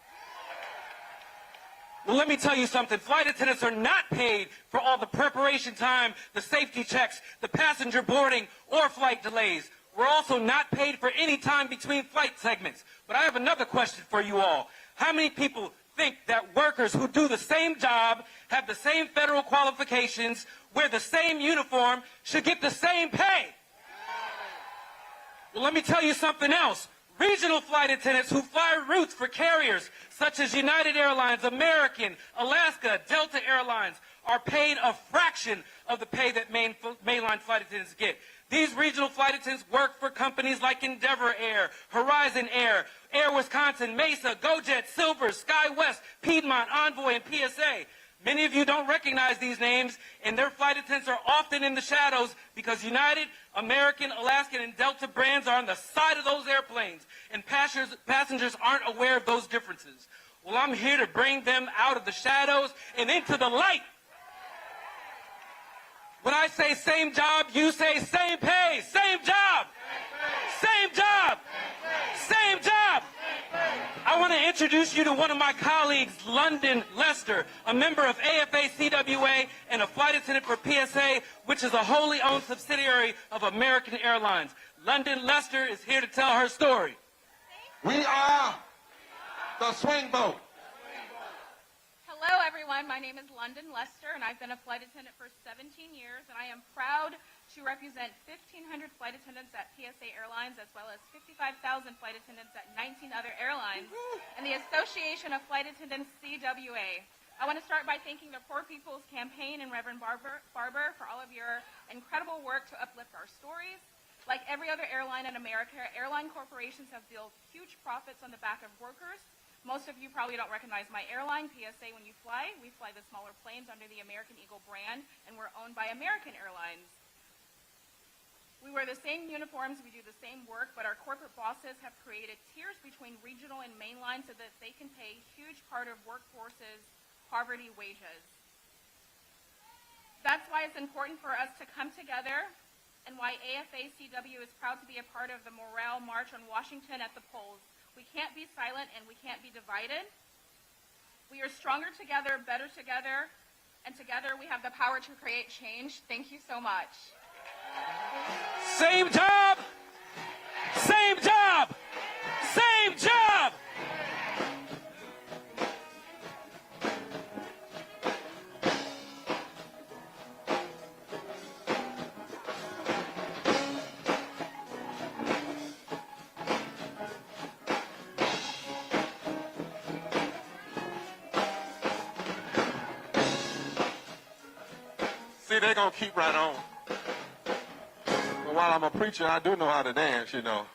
Well, let me tell you something. Flight attendants are not paid for all the preparation time, the safety checks, the passenger boarding, or flight delays. We're also not paid for any time between flight segments. But I have another question for you all. How many people think that workers who do the same job, have the same federal qualifications, wear the same uniform, should get the same pay? Well, let me tell you something else. Regional flight attendants who fly routes for carriers such as United Airlines, American, Alaska, Delta Airlines are paid a fraction of the pay that mainline flight attendants get. These regional flight attendants work for companies like Endeavor Air, Horizon Air, Air Wisconsin, Mesa, GoJet, Silver, SkyWest, Piedmont, Envoy, and PSA. Many of you don't recognize these names, and their flight attendants are often in the shadows because United, American, Alaskan, and Delta brands are on the side of those airplanes, and passengers aren't aware of those differences. Well, I'm here to bring them out of the shadows and into the light. When I say same job, you say same pay. Same job. Same job. Same job. I want to introduce you to one of my colleagues, London Lester, a member of AFA-CWA and a flight attendant for PSA, which is a wholly owned subsidiary of American Airlines. London Lester is here to tell her story. We are the swing boat. Hello, everyone. My name is London Lester, and I've been a flight attendant for 17 years, and I am proud to represent 1,500 flight attendants at PSA Airlines, as well as 55,000 flight attendants at 19 other airlines, and the Association of Flight Attendants, CWA. I want to start by thanking the Poor People's Campaign and Reverend Barber for all of your incredible work to uplift our stories. Like every other airline in America, airline corporations have built huge profits on the back of workers. Most of you probably don't recognize my airline, PSA, when you fly. We fly the smaller planes under the American Eagle brand, and we're owned by American Airlines. We wear the same uniforms, we do the same work, but our corporate bosses have created tiers between regional and mainline so that they can pay a huge part of workforce's poverty wages. That's why it's important for us to come together, and why AFA-CW is proud to be a part of the Morale March on Washington at the polls. We can't be silent and we can't be divided. We are stronger together, better together, and together we have the power to create change. Thank you so much. Same job, same job, same job. See, they're going to keep right on. But while I'm a preacher, I do know how to dance, you know.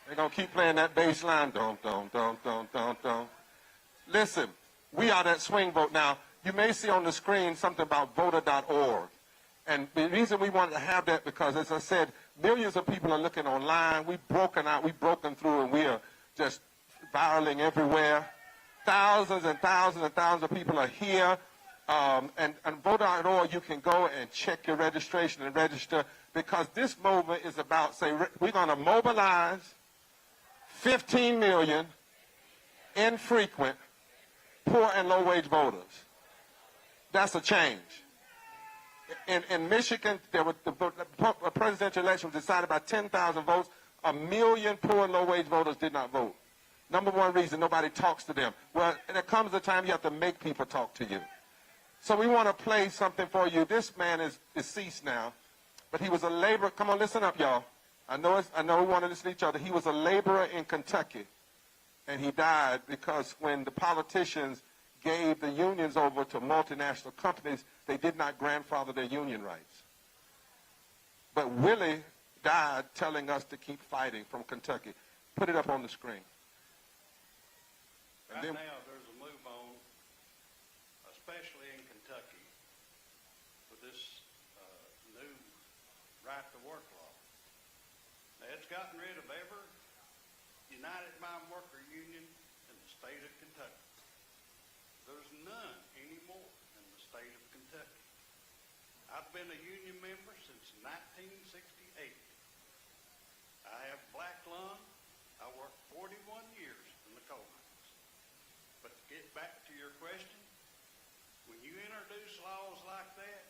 They're going to keep playing that bass line. Dum, dum, dum, dum, dum, dum. Listen, we are that swing vote. Now, you may see on the screen something about voter.org. And the reason we wanted to have that because, as I said, millions of people are looking online. We've broken out, we've broken through, and we are just viraling everywhere. Thousands and thousands and thousands of people are here. And voter.org, you can go and check your registration and register because this movement is about, say, we're going to mobilize 15 million infrequent, poor and low-wage voters. That's a change. In Michigan, the presidential election was decided by 10,000 votes. 1 million poor and low-wage voters did not vote. Number one reason, nobody talks to them. Well, there comes a time you have to make people talk to you. So we want to play something for you. This man is deceased now, but he was a laborer. Come on, listen up, y'all. I know we want to listen to each other. He was a laborer in Kentucky, and he died because when the politicians gave the unions over to multinational companies, they did not grandfather their union rights. But Willie died telling us to keep fighting from Kentucky. Put it up on the screen. Right now, there's a move on, especially in Kentucky, with this new right to work law. Now, it's gotten rid of every United Mine Worker Union in the state of Kentucky. There's none anymore in the state of Kentucky. I've been a union member since 1968. I have black lung. I worked 41 years in the coal mines. But to get back to your question, when you introduce laws like that,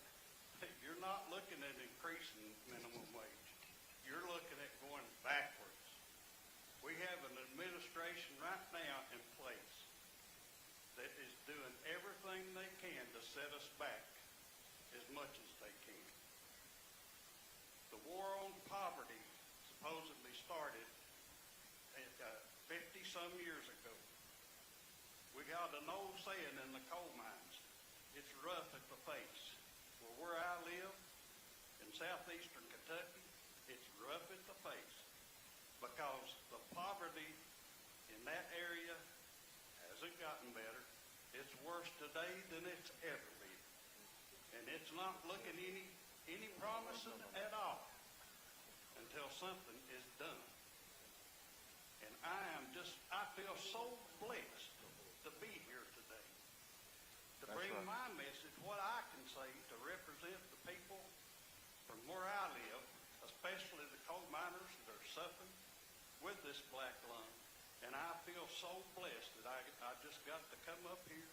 you're not looking at increasing minimum wage. You're looking at going backwards. We have an administration right now in place that is doing everything they can to set us back as much as they can. The war on poverty supposedly started 50-some years ago. We got an old saying in the coal mines, it's rough at the face. Well, where I live, in southeastern Kentucky, it's rough at the face because the poverty in that area hasn't gotten better. It's worse today than it's ever been. And it's not looking any promising at all until something is done. And I feel so blessed to be here today. To bring my message, what I can say, to represent the people from where I live, especially the coal miners that are suffering with this black lung. And I feel so blessed that I just got to come up here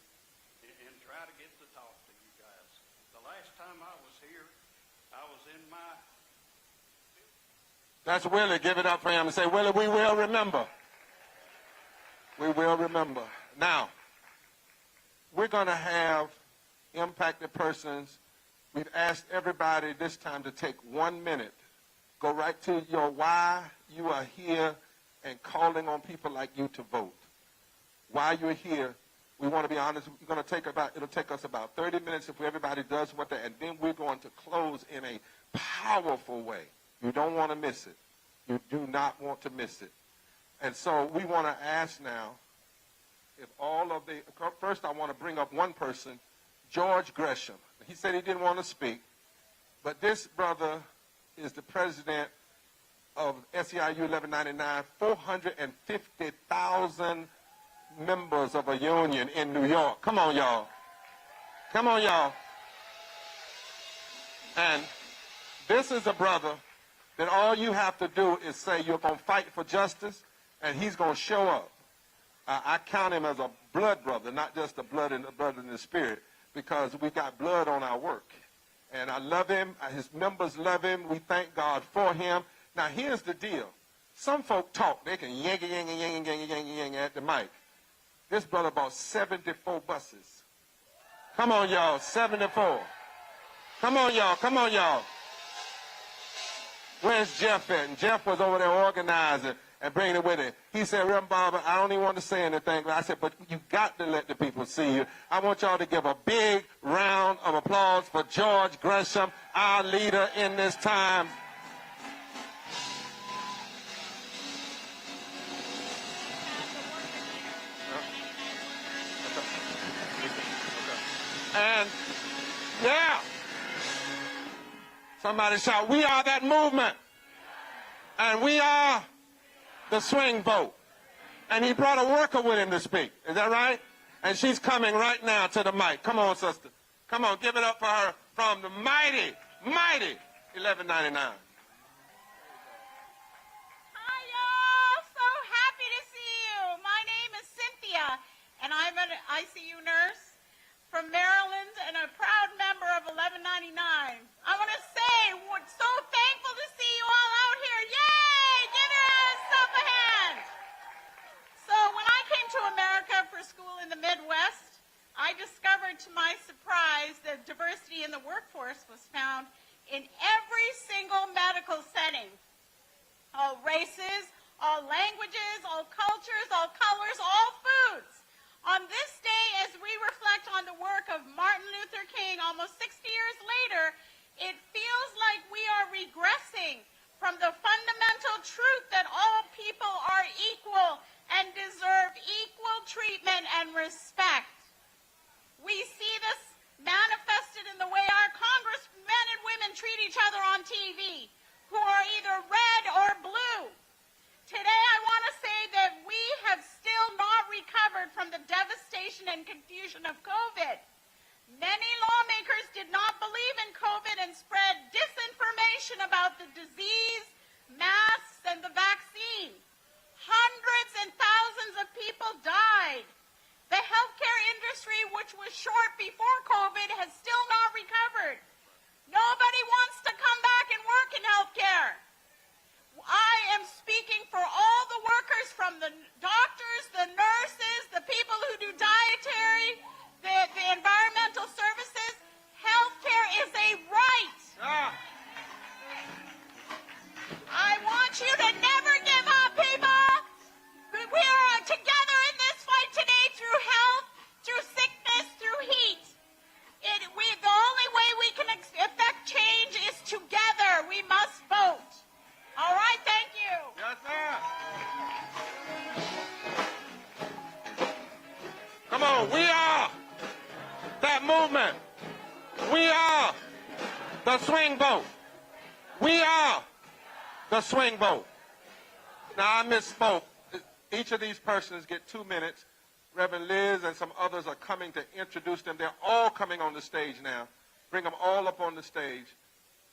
and try to get to talk to you guys. The last time I was here, I was in my... That's Willie. Give it up for him and say, Willie, we will remember. We will remember. Now, we're going to have impacted persons. We've asked everybody this time to take 1 minute. Go right to your why you are here and calling on people like you to vote. Why you're here, we want to be honest, it'll take us about 30 minutes if everybody does what they, and then we're going to close in a powerful way. You don't want to miss it. You do not want to miss it. And so we want to ask now if all of the, first I want to bring up one person, George Gresham. He said he didn't want to speak, but this brother is the president of SEIU 1199, 450,000 members of a union in New York. Come on, y'all. Come on, y'all. And this is a brother that all you have to do is say you're going to fight for justice, and he's going to show up. I count him as a blood brother, not just a blood in the spirit, because we got blood on our work. And I love him. His members love him. We thank God for him. Now, here's the deal. Some folk talk. They can yang at the mic. This brother bought 74 buses. Come on, y'all, 74. Come on, y'all, come on, y'all. Where's Jeff at? And Jeff was over there organizing and bringing it with him. He said, Reverend Barber, I don't even want to say anything. I said, but you got to let the people see you. I want y'all to give a big round of applause for George Gresham, our leader in this time. And, yeah, somebody shout, we are that movement. And we are the swing vote. And he brought a worker with him to speak. Is that right? And she's coming right now to the mic. Come on, sister. Come on, give it up for her from the mighty, mighty 1199. Hi, y'all. So happy to see you. My name is Cynthia, and I'm an ICU nurse from Maryland and a proud member of 1199. I want to say, we're so thankful to see you all out here. Yay! Give yourself a hand. So when I came to America for school in the Midwest, I discovered to my surprise that diversity in the workforce was found in every single medical setting. All races, all languages, all cultures, all colors, all foods. On this day, as we reflect on the work of Martin Luther King almost 60 years later, it feels like we are regressing from the fundamental truth that all people are equal and deserve equal treatment and respect. We see this manifested in the way our congressmen and women treat each other on TV, who are either red or blue. Today, I want to say that we have still not recovered from the devastation and confusion of COVID. Many lawmakers did not believe in COVID and spread disinformation about the disease, vote. We are that movement. We are the swing vote. We are the swing vote. Now, I misspoke. Each of these persons get 2 minutes. Reverend Liz and some others are coming to introduce them. They're all coming on the stage now. Bring them all up on the stage.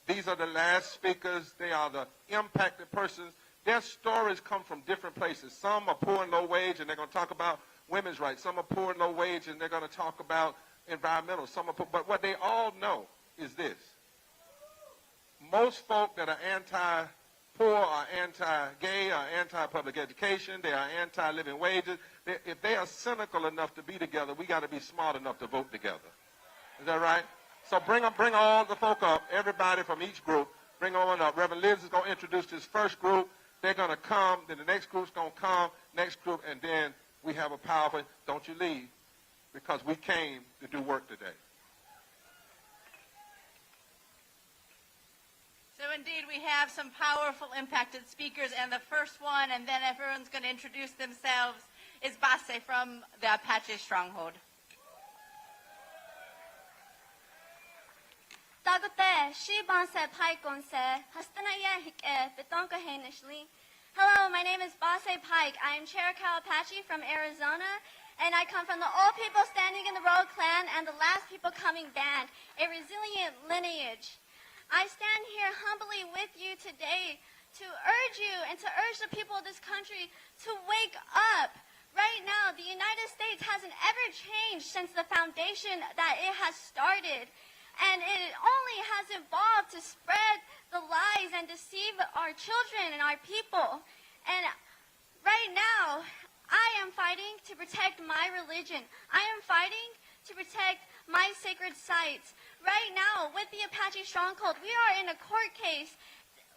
These are the last speakers. They are the impacted persons. Their stories come from different places. Some are poor and low wage, and they're going to talk about women's rights. Some are poor and low wage, and they're going to talk about environmental. Some are poor, but what they all know is this. Most folk that are anti-poor are anti-gay, are anti-public education, they are anti-living wages. If they are cynical enough to be together, we got to be smart enough to vote together. Is that right? So bring all the folk up, everybody from each group, bring on up. Reverend Liz is going to introduce this first group. They're going to come, then the next group's going to come, next group, and then we have a powerful, don't you leave, because we came to do work today. So indeed, we have some powerful impacted speakers, and the first one, and then everyone's going to introduce themselves, is Base from the Apache Stronghold. Hello, my name is Base Pike. I am Cherokee Apache from Arizona, and I come from the Old People Standing in the Road clan and the Last People Coming band, a resilient lineage. I stand here humbly with you today to urge you and to urge the people of this country to wake up. Right now, the United States hasn't ever changed since the foundation that it has started. And it only has evolved to spread the lies and deceive our children and our people. And right now, I am fighting to protect my religion. I am fighting to protect my sacred sites. Right now, with the Apache Stronghold, we are in a court case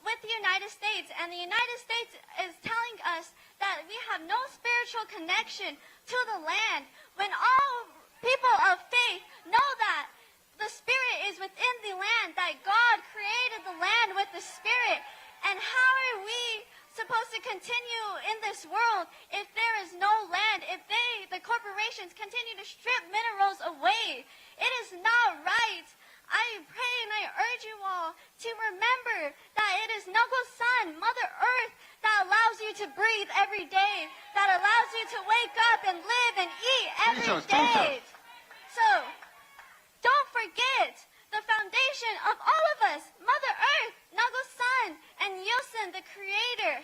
with the United States, and the United States is telling us that we have no spiritual connection to the land, when all people of faith know that the Spirit is within the land, that God created the land with the Spirit. And how are we supposed to continue in this world if there is no land, if the corporations continue to strip minerals away? It is not right. I pray and I urge you all to remember that it is Nogo Sun, Mother Earth, that allows you to breathe every day, that allows you to wake up and live and eat every day. So, don't forget the foundation of all of us, Mother Earth, Nogo Sun, and Yosun, the Creator.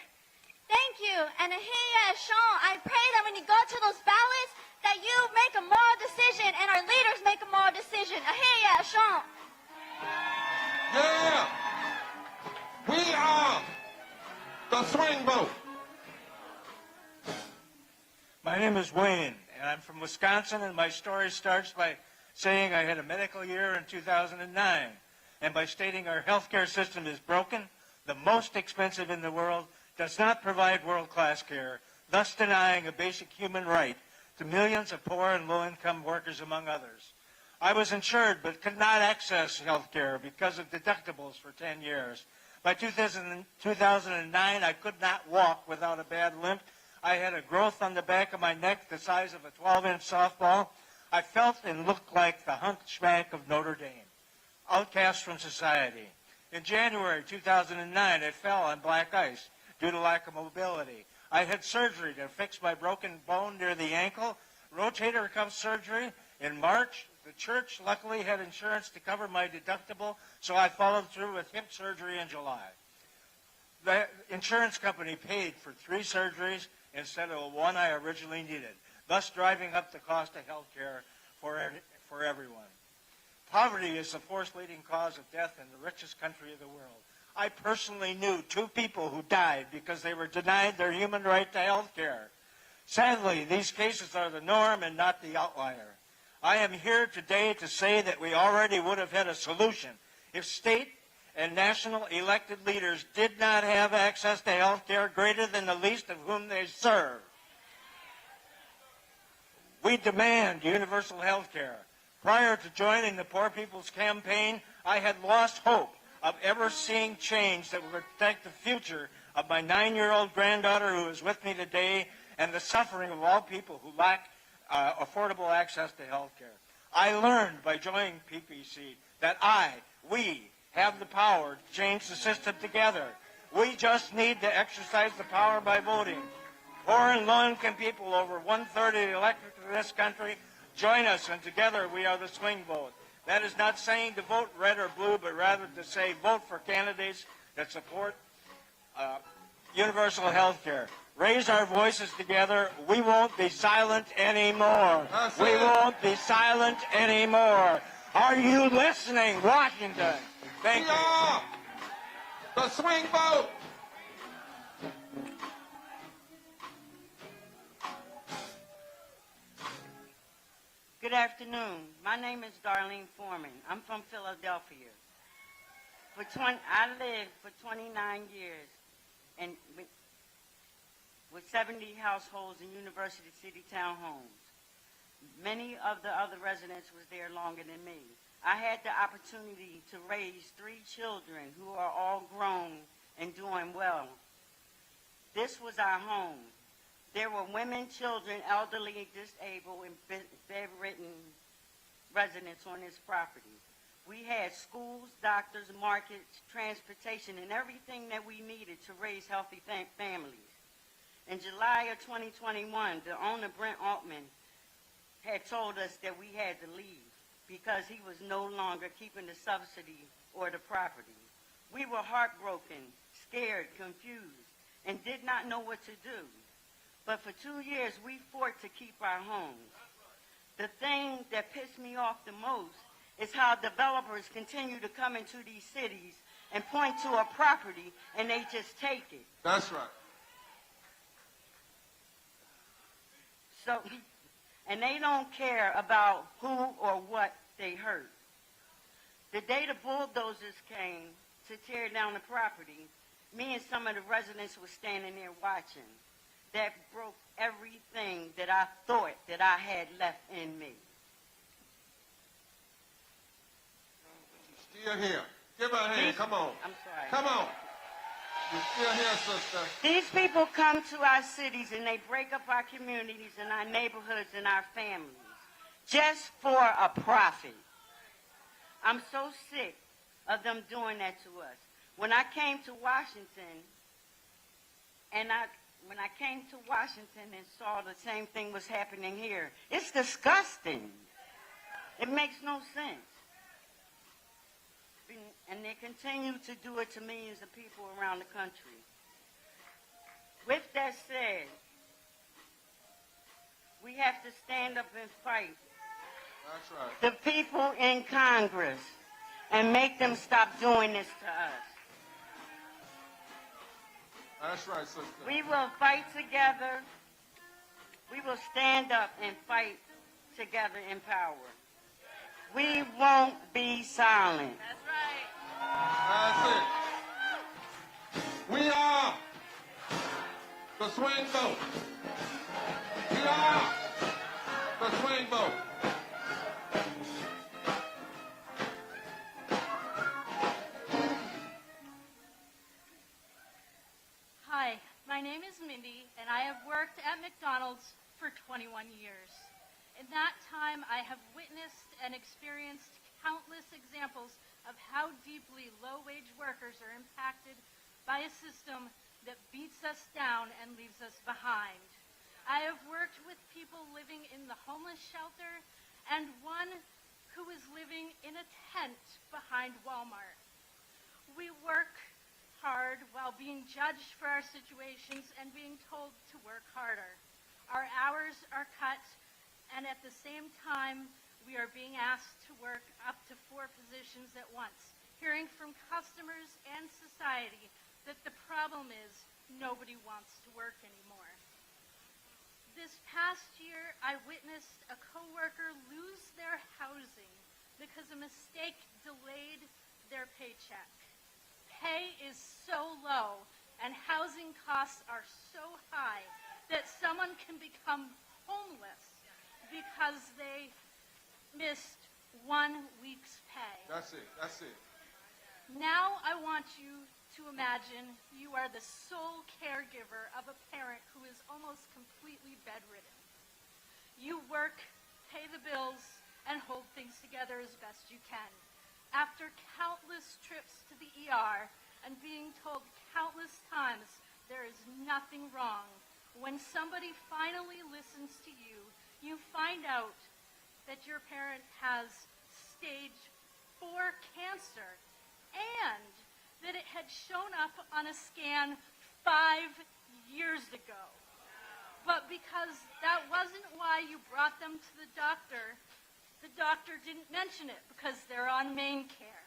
Thank you, and Ahiya Shon, I pray that when you go to those ballots, that you make a moral decision and our leaders make a moral decision. Ahiya Shon. Yeah! We are the swing vote. My name is Wayne, and I'm from Wisconsin, and my story starts by saying I had a medical year in 2009, and by stating our healthcare system is broken, the most expensive in the world, does not provide world-class care, thus denying a basic human right to millions of poor and low-income workers, among others. I was insured but could not access health care because of deductibles for 10 years. By 2009, I could not walk without a bad limp. I had a growth on the back of my neck the size of a 12-inch softball. I felt and looked like the hunchback of Notre Dame, outcast from society. In January 2009, I fell on black ice due to lack of mobility. I had surgery to fix my broken bone near the ankle, rotator cuff surgery. In March, the church luckily had insurance to cover my deductible, so I followed through with hip surgery in July. The insurance company paid for 3 surgeries instead of one I originally needed, thus driving up the cost of health care for everyone. Poverty is the fourth leading cause of death in the richest country of the world. I personally knew 2 people who died because they were denied their human right to health care. Sadly, these cases are the norm and not the outlier. I am here today to say that we already would have had a solution if state and national elected leaders did not have access to health care greater than the least of whom they serve. We demand universal health care. Prior to joining the Poor People's Campaign, I had lost hope of ever seeing change that would protect the future of my 9-year-old granddaughter who is with me today and the suffering of all people who lack affordable access to health care. I learned by joining PPC that we have the power to change the system together. We just need to exercise the power by voting. Poor and low-income people, over one-third of the electorate of this country, join us, and together we are the swing vote. That is not saying to vote red or blue, but rather to say vote for candidates that support universal health care. Raise our voices together. We won't be silent anymore. We won't be silent anymore. Are you listening, Washington? Thank you. The swing vote. Good afternoon. My name is Darlene Foreman. I'm from Philadelphia. I lived for 29 years and with 70 households in University City townhomes. Many of the other residents was there longer than me. I had the opportunity to raise 3 children who are all grown and doing well. This was our home. There were women, children, elderly, disabled, and bedridden residents on this property. We had schools, doctors, markets, transportation, and everything that we needed to raise healthy families. In July of 2021, the owner, Brent Altman, had told us that we had to leave because he was no longer keeping the subsidy or the property. We were heartbroken, scared, confused, and did not know what to do. But for 2 years, we fought to keep our homes. The thing that pissed me off the most is how developers continue to come into these cities and point to a property and they just take it. That's right. So, and they don't care about who or what they hurt. The day the bulldozers came to tear down the property, me and some of the residents were standing there watching. That broke everything that I thought that I had left in me. Still here. Give her a hand. Come on. I'm sorry. Come on. You're still here, sister. These people come to our cities and they break up our communities and our neighborhoods and our families just for a profit. I'm so sick of them doing that to us. When I came to Washington and saw the same thing was happening here, it's disgusting. It makes no sense. And they continue to do it to millions of people around the country. With that said, we have to stand up and fight. That's right. The people in Congress and make them stop doing this to us. That's right, sister. We will fight together. We will stand up and fight together in power. We won't be silent. That's right. That's it. We are the swing vote. We are the swing vote. Hi, my name is Mindy, and I have worked at McDonald's for 21 years. In that time, I have witnessed and experienced countless examples of how deeply low-wage workers are impacted by a system that beats us down and leaves us behind. I have worked with people living in the homeless shelter and one who is living in a tent behind Walmart. We work hard while being judged for our situations and being told to work harder. Our hours are cut, and at the same time, we are being asked to work up to 4 positions at once, hearing from customers and society that the problem is nobody wants to work anymore. This past year, I witnessed a coworker lose their housing because a mistake delayed their paycheck. Pay is so low and housing costs are so high that someone can become homeless because they missed 1 week's pay. That's it. That's it. Now I want you to imagine you are the sole caregiver of a parent who is almost completely bedridden. You work, pay the bills, and hold things together as best you can. After countless trips to the ER and being told countless times there is nothing wrong, when somebody finally listens to you, you find out that your parent has stage 4 cancer and that it had shown up on a scan 5 years ago. But because that wasn't why you brought them to the doctor didn't mention it because they're on main care.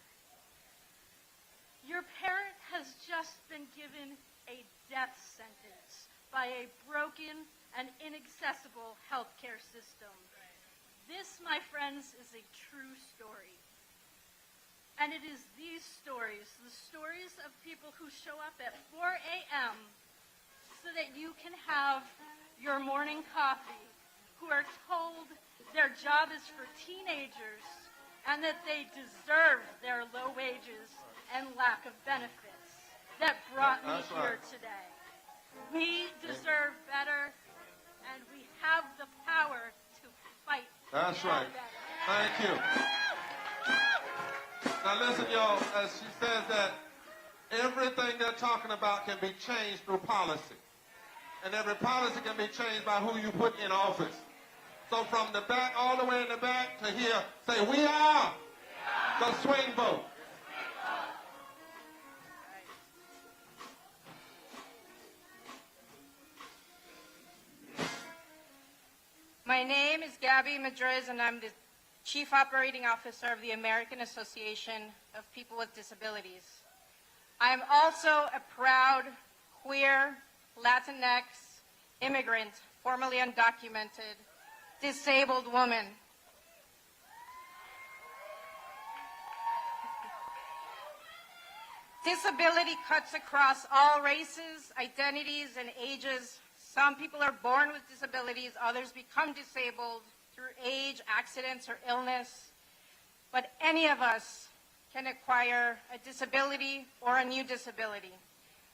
Your parent has just been given a death sentence by a broken and inaccessible healthcare system. This, my friends, is a true story. And it is these stories, the stories of people who show up at 4 a.m. so that you can have your morning coffee, who are told their job is for teenagers and that they deserve their low wages and lack of benefits, that brought me here today. We deserve better, and we have the power to fight. That's for right. better. Thank you. Now listen, y'all, as she says that everything they're talking about can be changed through policy. And every policy can be changed by who you put in office. So from the back, all the way in the back to here, say, we are the swing vote. My name is Gabby Madriz, and I'm the Chief Operating Officer of the American Association of People with Disabilities. I am also a proud queer, Latinx, immigrant, formerly undocumented, disabled woman. Disability cuts across all races, identities, and ages. Some people are born with disabilities, others become disabled through age, accidents, or illness. But any of us can acquire a disability or a new disability.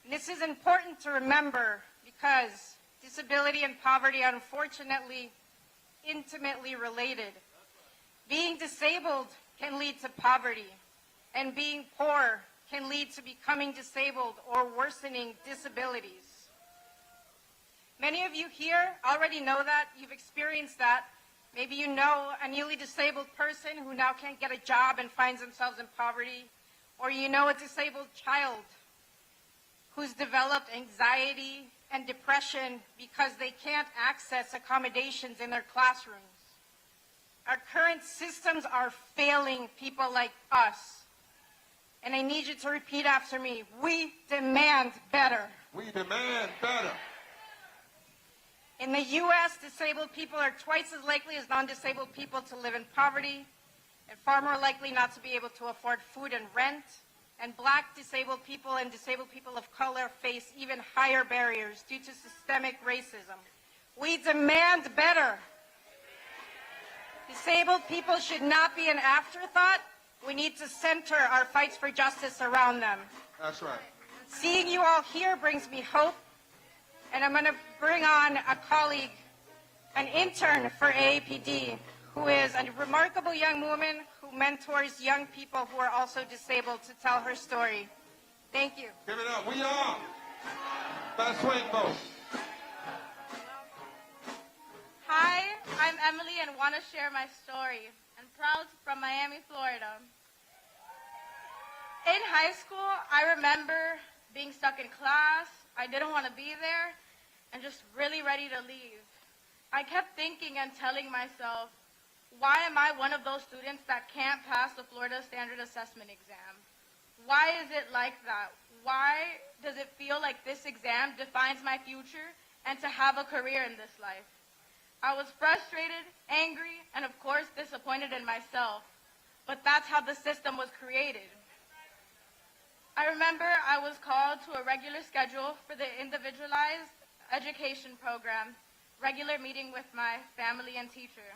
And this is important to remember because disability and poverty are unfortunately intimately related. Being disabled can lead to poverty, and being poor can lead to becoming disabled or worsening disabilities. Many of you here already know that. You've experienced that. Maybe you know a newly disabled person who now can't get a job and finds themselves in poverty. Or you know a disabled child who's developed anxiety and depression because they can't access accommodations in their classrooms. Our current systems are failing people like us. And I need you to repeat after me. We demand better. We demand better. In the U.S., disabled people are twice as likely as non-disabled people to live in poverty, and far more likely not to be able to afford food and rent. And black disabled people and disabled people of color face even higher barriers due to systemic racism. We demand better. Disabled people should not be an afterthought. We need to center our fights for justice around them. That's right. Seeing you all here brings me hope, and I'm going to bring on a colleague, an intern for AAPD, who is a remarkable young woman who mentors young people who are also disabled to tell her story. Thank you. Give it up. We are the swing vote. Hi, I'm Emily and want to share my story. I'm proud from Miami, Florida. In high school, I remember being stuck in class. I didn't want to be there and just really ready to leave. I kept thinking and telling myself, why am I one of those students that can't pass the Florida Standard Assessment exam? Why is it like that? Why does it feel like this exam defines my future and to have a career in this life? I was frustrated, angry, and of course disappointed in myself. But that's how the system was created. I remember I was called to a regular schedule for the individualized education program, regular meeting with my family and teacher.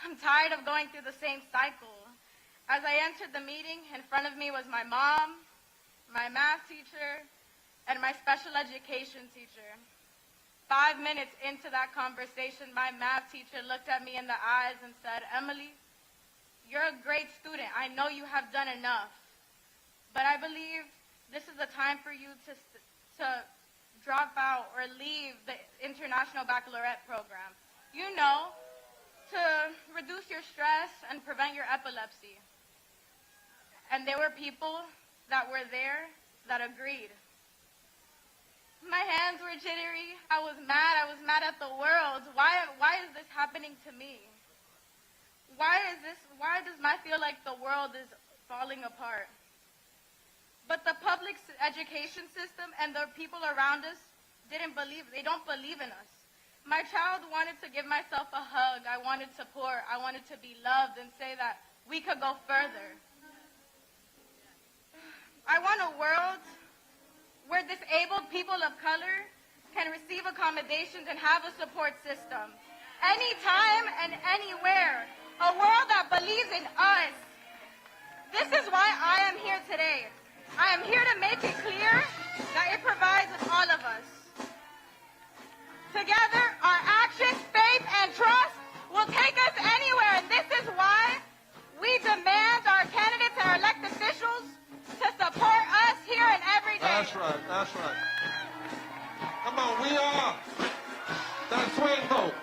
I'm tired of going through the same cycle. As I entered the meeting, in front of me was my mom, my math teacher, and my special education teacher. 5 minutes into that conversation, my math teacher looked at me in the eyes and said, "Emily, you're a great student. I know you have done enough. But I believe this is the time for you to drop out or leave the International Baccalaureate program. You know, to reduce your stress and prevent your epilepsy." And there were people that were there that agreed. My hands were jittery. I was mad. I was mad at the world. Why is this happening to me? Why does I feel like the world is falling apart? But the public education system and the people around us they don't believe in us. My child wanted to give myself a hug. I wanted support. I wanted to be loved and say that we could go further. I want a world where disabled people of color can receive accommodations and have a support system. Anytime and anywhere. A world that believes in us. This is why I am here today. I am here to make it clear that it provides all of us. Together, our actions, faith, and trust will take us anywhere, and this is why we demand our candidates and our elected officials to support us here and every day. That's right, that's right. Come on, we are that swing vote.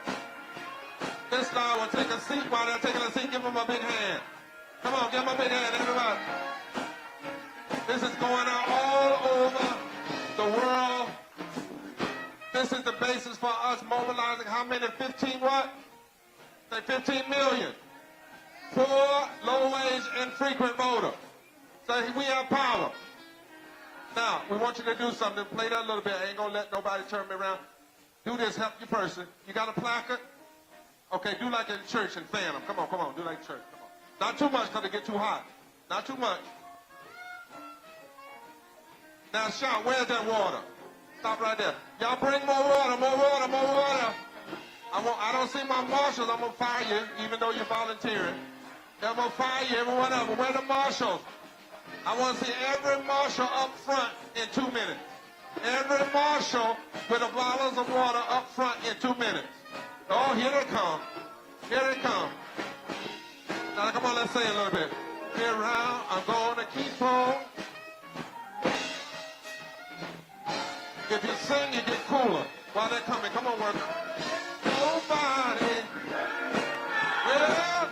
This guy will take a seat while they're taking a seat. Give them a big hand. Come on, give them a big hand, everybody. This is going on all over the world. This is the basis for us mobilizing how many? 15 what? Say 15 million. Poor, low-wage, infrequent voter. So we have power. Now, we want you to do something. Play that a little bit. I ain't going to let nobody turn me around. Do this. Help your person. You got a placard? Okay, do like in church and fan them. Come on, come on. Do like church. Come on. Not too much because it get too hot. Not too much. Now, shout, where's that water? Stop right there. Y'all bring more water, more water, more water. I don't see my marshals. I'm going to fire you, even though you're volunteering. I'm going to fire you, every one of them. Where the marshals? I want to see every marshal up front in 2 minutes. Every marshal with a bottles of water up front in 2 minutes. Oh, here they come. Here they come. Now, come on, let's say a little bit. Here around, I'm going to keep on. If you sing, you get cooler while they're coming. Come on, worker. Nobody. Well, you know.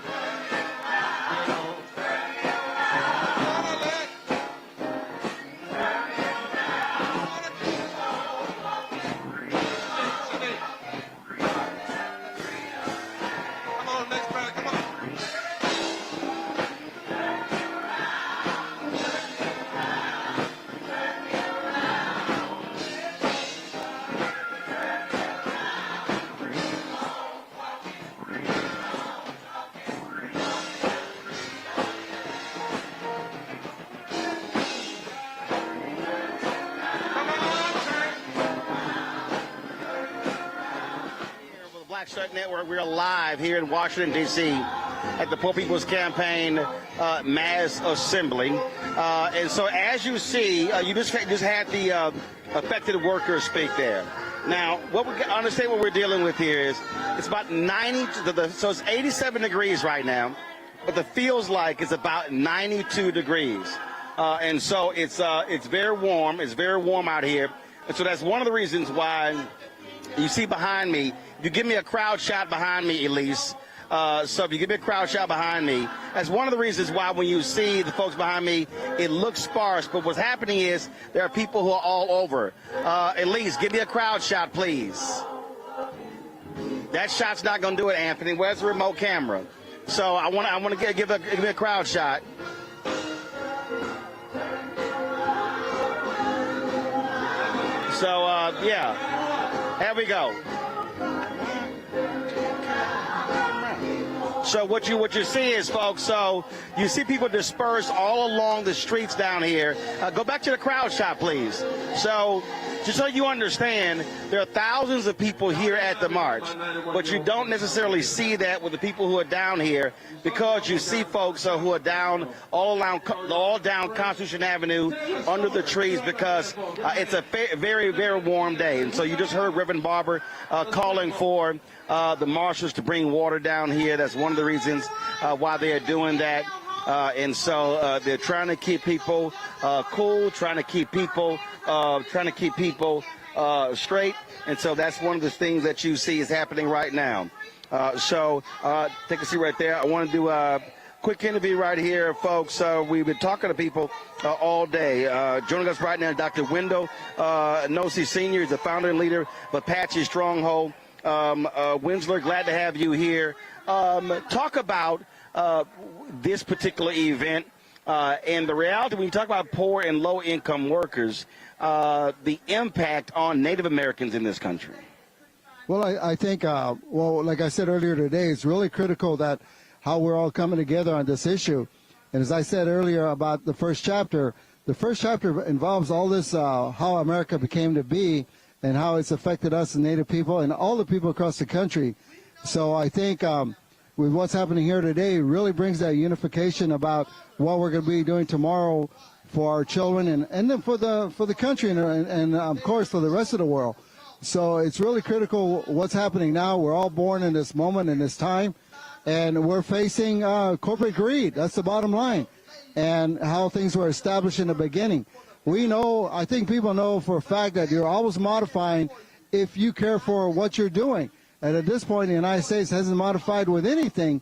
Gotta let. Gotta keep on. Come on, next brother. Come on. Black Shirt Network. We're live here in Washington, D.C. at the Poor People's Campaign Mass Assembly. And so as you see, you just had the affected workers speak there. Now, understand what we're dealing with here is it's about 90, so it's 87 degrees right now, but the feels like it's about 92 degrees. And so it's very warm. It's very warm out here. And so that's one of the reasons why you see behind me, you give me a crowd shot behind me, Elise. So if you give me a crowd shot behind me, that's one of the reasons why when you see the folks behind me, it looks sparse. But what's happening is there are people who are all over. Elise, give me a crowd shot, please. That shot's not going to do it, Anthony. Where's the remote camera? So I want to give me a crowd shot. So, yeah, there we go. So what you see is, folks, so you see people dispersed all along the streets down here. Go back to the crowd shot, please. So just so you understand, there are thousands of people here at the march, but you don't necessarily see that with the people who are down here, because you see folks who are down all down Constitution Avenue under the trees, because it's a very, very warm day. And so you just heard Reverend Barber calling for the marshals to bring water down here. That's one of the reasons why they are doing that. And so they're trying to keep people cool, trying to keep people straight. And so that's one of the things that you see is happening right now. So take a seat right there. I want to do a quick interview right here, folks. We've been talking to people all day. Joining us right now, Dr. Wendell Nosey Sr. is the founder and leader of Apache Stronghold. Winsler, glad to have you here. Talk about this particular event and the reality when you talk about poor and low-income workers, the impact on Native Americans in this country. Well, I think, like I said earlier today, it's really critical that how we're all coming together on this issue. And as I said earlier about the first chapter involves all this, how America became to be and how it's affected us, the Native people, and all the people across the country. So I think with what's happening here today really brings that unification about what we're going to be doing tomorrow for our children and then for the country and of course for the rest of the world. So it's really critical what's happening now. We're all born in this moment, in this time, and we're facing corporate greed. That's the bottom line, and how things were established in the beginning. We know, I think people know for a fact that you're always modifying if you care for what you're doing. And at this point, the United States hasn't modified with anything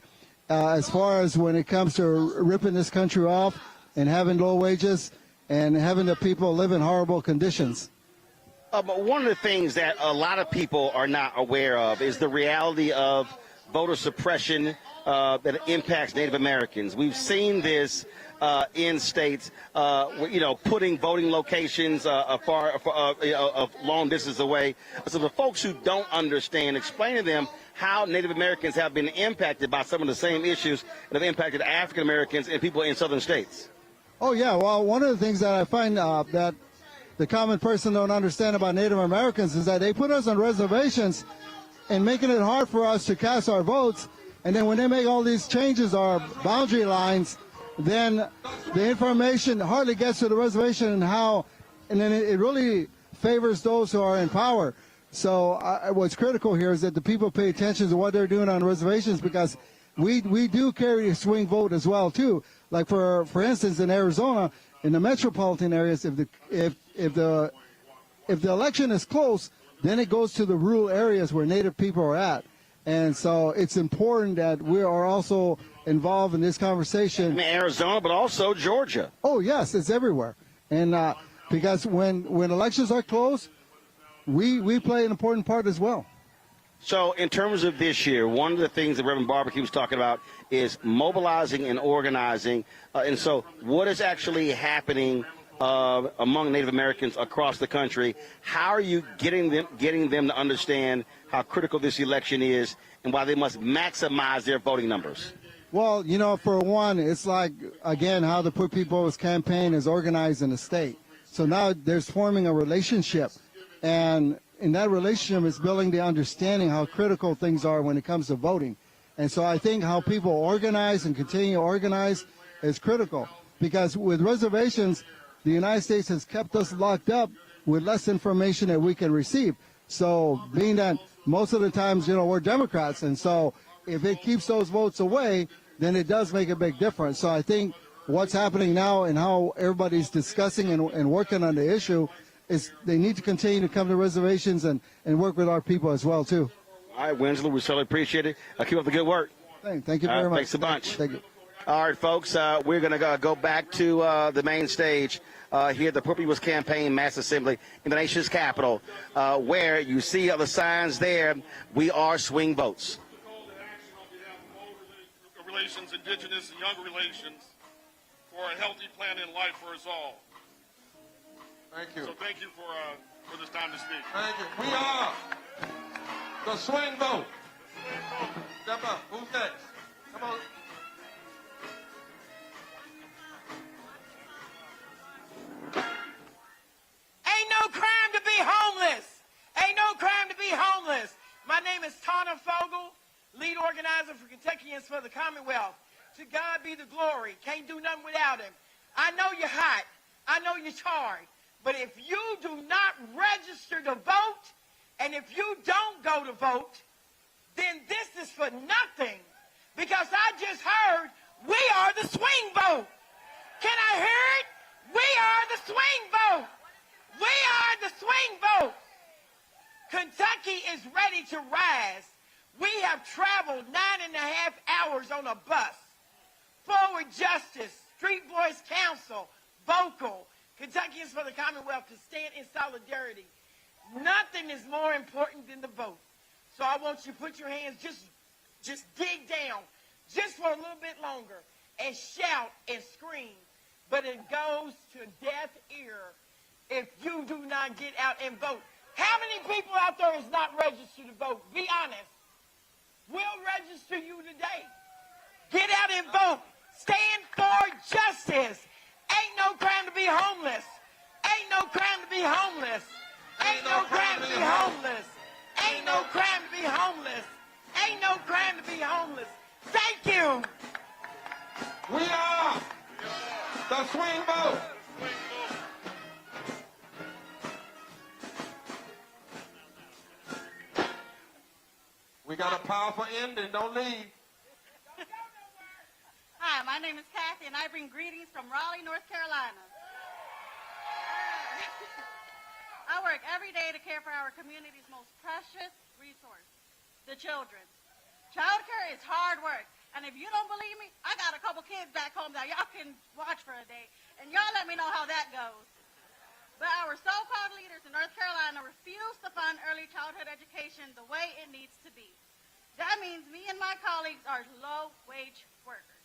as far as when it comes to ripping this country off and having low wages and having the people live in horrible conditions. But one of the things that a lot of people are not aware of is the reality of voter suppression that impacts Native Americans. We've seen this in states, putting voting locations long distance away. So the folks who don't understand, explain to them how Native Americans have been impacted by some of the same issues that have impacted African Americans and people in southern states. Oh, yeah. Well, one of the things that I find that the common person don't understand about Native Americans is that they put us on reservations and making it hard for us to cast our votes. And then when they make all these changes, our boundary lines, then the information hardly gets to the reservation and then it really favors those who are in power. So what's critical here is that the people pay attention to what they're doing on reservations, because we do carry a swing vote as well too. Like for instance, in Arizona, in the metropolitan areas, if the election is close, then it goes to the rural areas where Native people are at. And so it's important that we are also involved in this conversation. In Arizona, but also Georgia. Oh, yes, it's everywhere. And because when elections are close, we play an important part as well. So in terms of this year, one of the things that Reverend Barbecue was talking about is mobilizing and organizing. And so what is actually happening among Native Americans across the country? How are you getting them to understand how critical this election is and why they must maximize their voting numbers? Well, for one, it's like, again, how the Poor People's Campaign is organized in the state. So now there's forming a relationship. And in that relationship is building the understanding how critical things are when it comes to voting. And so I think how people organize and continue to organize is critical. Because with reservations, the United States has kept us locked up with less information that we can receive. So being that most of the times, we're Democrats, and so if it keeps those votes away, then it does make a big difference. So I think what's happening now and how everybody's discussing and working on the issue is they need to continue to come to reservations and work with our people as well, too. All right, Winslow, we certainly appreciate it. Keep up the good work. Thank you very much. Thanks a bunch. Thank you. All right, folks, we're going to go back to the main stage here at the Poor People's Campaign Mass Assembly in the nation's capital, where you see other signs there. We are swing votes. Relations, indigenous and young relations, for a healthy plan in life for us all. Thank you. So thank you for this time to speak. Thank you. We are the swing vote. Step up. Who's next? Come on. Ain't no crime to be home. is Tana Fogel, lead organizer for Kentuckians for the Commonwealth. To God be the glory. Can't do nothing without him. I know you're hot. I know you're tired. But if you do not register to vote, and if you don't go to vote, then this is for nothing. Because I just heard we are the swing vote. Can I hear it? We are the swing vote. We are the swing vote. Kentucky is ready to rise. We have traveled 9.5 hours on a bus. Forward Justice, Street Voice Council, Vocal, Kentuckians for the Commonwealth to stand in solidarity. Nothing is more important than the vote. So I want you to put your hands, just dig down, just for a little bit longer, and shout and scream. But it goes to deaf ear if you do not get out and vote. How many people out there is not registered to vote? Be honest. We'll register you today. Get out and vote. Stand for justice. Ain't no crime to be homeless. Ain't no crime to be homeless. Ain't no crime to be homeless. Ain't no crime to be homeless. Ain't no crime to be homeless. Thank you. We are the swing vote. We got a powerful ending. Don't leave. Hi, my name is Kathy, and I bring greetings from Raleigh, North Carolina. I work every day to care for our community's most precious resource, the children. Child care is hard work, and if you don't believe me, I got a couple kids back home that y'all can watch for a day, and y'all let me know how that goes. But our so-called leaders in North Carolina refuse to fund early childhood education the way it needs to be. That means me and my colleagues are low-wage workers,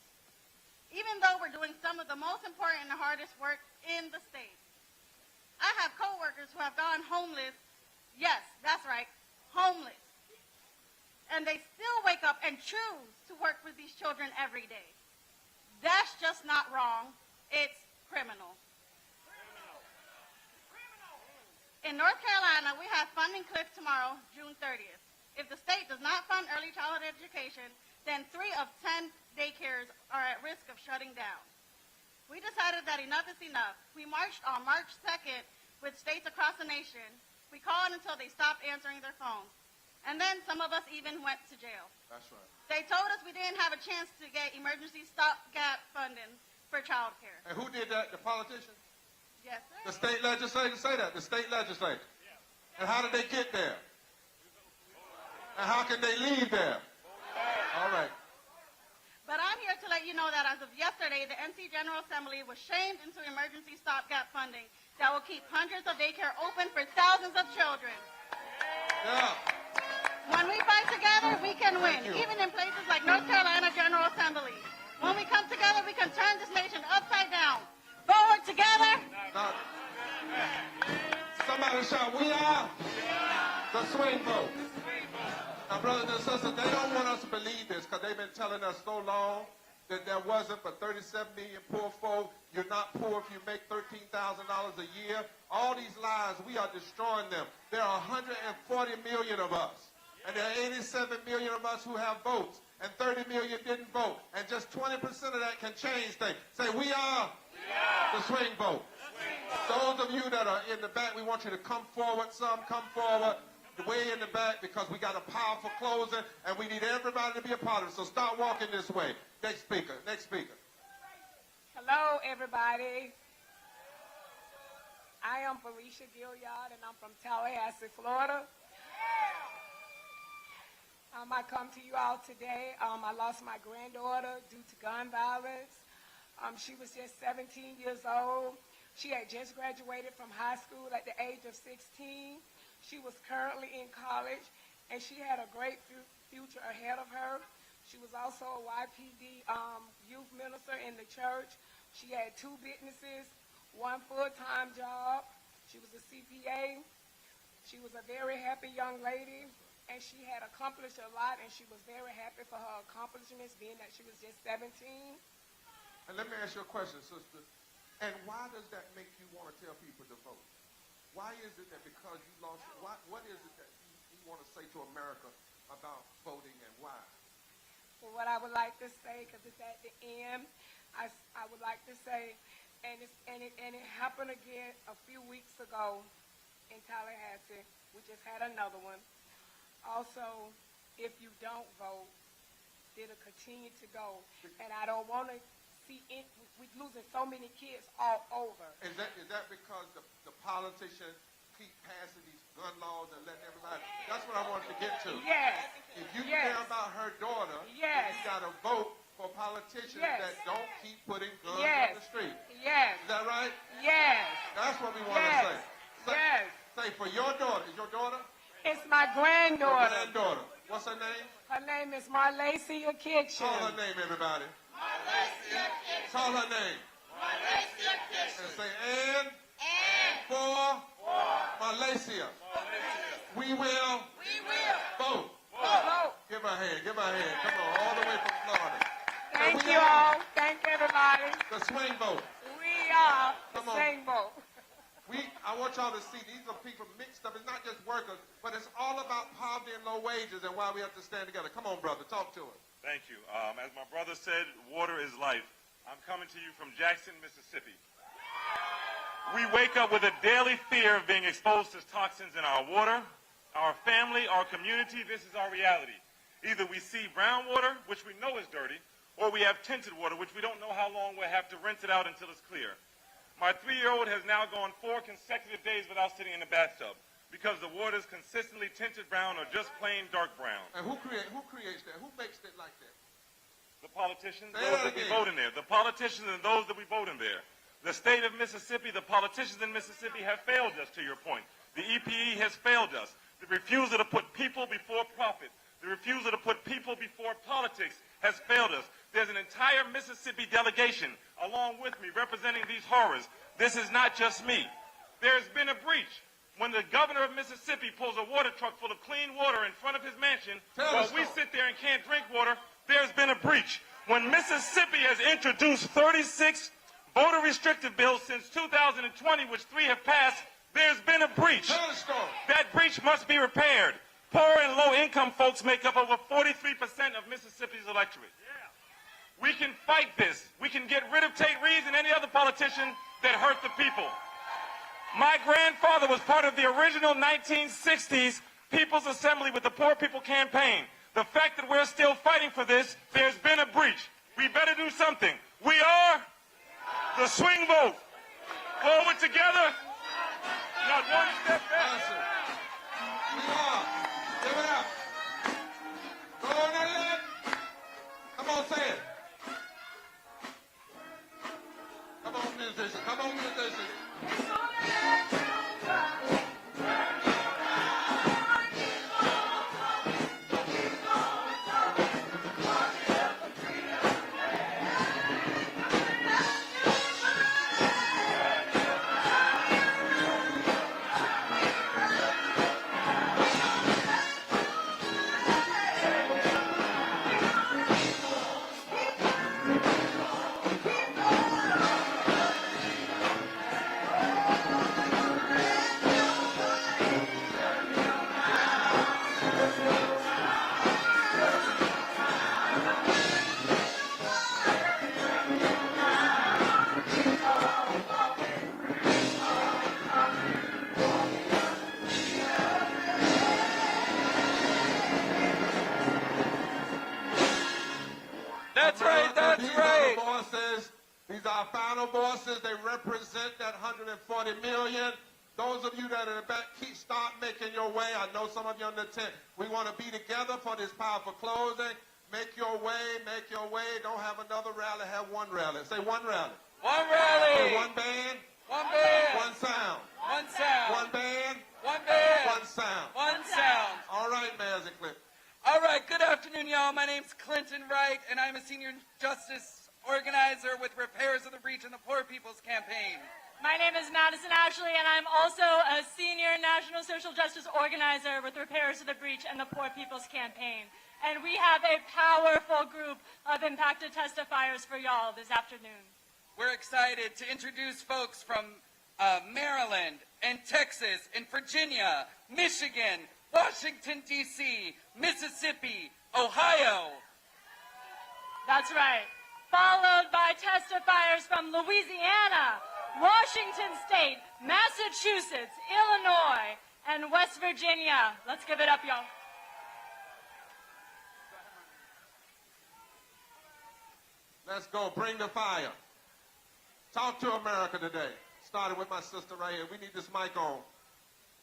even though we're doing some of the most important and hardest work in the state. I have coworkers who have gone homeless. Yes, that's right, homeless. And they still wake up and choose to work with these children every day. That's just not wrong. It's criminal. In North Carolina, we have funding cliff tomorrow, June 30th. If the state does not fund early childhood education, then 3 of 10 daycares are at risk of shutting down. We decided that enough is enough. We marched on March 2nd with states across the nation. We called until they stopped answering their phones. And then some of us even went to jail. That's right. They told us we didn't have a chance to get emergency stopgap funding for child care. And who did that? The politicians? Yes, sir. The state legislators say that. The state legislators. And how did they get there? And how can they leave there? All right. But I'm here to let you know that as of yesterday, the NC General Assembly was shamed into emergency stopgap funding that will keep hundreds of daycare open for thousands of children. Yeah. When we fight together, we can win, even in places like North Carolina General Assembly. When we come together, we can turn this nation upside down. Forward together. Now, somebody shout, we are the swing vote. Now, brothers and sisters, they don't want us to believe this because they've been telling us so long that there wasn't but 37 million poor folk. You're not poor if you make $13,000 a year. All these lies, we are destroying them. There are 140 million of us. And there are 87 million of us who have votes. And 30 million didn't vote. And just 20% of that can change things. Say, we are the swing vote. Those of you that are in the back, we want you to come forward. Some come forward way in the back because we got a powerful closing and we need everybody to be a part of it. So start walking this way. Next speaker. Next speaker. Hello, everybody. I am Felicia Gilliard, and I'm from Tallahassee, Florida. I come to you all today. I lost my granddaughter due to gun violence. She was just 17 years old. She had just graduated from high school at the age of 16. She was currently in college, and she had a great future ahead of her. She was also a YPD youth minister in the church. She had 2 businesses, 1 full-time job. She was a CPA. She was a very happy young lady, and she had accomplished a lot, and she was very happy for her accomplishments, being that she was just 17. And let me ask you a question, sister. And why does that make you want to tell people to vote? Why is it that because you lost, what is it that you want to say to America about voting and why? Well, what I would like to say, because it's at the end, I would like to say, and it happened again a few weeks ago in Tallahassee. We just had another one. Also, if you don't vote, it'll continue to go. And I don't want to see it. We're losing so many kids all over. Is that because the politicians keep passing these gun laws and letting everybody? That's what I wanted to get to. Yes. If you Yes. care about her daughter, Yes. you got to vote for politicians Yes. that don't keep putting guns Yes. on the street. Yes. Is that right? Yes. That's what we want Yes. to say. Yes. Say for your daughter. Is your daughter? It's my granddaughter. Your granddaughter. What's her name? Her name is Marlacia Kitchen. Call her name, everybody. Call her name. And say, and for Malaysia. We will vote. Vote. Give her a hand. Give her a hand. Come on, all the way from Florida. Thank you all. Thank everybody. The swing vote. We are the Come on. same vote. I want y'all to see these are people mixed up. It's not just workers, but it's all about poverty and low wages and why we have to stand together. Come on, brother. Talk to us. Thank you. As my brother said, water is life. I'm coming to you from Jackson, Mississippi. We wake up with a daily fear of being exposed to toxins in our water, our family, our community. This is our reality. Either we see brown water, which we know is dirty, or we have tinted water, which we don't know how long we'll have to rinse it out until it's clear. My 3-year-old has now gone 4 consecutive days without sitting in the bathtub because the water is consistently tinted brown or just plain dark brown. And who creates that? Who makes it like that? The politicians, those that we vote in there. The politicians and those that we vote in there. The state of Mississippi, the politicians in Mississippi have failed us, to your point. The EPE has failed us. The refusal to put people before profit, the refusal to put people before politics has failed us. There's an entire Mississippi delegation along with me representing these horrors. This is not just me. There's been a breach. When the governor of Mississippi pulls a water truck full of clean water in front of his mansion, while we sit there and can't drink water, there's been a breach. When Mississippi has introduced 36 voter restrictive bills since 2020, which 3 have passed, there's been a breach. That breach must be repaired. Poor and low-income folks make up over 43% of Mississippi's electorate. We can fight this. We can get rid of Tate Reeves and any other politician that hurt the people. My grandfather was part of the original 1960s People's Assembly with the Poor People Campaign. The fact that we're still fighting for this, there's been a breach. We better do something. We are the swing vote. Forward together, not one step back. We are. Give it up. Go on and let. Come on, say it. Come on, musicians. Come on, musicians. That's right, that's these right. Are the bosses. These are our final bosses. They represent that 140 million. Those of you that are in the back, start making your way. I know some of you on the tent. We want to be together for this powerful closing. Make your way, make your way. Don't have another rally, have one rally. Say one rally. One rally. Say one band. One band. One sound. One sound. One band. One band. One sound. One sound. All right, Mayors and Cliff. All right, good afternoon, y'all. My name's Clinton Wright, and I'm a senior justice organizer with Repairs of the Breach and the Poor People's Campaign. My name is Madison Ashley, and I'm also a senior national social justice organizer with Repairs of the Breach and the Poor People's Campaign. And we have a powerful group of impacted testifiers for y'all this afternoon. We're excited to introduce folks from Maryland and Texas and Virginia, Michigan, Washington, D.C., Mississippi, Ohio. That's right. Followed by testifiers from Louisiana, Washington State, Massachusetts, Illinois, and West Virginia. Let's give it up, y'all. Let's go. Bring the fire. Talk to America today. Starting with my sister right here. We need this mic on.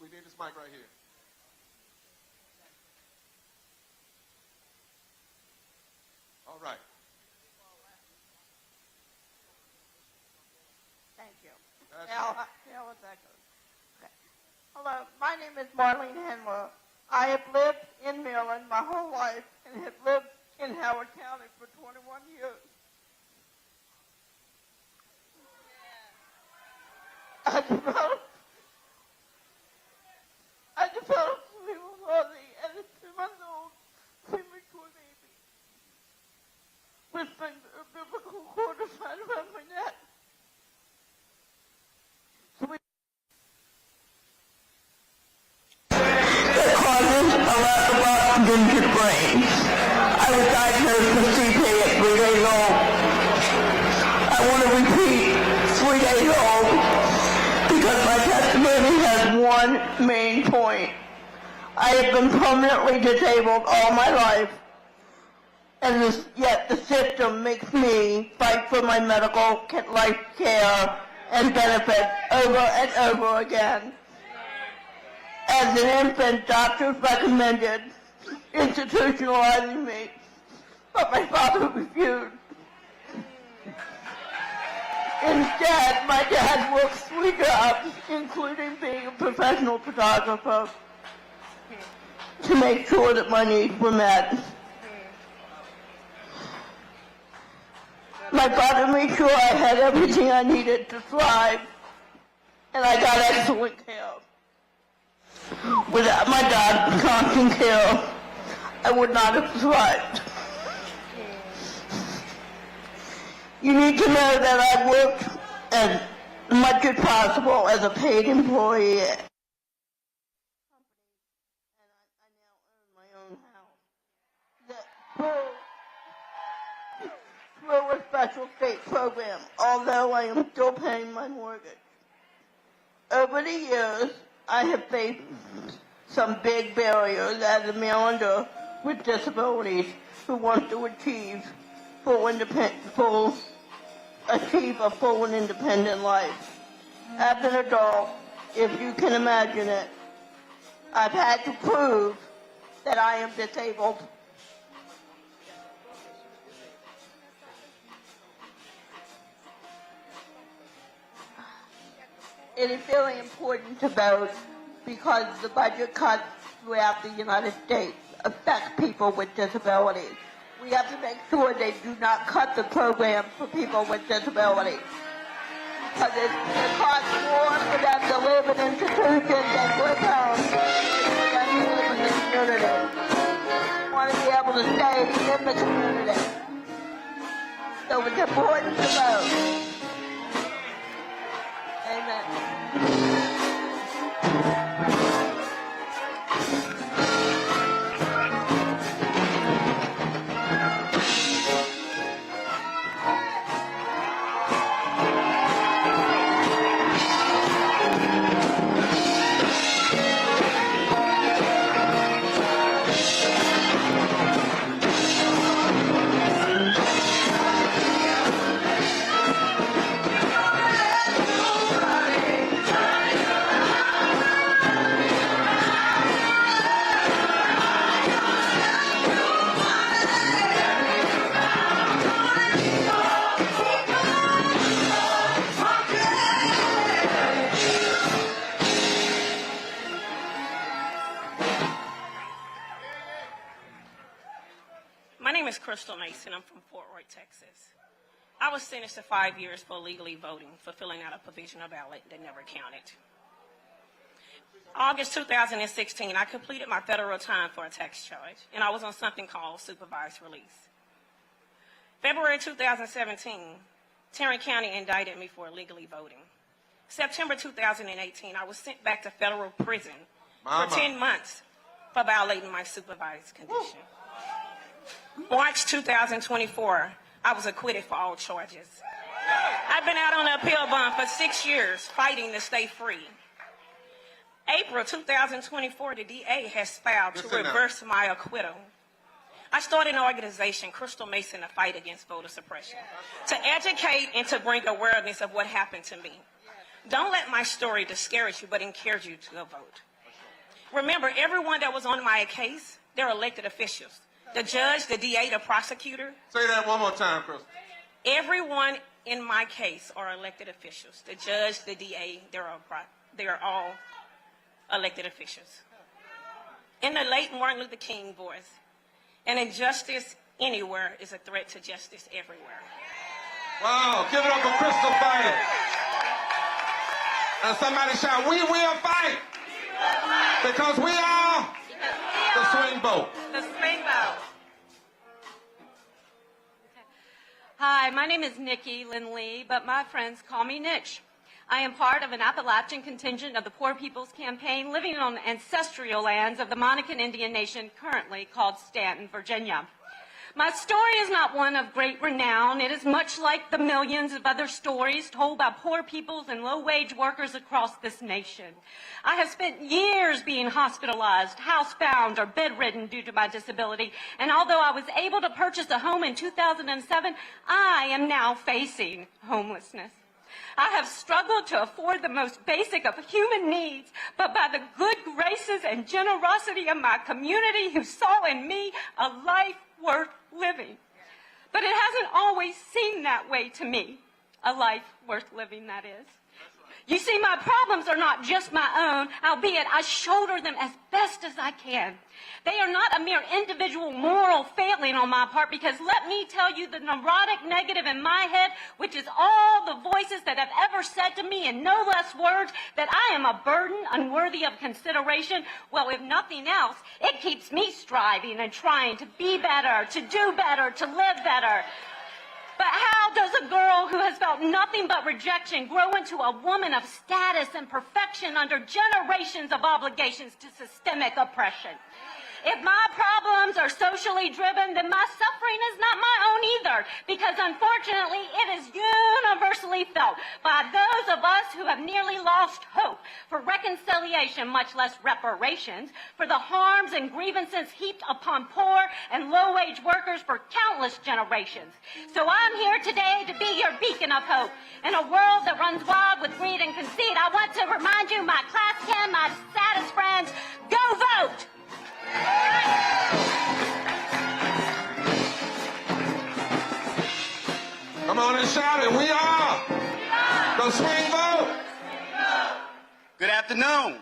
We need this mic right here. All right. Thank you. Now what's that goes? Okay. Hello, my name is Marlene Henler. I have lived in Maryland my whole life and have lived in Howard County for 21 years. I developed cerebral palsy at a 2-month-old premature baby with an umbilical cord tied around my neck. That causes a lack of oxygen to the brain. I was diagnosed with CP at 3 days old. I want to repeat, 3 days old, because my testimony has one main point. I have been permanently disabled all my life, and yet the system makes me fight for my medical life care and benefits over and over again. As an infant, doctors recommended institutionalizing me, but my father refused. Instead, my dad worked 3 jobs, including being a professional photographer, to make sure that my needs were met. My father made sure I had everything I needed to thrive, and I got excellent care. Without my dad's constant care, I would not have thrived. You need to know that I worked as much as possible as a paid employee. And I now own my own house. Through a special state program, although I am still paying my mortgage. Over the years, I have faced some big barriers as a Marylander with disabilities who wants to achieve a full and independent life. As an adult, if you can imagine it, I've had to prove that I am disabled. It is very important to vote because the budget cuts throughout the United States affect people with disabilities. We have to make sure they do not cut the program for people with disabilities. Because it costs more for them to live in institutions than live home than to live in the community. We want to be able to stay in the community. So it's important to vote. Amen. Crystal Mason. I'm from Fort Worth, Texas. I was sentenced to 5 years for illegally voting for filling out a provisional ballot that never counted. August 2016, I completed my federal time for a tax charge, and I was on something called supervised release. February 2017, Tarrant County indicted me for illegally voting. September 2018, I was sent back to federal prison for 10 months for violating my supervised condition. March 2024, I was acquitted for all charges. I've been out on the appeal bond for 6 years, fighting to stay free. April 2024, the DA has filed to reverse my acquittal. I started an organization, Crystal Mason, to fight against voter suppression, to educate and to bring awareness of what happened to me. Don't let my story discourage you, but encourage you to go vote. Remember, everyone that was on my case, they're elected officials. The judge, the DA, the prosecutor. Say that one more time, Crystal. Everyone in my case are elected officials. The judge, the DA, they're all elected officials. In the late Martin Luther King voice, an injustice anywhere is a threat to justice everywhere. Wow, give it up for Crystal fighting. And somebody shout, we will fight. Because we are the swing vote. The swing vote. Hi, my name is Nikki Lynn Lee, but my friends call me Nitch. I am part of an Appalachian contingent of the Poor People's Campaign living on ancestral lands of the Monacan Indian Nation, currently called Stanton, Virginia. My story is not one of great renown. It is much like the millions of other stories told by poor peoples and low-wage workers across this nation. I have spent years being hospitalized, housebound, or bedridden due to my disability, and although I was able to purchase a home in 2007, I am now facing homelessness. I have struggled to afford the most basic of human needs, but by the good graces and generosity of my community who saw in me a life worth living. But it hasn't always seemed that way to me, a life worth living, that is. You see, my problems are not just my own, albeit I shoulder them as best as I can. They are not a mere individual moral failing on my part, because let me tell you, the neurotic negative in my head, which is all the voices that have ever said to me in no less words that I am a burden unworthy of consideration, well, if nothing else, it keeps me striving and trying to be better, to do better, to live better. But how does a girl who has felt nothing but rejection grow into a woman of status and perfection under generations of obligations to systemic oppression? If my problems are socially driven, then my suffering is not my own either, because unfortunately it is universally felt by those of us who have nearly lost hope for reconciliation, much less reparations, for the harms and grievances heaped upon poor and low-wage workers for countless generations. So I'm here today to be your beacon of hope. In a world that runs wild with greed and conceit, I want to remind you, my class 10, my saddest friends, go vote! Come on and shout it. We are the swing vote. Good afternoon.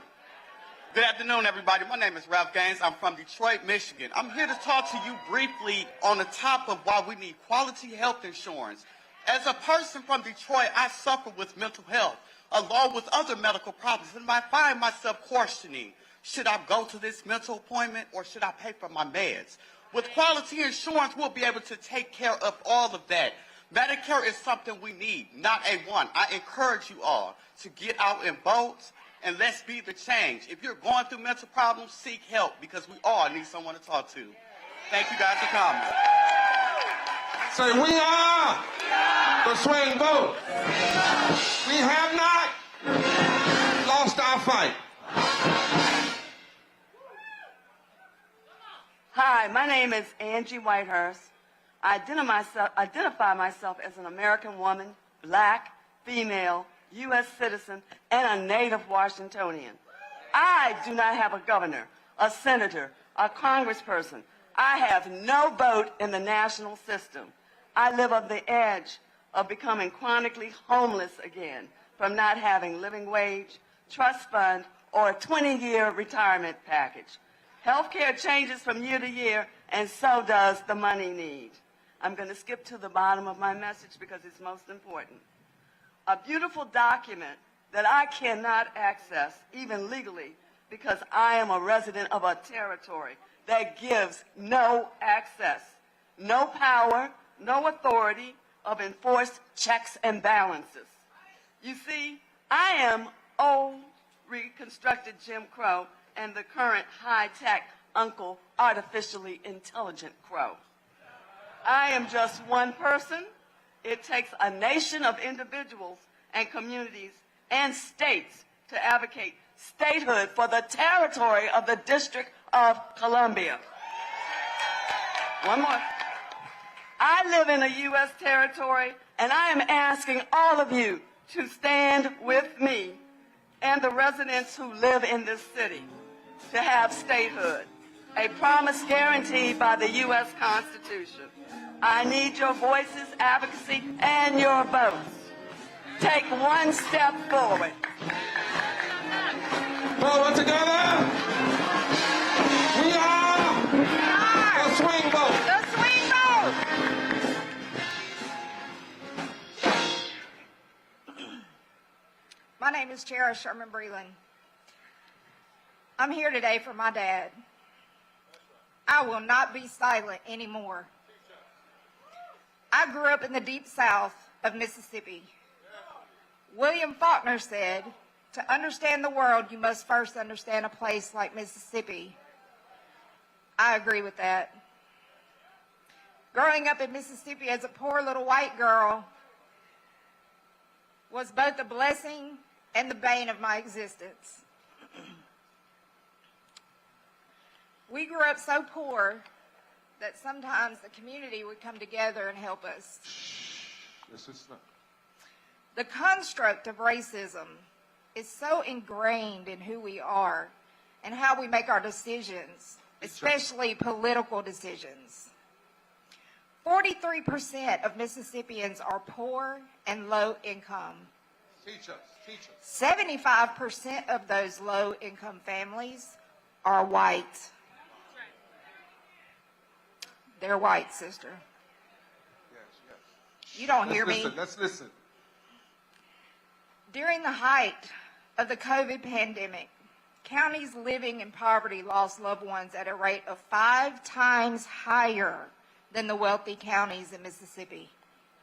Good afternoon, everybody. My name is Ralph Gaines. I'm from Detroit, Michigan. I'm here to talk to you briefly on the top of why we need quality health insurance. As a person from Detroit, I suffer with mental health, along with other medical problems, and I find myself questioning, should I go to this mental appointment or should I pay for my meds? With quality insurance, we'll be able to take care of all of that. Medicare is something we need, not a want. I encourage you all to get out and vote, and let's be the change. If you're going through mental problems, seek help, because we all need someone to talk to. Thank you guys for coming. Say, we are the swing vote. We have not lost our fight. Hi, my name is Angie Whitehurst. I identify myself as an American woman, black, female, U.S. citizen, and a native Washingtonian. I do not have a governor, a senator, a congressperson. I have no vote in the national system. I live on the edge of becoming chronically homeless again from not having living wage, trust fund, or a 20-year retirement package. Healthcare changes from year to year, and so does the money need. I'm going to skip to the bottom of my message because it's most important. A beautiful document that I cannot access, even legally, because I am a resident of a territory that gives no access, no power, no authority of enforced checks and balances. You see, I am old, reconstructed Jim Crow, and the current high-tech Uncle Artificially Intelligent Crow. I am just one person. It takes a nation of individuals and communities and states to advocate statehood for the territory of the District of Columbia. One more. I live in a U.S. territory, and I am asking all of you to stand with me and the residents who live in this city to have statehood, a promise guaranteed by the U.S. Constitution. I need your voices, advocacy, and your votes. Take one step forward. Forward together. We are the swing vote. The swing vote. My name is Chera Sherman Breland. I'm here today for my dad. I will not be silent anymore. I grew up in the deep south of Mississippi. William Faulkner said, to understand the world, you must first understand a place like Mississippi. I agree with that. Growing up in Mississippi as a poor little white girl was both a blessing and the bane of my existence. We grew up so poor that sometimes the community would come together and help us. This is not. The construct of racism is so ingrained in who we are and how we make our decisions, especially political decisions. 43% of Mississippians are poor and low income. Teach us. Teach us. 75% of those low income families are white. They're white, sister. Yes, yes. You don't hear me. Let's listen. During the height of the COVID pandemic, counties living in poverty lost loved ones at a rate of 5 times higher than the wealthy counties in Mississippi.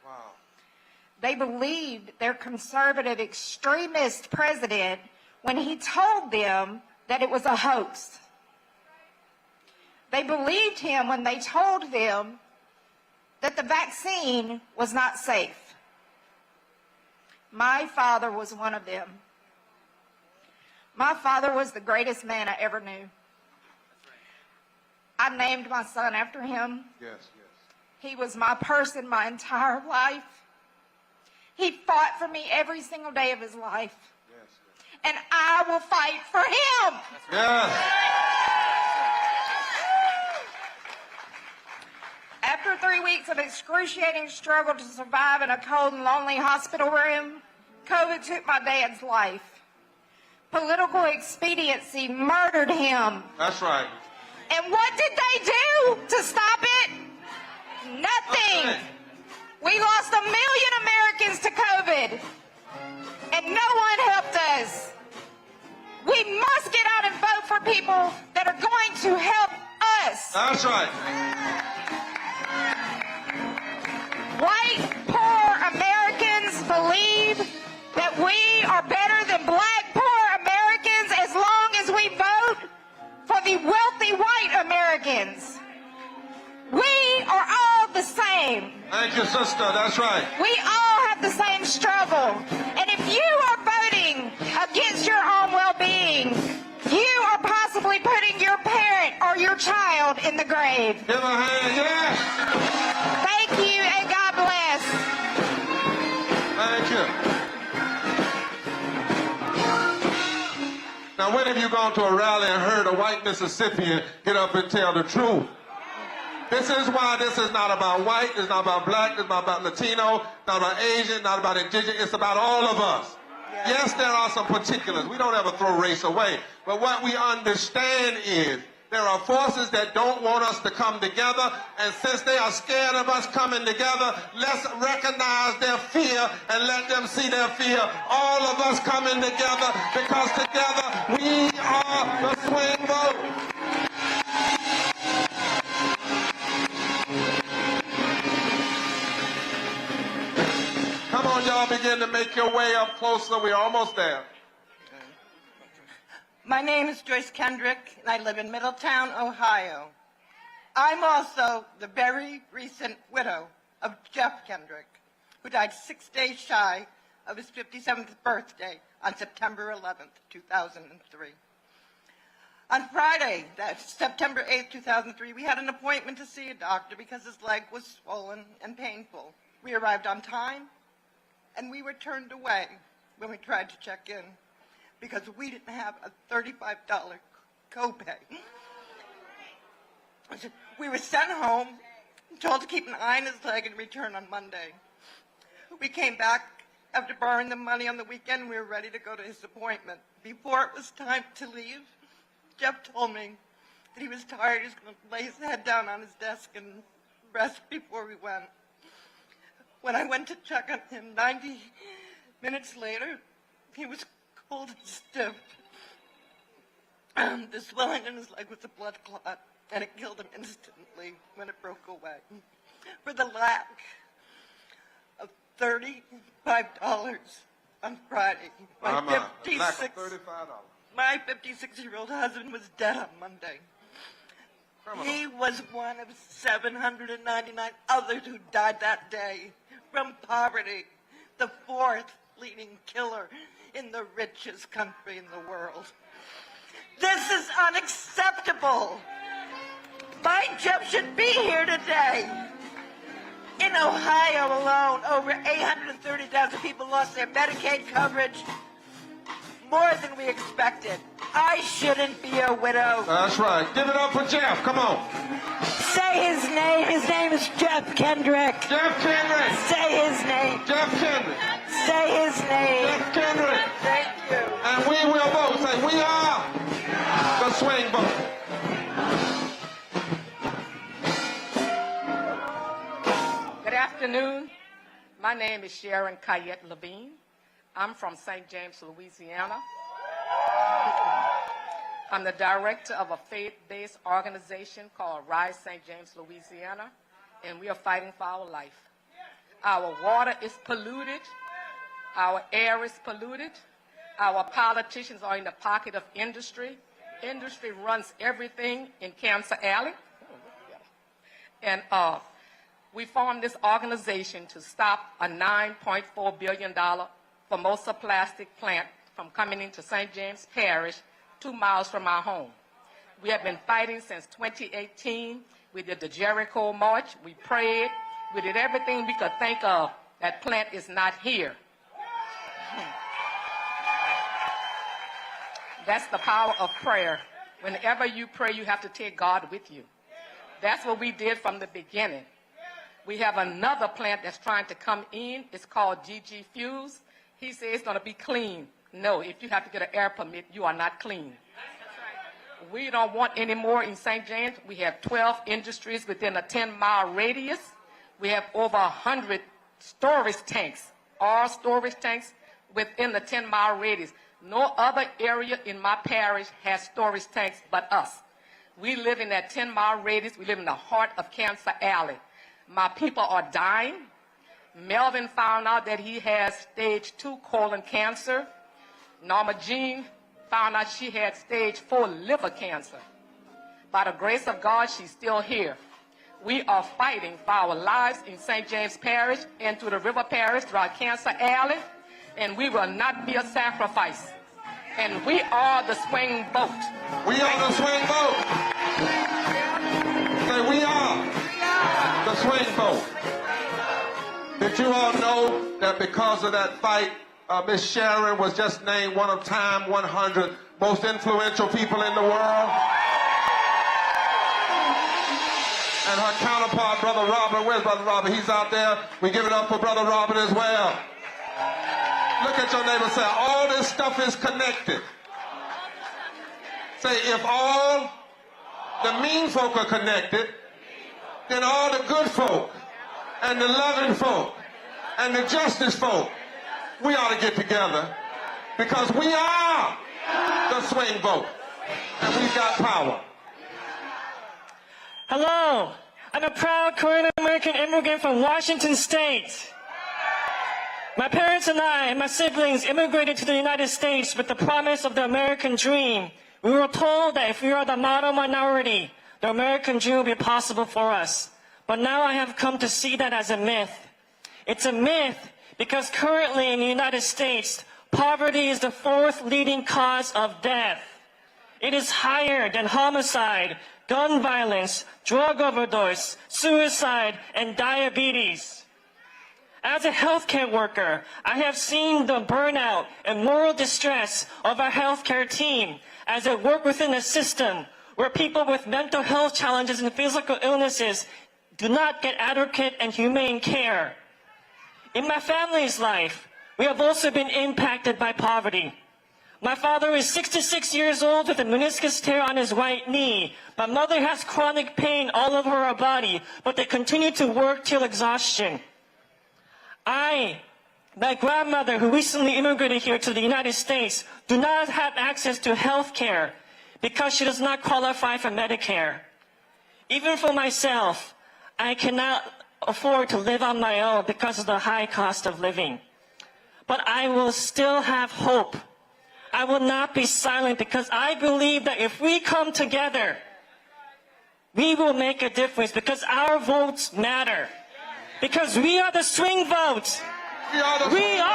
Wow. They believed their conservative extremist president when he told them that it was a hoax. They believed him when they told them that the vaccine was not safe. My father was one of them. My father was the greatest man I ever knew. I named my son after him. Yes, yes. He was my person my entire life. He fought for me every single day of his life. Yes, yes. And I will fight for him. Yes. After 3 weeks of excruciating struggle to survive in a cold and lonely hospital room, COVID took my dad's life. Political expediency murdered him. That's right. And what did they do to stop it? Nothing. We lost 1 million Americans to COVID, and no one helped us. We must get out and vote for people that are going to help us. That's right. White, poor Americans believe that we are better than black, poor Americans as long as we vote for the wealthy white Americans. We are all the same. Thank you, sister. That's right. We all have the same struggle. And if you are voting against your own well-being, you are possibly putting your parent or your child in the grave. Give a hand, yes. Thank you, and God bless. Thank you. Now, when have you gone to a rally and heard a white Mississippian get up and tell the truth? This is why this is not about white, it's not about black, it's not about Latino, not about Asian, not about indigenous, it's about all of us. Yes, there are some particulars. We don't ever throw race away. But what we understand is there are forces that don't want us to come together, and since they are scared of us coming together, let's recognize their fear and let them see their fear. All of us coming together, because together we are the swing vote. Come on, y'all, begin to make your way up closer. We're almost there. My name is Joyce Kendrick, and I live in Middletown, Ohio. I'm also the very recent widow of Jeff Kendrick, who died 6 days shy of his 57th birthday on September 11th, 2003. On Friday, that's September 8th, 2003, we had an appointment to see a doctor because his leg was swollen and painful. We arrived on time, and we were turned away when we tried to check in because we didn't have a $35 copay. We were sent home, told to keep an eye on his leg and return on Monday. We came back after borrowing the money on the weekend. We were ready to go to his appointment. Before it was time to leave, Jeff told me that he was tired. He was going to lay his head down on his desk and rest before we went. When I went to check on him 90 minutes later, he was cold and stiff. The swelling in his leg was a blood clot, and it killed him instantly when it broke away. For the lack of $35 on Friday, my 56-year-old husband was dead on Monday. He was one of 799 others who died that day from poverty, the fourth leading killer in the richest country in the world. This is unacceptable. My Jeff should be here today. In Ohio alone, over 830,000 people lost their Medicaid coverage, more than we expected. I shouldn't be a widow. That's right. Give it up for Jeff. Come on. Say his name. His name is Jeff Kendrick. Jeff Kendrick. Say his name. Jeff Kendrick. Say his name. Jeff Kendrick. Thank you. And we will vote. Say, we are the swing vote. Good afternoon. My name is Sharon Cayette Levine. I'm from St. James, Louisiana. I'm the director of a faith-based organization called Rise St. James, Louisiana, and we are fighting for our life. Our water is polluted. Our air is polluted. Our politicians are in the pocket of industry. Industry runs everything in Cancer Alley. And we formed this organization to stop a $9.4 billion Formosa plastic plant from coming into St. James Parish, 2 miles from our home. We have been fighting since 2018. We did the Jericho March. We prayed. We did everything we could think of. That plant is not here. That's the power of prayer. Whenever you pray, you have to take God with you. That's what we did from the beginning. We have another plant that's trying to come in. It's called GG Fuse. He says it's going to be clean. No, if you have to get an air permit, you are not clean. We don't want any more in St. James. We have 12 industries within a 10-mile radius. We have over 100 storage tanks, all storage tanks within the 10-mile radius. No other area in my parish has storage tanks but us. We live in that 10-mile radius. We live in the heart of Cancer Alley. My people are dying. Melvin found out that he has stage 2 colon cancer. Norma Jean found out she had stage 4 liver cancer. By the grace of God, she's still here. We are fighting for our lives in St. James Parish and through the River Parish, throughout Cancer Alley, and we will not be a sacrifice. And we are the swing vote. We are the swing vote. Say, we are the swing vote. Did you all know that because of that fight, Miss Sharon was just named one of Time 100 most influential people in the world? And her counterpart, Brother Robert, where's Brother Robert? He's out there. We give it up for Brother Robert as well. Look at your neighbor, say, all this stuff is connected. Say, if all the mean folk are connected, then all the good folk and the loving folk and the justice folk, we ought to get together because we are the swing vote and we've got power. Hello, I'm a proud Korean American immigrant from Washington State. My parents and I and my siblings immigrated to the United States with the promise of the American dream. We were told that if we are the model minority, the American dream will be possible for us. But now I have come to see that as a myth. It's a myth because currently in the United States, poverty is the fourth leading cause of death. It is higher than homicide, gun violence, drug overdose, suicide, and diabetes. As a healthcare worker, I have seen the burnout and moral distress of our healthcare team as I work within a system where people with mental health challenges and physical illnesses do not get adequate and humane care. In my family's life, we have also been impacted by poverty. My father is 66 years old with a meniscus tear on his right knee. My mother has chronic pain all over her body, but they continue to work till exhaustion. My grandmother, who recently immigrated here to the United States, do not have access to health care because she does not qualify for Medicare. Even for myself, I cannot afford to live on my own because of the high cost of living. But I will still have hope. I will not be silent because I believe that if we come together, we will make a difference because our votes matter. Because we are the swing votes. We are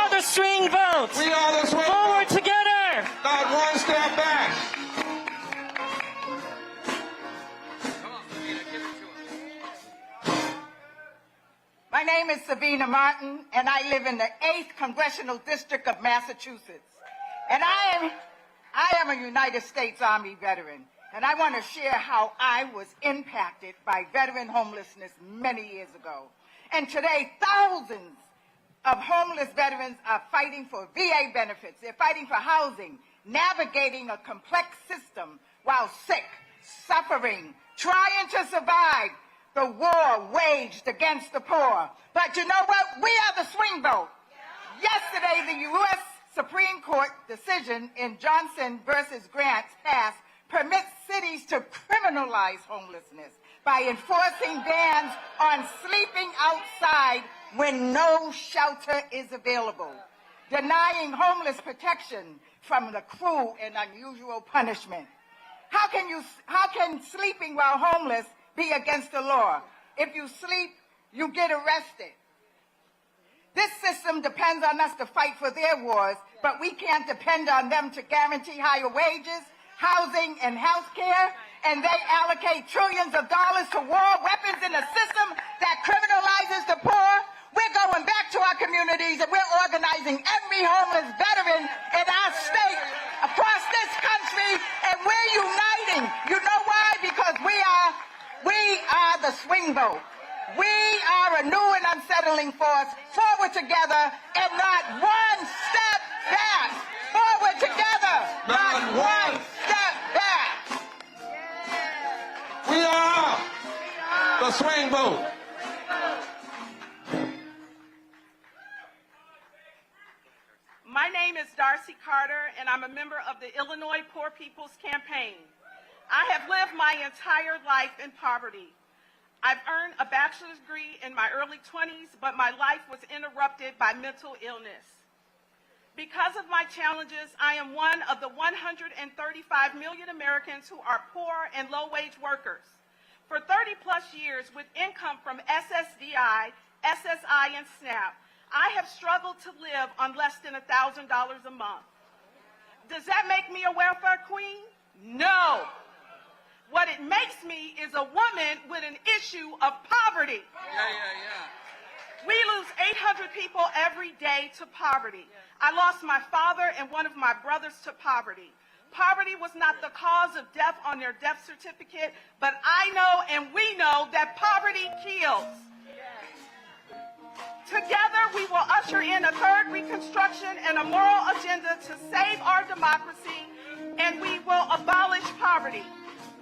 the swing votes. We are the swing Forward votes. together. Not one step back. My name is Savina Martin, and I live in the 8th Congressional District of Massachusetts. And I am a United States Army veteran, and I want to share how I was impacted by veteran homelessness many years ago. And today, thousands of homeless veterans are fighting for VA benefits. They're fighting for housing, navigating a complex system while sick, suffering, trying to survive the war waged against the poor. But you know what? We are the swing vote. Yesterday, the U.S. Supreme Court decision in Johnson versus Grants passed permits cities to criminalize homelessness by enforcing bans on sleeping outside when no shelter is available, denying homeless protection from the cruel and unusual punishment. How can sleeping while homeless be against the law? If you sleep, you get arrested. This system depends on us to fight for their wars, but we can't depend on them to guarantee higher wages, housing, and health care, and they allocate trillions of dollars to war weapons in a system that criminalizes the poor. We're going back to our communities, and we're organizing every homeless veteran in our state, across this country, and we're uniting. You know why? Because we are the swing vote. We are a new and unsettling force, forward together and not one step back. Forward together, not one step back. We are the swing vote. My name is Darcy Carter, and I'm a member of the Illinois Poor People's Campaign. I have lived my entire life in poverty. I've earned a bachelor's degree in my early 20s, but my life was interrupted by mental illness. Because of my challenges, I am one of the 135 million Americans who are poor and low-wage workers. For 30-plus years, with income from SSDI, SSI, and SNAP, I have struggled to live on less than $1,000 a month. Does that make me a welfare queen? No. What it makes me is a woman with an issue of poverty. We lose 800 people every day to poverty. I lost my father and one of my brothers to poverty. Poverty was not the cause of death on their death certificate, but I know and we know that poverty kills. Together, we will usher in a third Reconstruction and a moral agenda to save our democracy, and we will abolish poverty.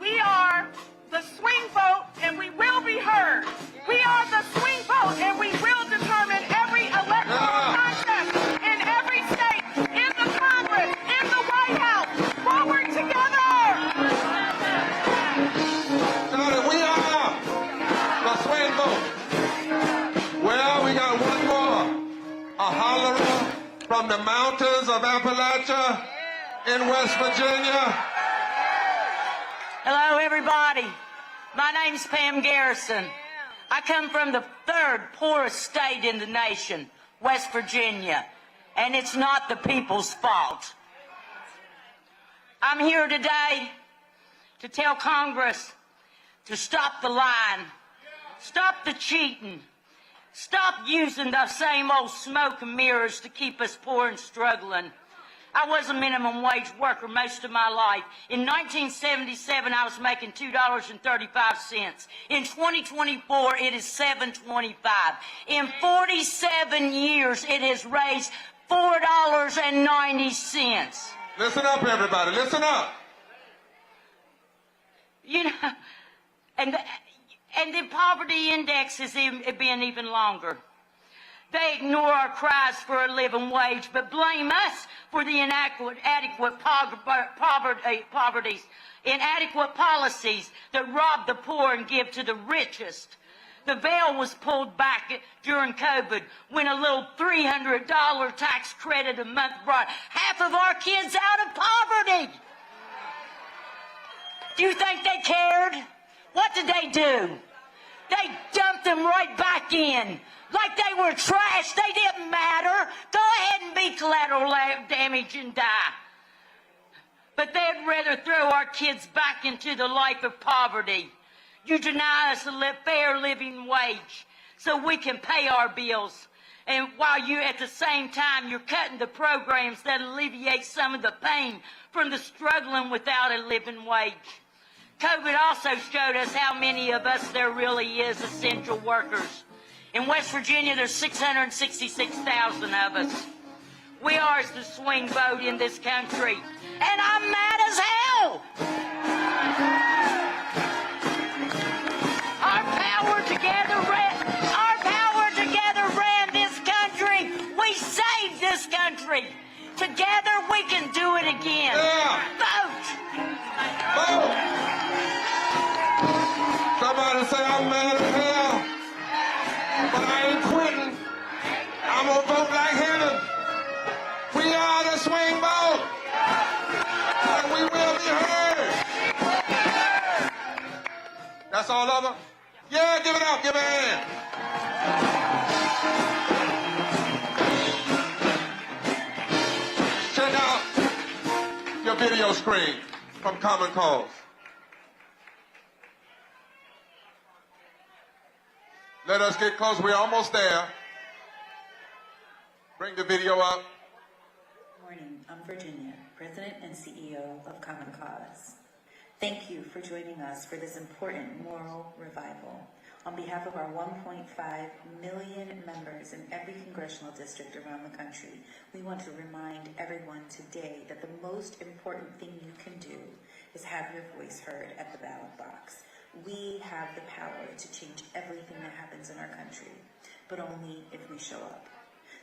We are the swing vote, and we will be heard. We are the swing vote, and we will determine every electoral contest in every state, in the Congress, in the White House. Forward together! We are the swing vote. Well, we got one more. A holler from the mountains of Appalachia in West Virginia. Hello, everybody. My name's Pam Garrison. I come from the third poorest state in the nation, West Virginia, and it's not the people's fault. I'm here today to tell Congress to stop the lying, stop the cheating, stop using the same old smoke and mirrors to keep us poor and struggling. I was a minimum wage worker most of my life. In 1977, I was making $2.35. In 2024, it is $7.25. In 47 years, it has raised $4.90. Listen up, everybody. Listen up. You know, and the poverty index is being even longer. They ignore our cries for a living wage, but blame us for the inadequate policies that rob the poor and give to the richest. The veil was pulled back during COVID when a little $300 tax credit a month brought half of our kids out of poverty. Do you think they cared? What did they do? They dumped them right back in. Like they were trash. They didn't matter. Go ahead and be collateral damage and die. But they'd rather throw our kids back into the life of poverty. You deny us a fair living wage so we can pay our bills. And while you, at the same time, you're cutting the programs that alleviate some of the pain from the struggling without a living wage. COVID also showed us how many of us there really is essential workers. In West Virginia, there's 666,000 of us. We are the swing vote in this country, and I'm mad as hell. Our power together ran this country. We saved this country. Together, we can do it again. Yeah. Vote. Vote. Somebody say I'm mad as hell. But I ain't quitting. I'm gonna vote like heaven. We are the swing vote. And we will be heard. That's all of them? Yeah, give it up, give it a hand. Check out your video screen from Common Cause. Let us get close. We're almost there. Bring the video up. Good morning. I'm Virginia, President and CEO of Common Cause. Thank you for joining us for this important moral revival. On behalf of our 1.5 million members in every congressional district around the country, we want to remind everyone today that the most important thing you can do is have your voice heard at the ballot box. We have the power to change everything that happens in our country, but only if we show up.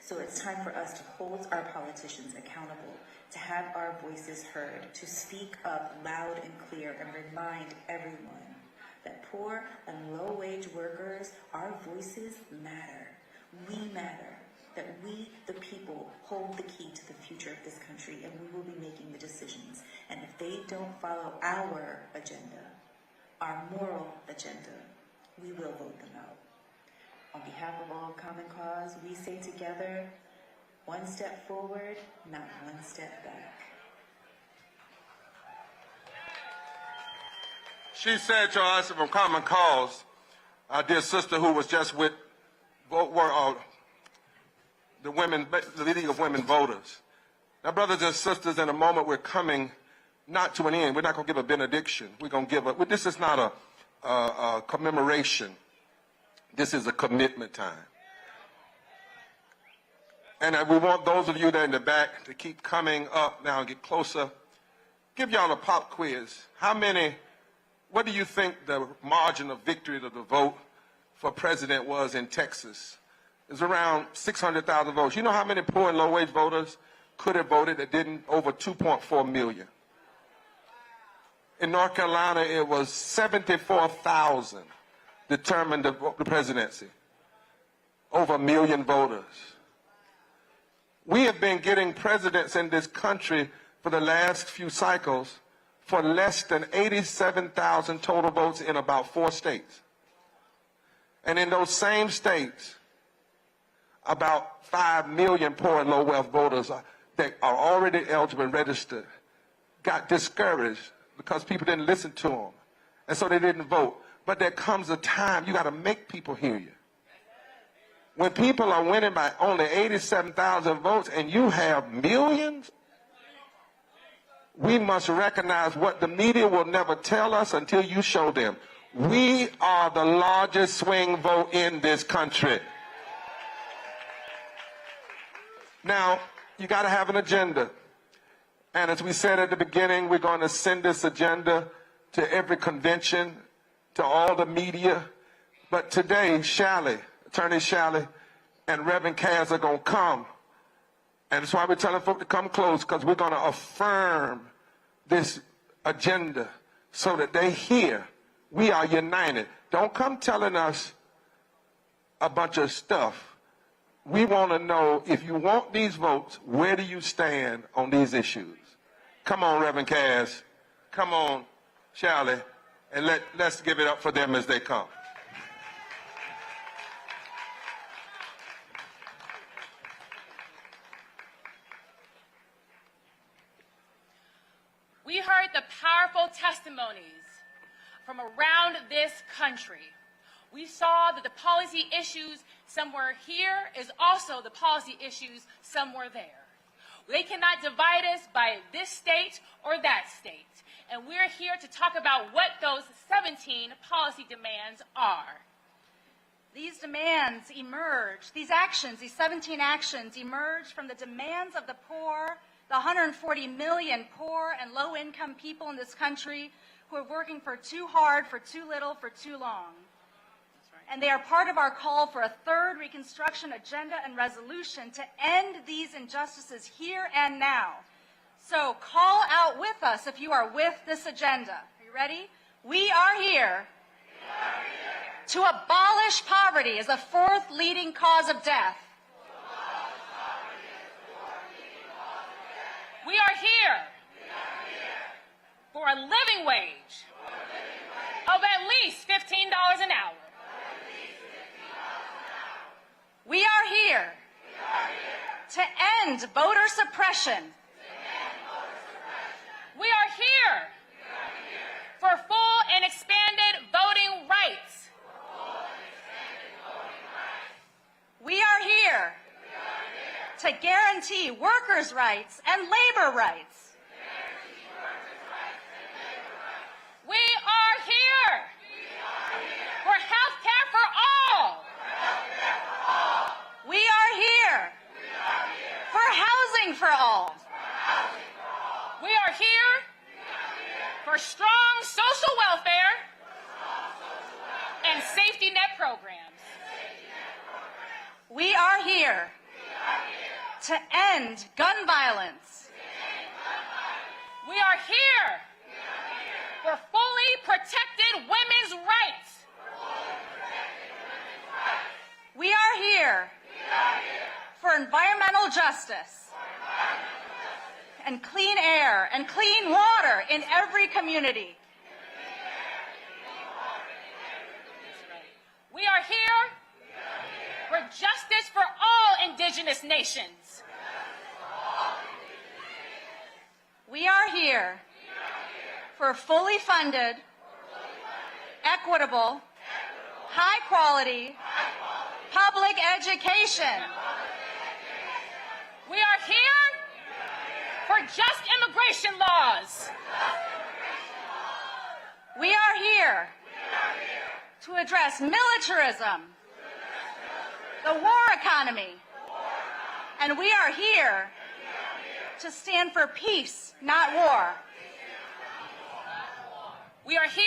So it's time for us to hold our politicians accountable, to have our voices heard, to speak up loud and clear and remind everyone that poor and low-wage workers, our voices matter. We matter. That we, the people, hold the key to the future of this country, and we will be making the decisions. And if they don't follow our agenda, our moral agenda, we will vote them out. On behalf of all Common Cause, we say together, one step forward, not one step back. She said to us from Common Cause, our dear sister who was just with the League of Women Voters. Now, brothers and sisters, in a moment we're coming not to an end. We're not going to give a benediction. We're going to give a, this is not a commemoration. This is a commitment time. And we want those of you that are in the back to keep coming up now and get closer. Give y'all a pop quiz. What do you think the margin of victory of the vote for president was in Texas? It was around 600,000 votes. You know how many poor and low-wage voters could have voted that didn't? Over 2.4 million. In North Carolina, it was 74,000 determined the presidency. Over 1 million voters. We have been getting presidents in this country for the last few cycles for less than 87,000 total votes in about 4 states. And in those same states, about 5 million poor and low wealth voters that are already eligible and registered got discouraged because people didn't listen to them. And so they didn't vote. But there comes a time you got to make people hear you. When people are winning by only 87,000 votes and you have millions, we must recognize what the media will never tell us until you show them. We are the largest swing vote in this country. Now, you got to have an agenda. And as we said at the beginning, we're going to send this agenda to every convention, to all the media. But today, Attorney Shalley and Reverend Cass are going to come. And that's why we're telling folks to come close, because we're going to affirm this agenda so that they hear we are united. Don't come telling us a bunch of stuff. We want to know, if you want these votes, where do you stand on these issues? Come on, Reverend Cass. Come on, Shalley. And let's give it up for them as they come. We heard the powerful testimonies from around this country. We saw that the policy issues somewhere here is also the policy issues somewhere there. They cannot divide us by this state or that state. And we're here to talk about what those 17 policy demands are. These demands emerge, these actions, these 17 actions emerge from the demands of the poor, the 140 million poor and low-income people in this country who are working for too hard, for too little, for too long. And they are part of our call for a third Reconstruction agenda and resolution to end these injustices here and now. So call out with us if you are with this agenda. Are you ready? We are here to abolish poverty as the fourth leading cause of death. We are here for a living wage of at least $15 an hour. We are here to end voter suppression. We are here for full and expanded voting rights. We are here to guarantee workers' rights and labor rights. We are here for health care for all. We are here for housing for all. We are here for strong social welfare and safety net programs. We are here to end gun violence. We are here for fully protected women's rights. We are here for environmental justice and clean air and clean water in every community. We are here for justice for all indigenous nations. We are here for fully funded, equitable, high-quality public education. We are here for just immigration laws. We are here to address militarism, the war economy, and we are here to stand for peace, not war. We are here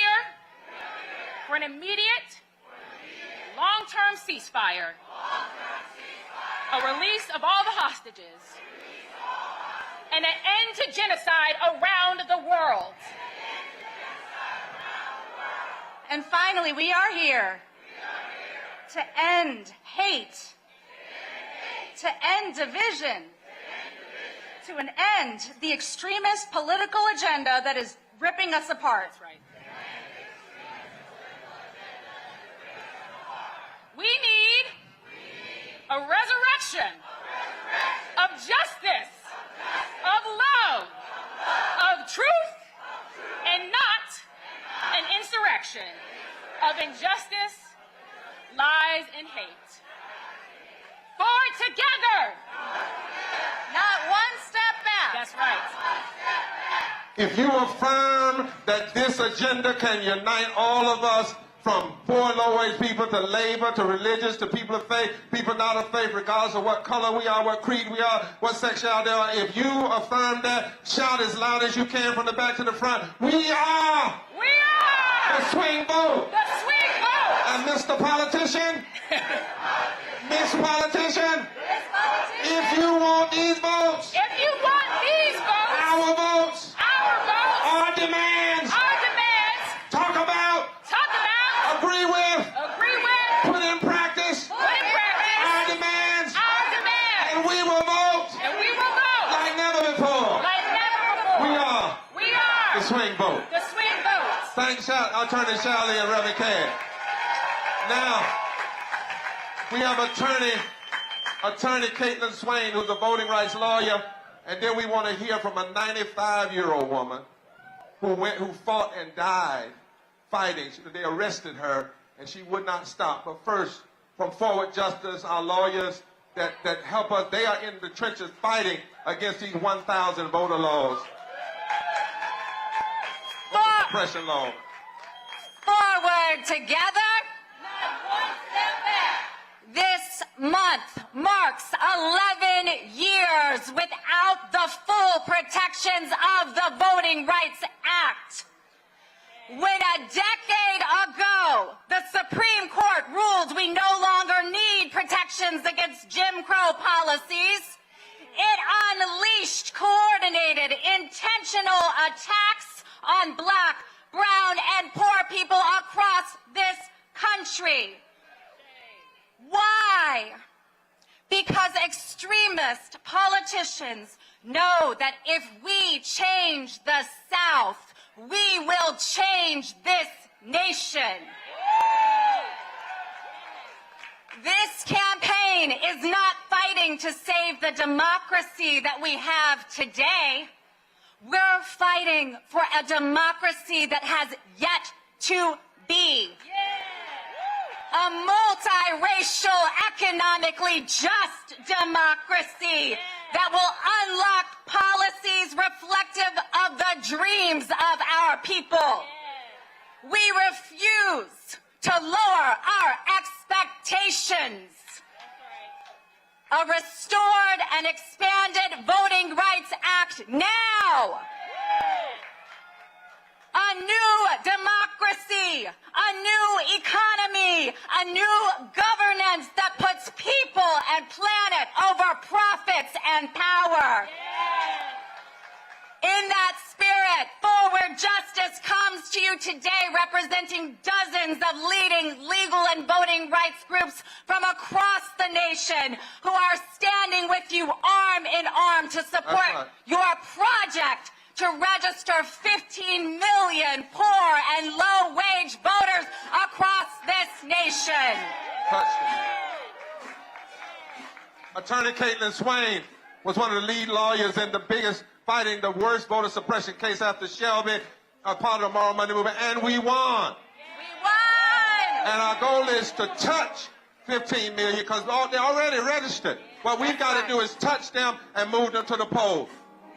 for an immediate, long-term ceasefire, a release of all the hostages, and an end to genocide around the world. And finally, we are here to end hate, to end division, to an end the extremist political agenda that is ripping us apart. That's right. We need a resurrection of justice, of love, of truth, and not an insurrection of injustice, lies, and hate. Forward together! Not one step back. That's right. If you affirm that this agenda can unite all of us, from poor and low-wage people to labor, to religious, to people of faith, people not of faith, regardless of what color we are, what creed we are, what sexuality we are. If you affirm that, shout as loud as you can from the back to the front. We are the swing vote. The swing vote. And Mr. Politician, Miss Politician, if you want these votes, our votes, our demands, talk about, agree with, put in practice, our demands, and we will vote, like never before. We are the swing vote. Thanks, Attorney Shally and Reverend Cad. Now, we have Attorney Caitlin Swain, who's a voting rights lawyer, and then we want to hear from a 95-year-old woman who fought and died fighting. They arrested her, and she would not stop. But first, from Forward Justice, our lawyers that help us, they are in the trenches fighting against these 1,000 voter laws. Voter suppression law. Forward together. Not one step back. This month marks 11 years without the full protections of the Voting Rights Act. When a decade ago, the Supreme Court ruled we no longer need protections against Jim Crow policies, it unleashed coordinated, intentional attacks on black, brown, and poor people across this country. Why? Because extremist politicians know that if we change the South, we will change this nation. This campaign is not fighting to save the democracy that we have today. We're fighting for a democracy that has yet to be. A multiracial, economically just democracy that will unlock policies reflective of the dreams of our people. We refuse to lower our expectations. A restored and expanded Voting Rights Act now. A new democracy, a new economy, a new governance that puts people and planet over profits and power. In that spirit, Forward Justice comes to you today representing dozens of leading legal and voting rights groups from across the nation who are standing with you arm in arm to support your project to register 15 million poor and low-wage voters across this nation. Attorney Caitlin Swain was one of the lead lawyers in the biggest fighting the worst voter suppression case after Shelby, a part of the Moral Money Movement, and we won. We won! And our goal is to touch 15 million because they're already registered. What we've got to do is touch them and move them to the poll.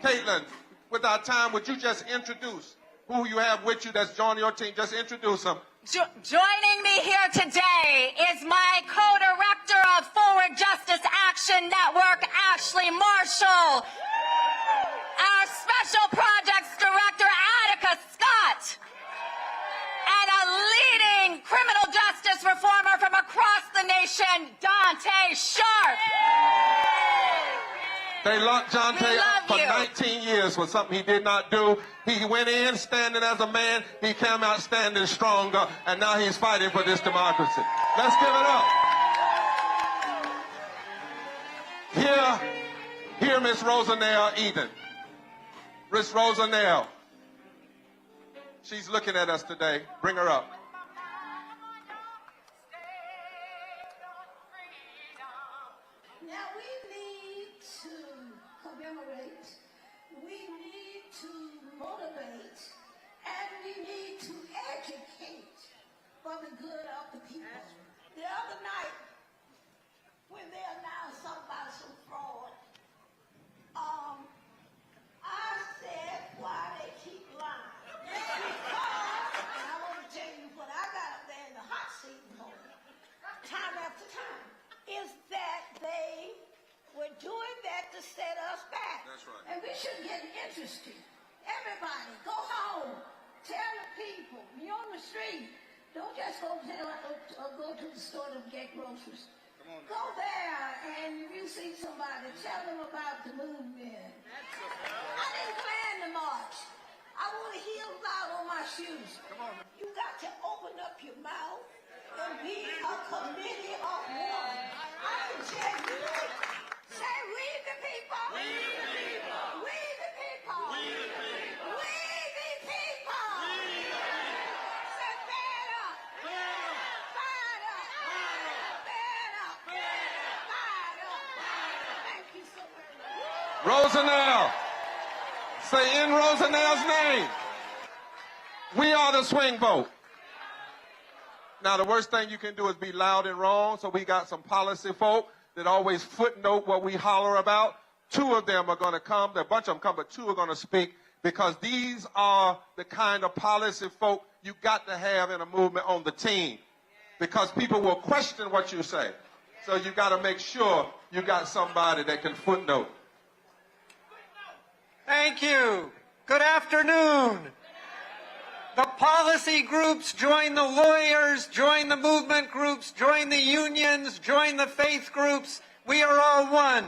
Caitlin, with our time, would you just introduce who you have with you that's joining your team? Just introduce them. Joining me here today is my co-director of Forward Justice Action Network, Ashley Marshall. Our Special Projects Director, Attica Scott. And a leading criminal justice reformer from across the nation, Dante Sharp. They locked Jonte up for 19 years for something he did not do. He went in standing as a man. He came out standing stronger. And now he's fighting for this democracy. Let's give it up. Here hear Miss Rosanelle Eden. Miss Rosanelle. She's looking at us today. Bring her up. Now we need to commemorate, we need to motivate, and we need to educate for the good of the people. The other night, when they announced something about some fraud, I said, why they keep lying? Because, and I want to tell you what I got up there in the hot seat for, time after time, is that they were doing that to set us back. That's right. And we should get interested. Everybody, go home. Tell the people. You're on the street. Don't just go to the store to get groceries. Go there, and if you see somebody, tell them about the movement. I didn't plan the march. I want heels out on my shoes. You got to open up your mouth and be a committee of one. I suggest you say, we the people. We the people. We the people. We the people. We the people. We the people. Say, stand up. Stand up. Stand up. Stand up. Thank you so very much. Rosanelle. Say in Rosanelle's name. We are the swing vote. Now, the worst thing you can do is be loud and wrong, so we got some policy folk that always footnote what we holler about. Two of them are going to come. A bunch of them come, but two are going to speak, because these are the kind of policy folk you got to have in a movement on the team, because people will question what you say. So you got to make sure you got somebody that can footnote. Thank you. Good afternoon. The policy groups join the lawyers, join the movement groups, join the unions, join the faith groups. We are all one.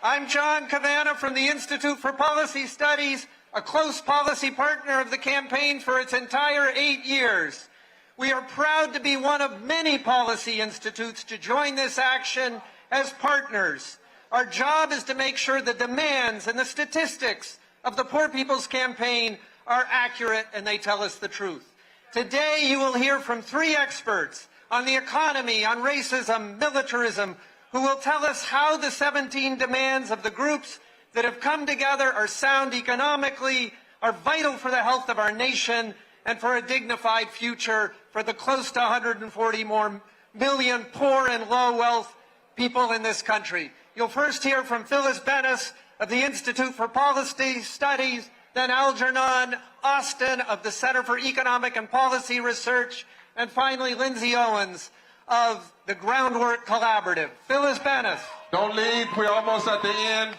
I'm John Cavanagh from the Institute for Policy Studies, a close policy partner of the campaign for its entire 8 years. We are proud to be one of many policy institutes to join this action as partners. Our job is to make sure the demands and the statistics of the Poor People's Campaign are accurate and they tell us the truth. Today you will hear from 3 experts on the economy, on racism, militarism, who will tell us how the 17 demands of the groups that have come together are sound economically, are vital for the health of our nation, and for a dignified future for the close to 140 more million poor and low wealth people in this country. You'll first hear from Phyllis Bennis of the Institute for Policy Studies, then Algernon Austin of the Center for Economic and Policy Research, and finally Lindsay Owens of the Groundwork Collaborative. Phyllis Bennis. Don't leave. We're almost at the end.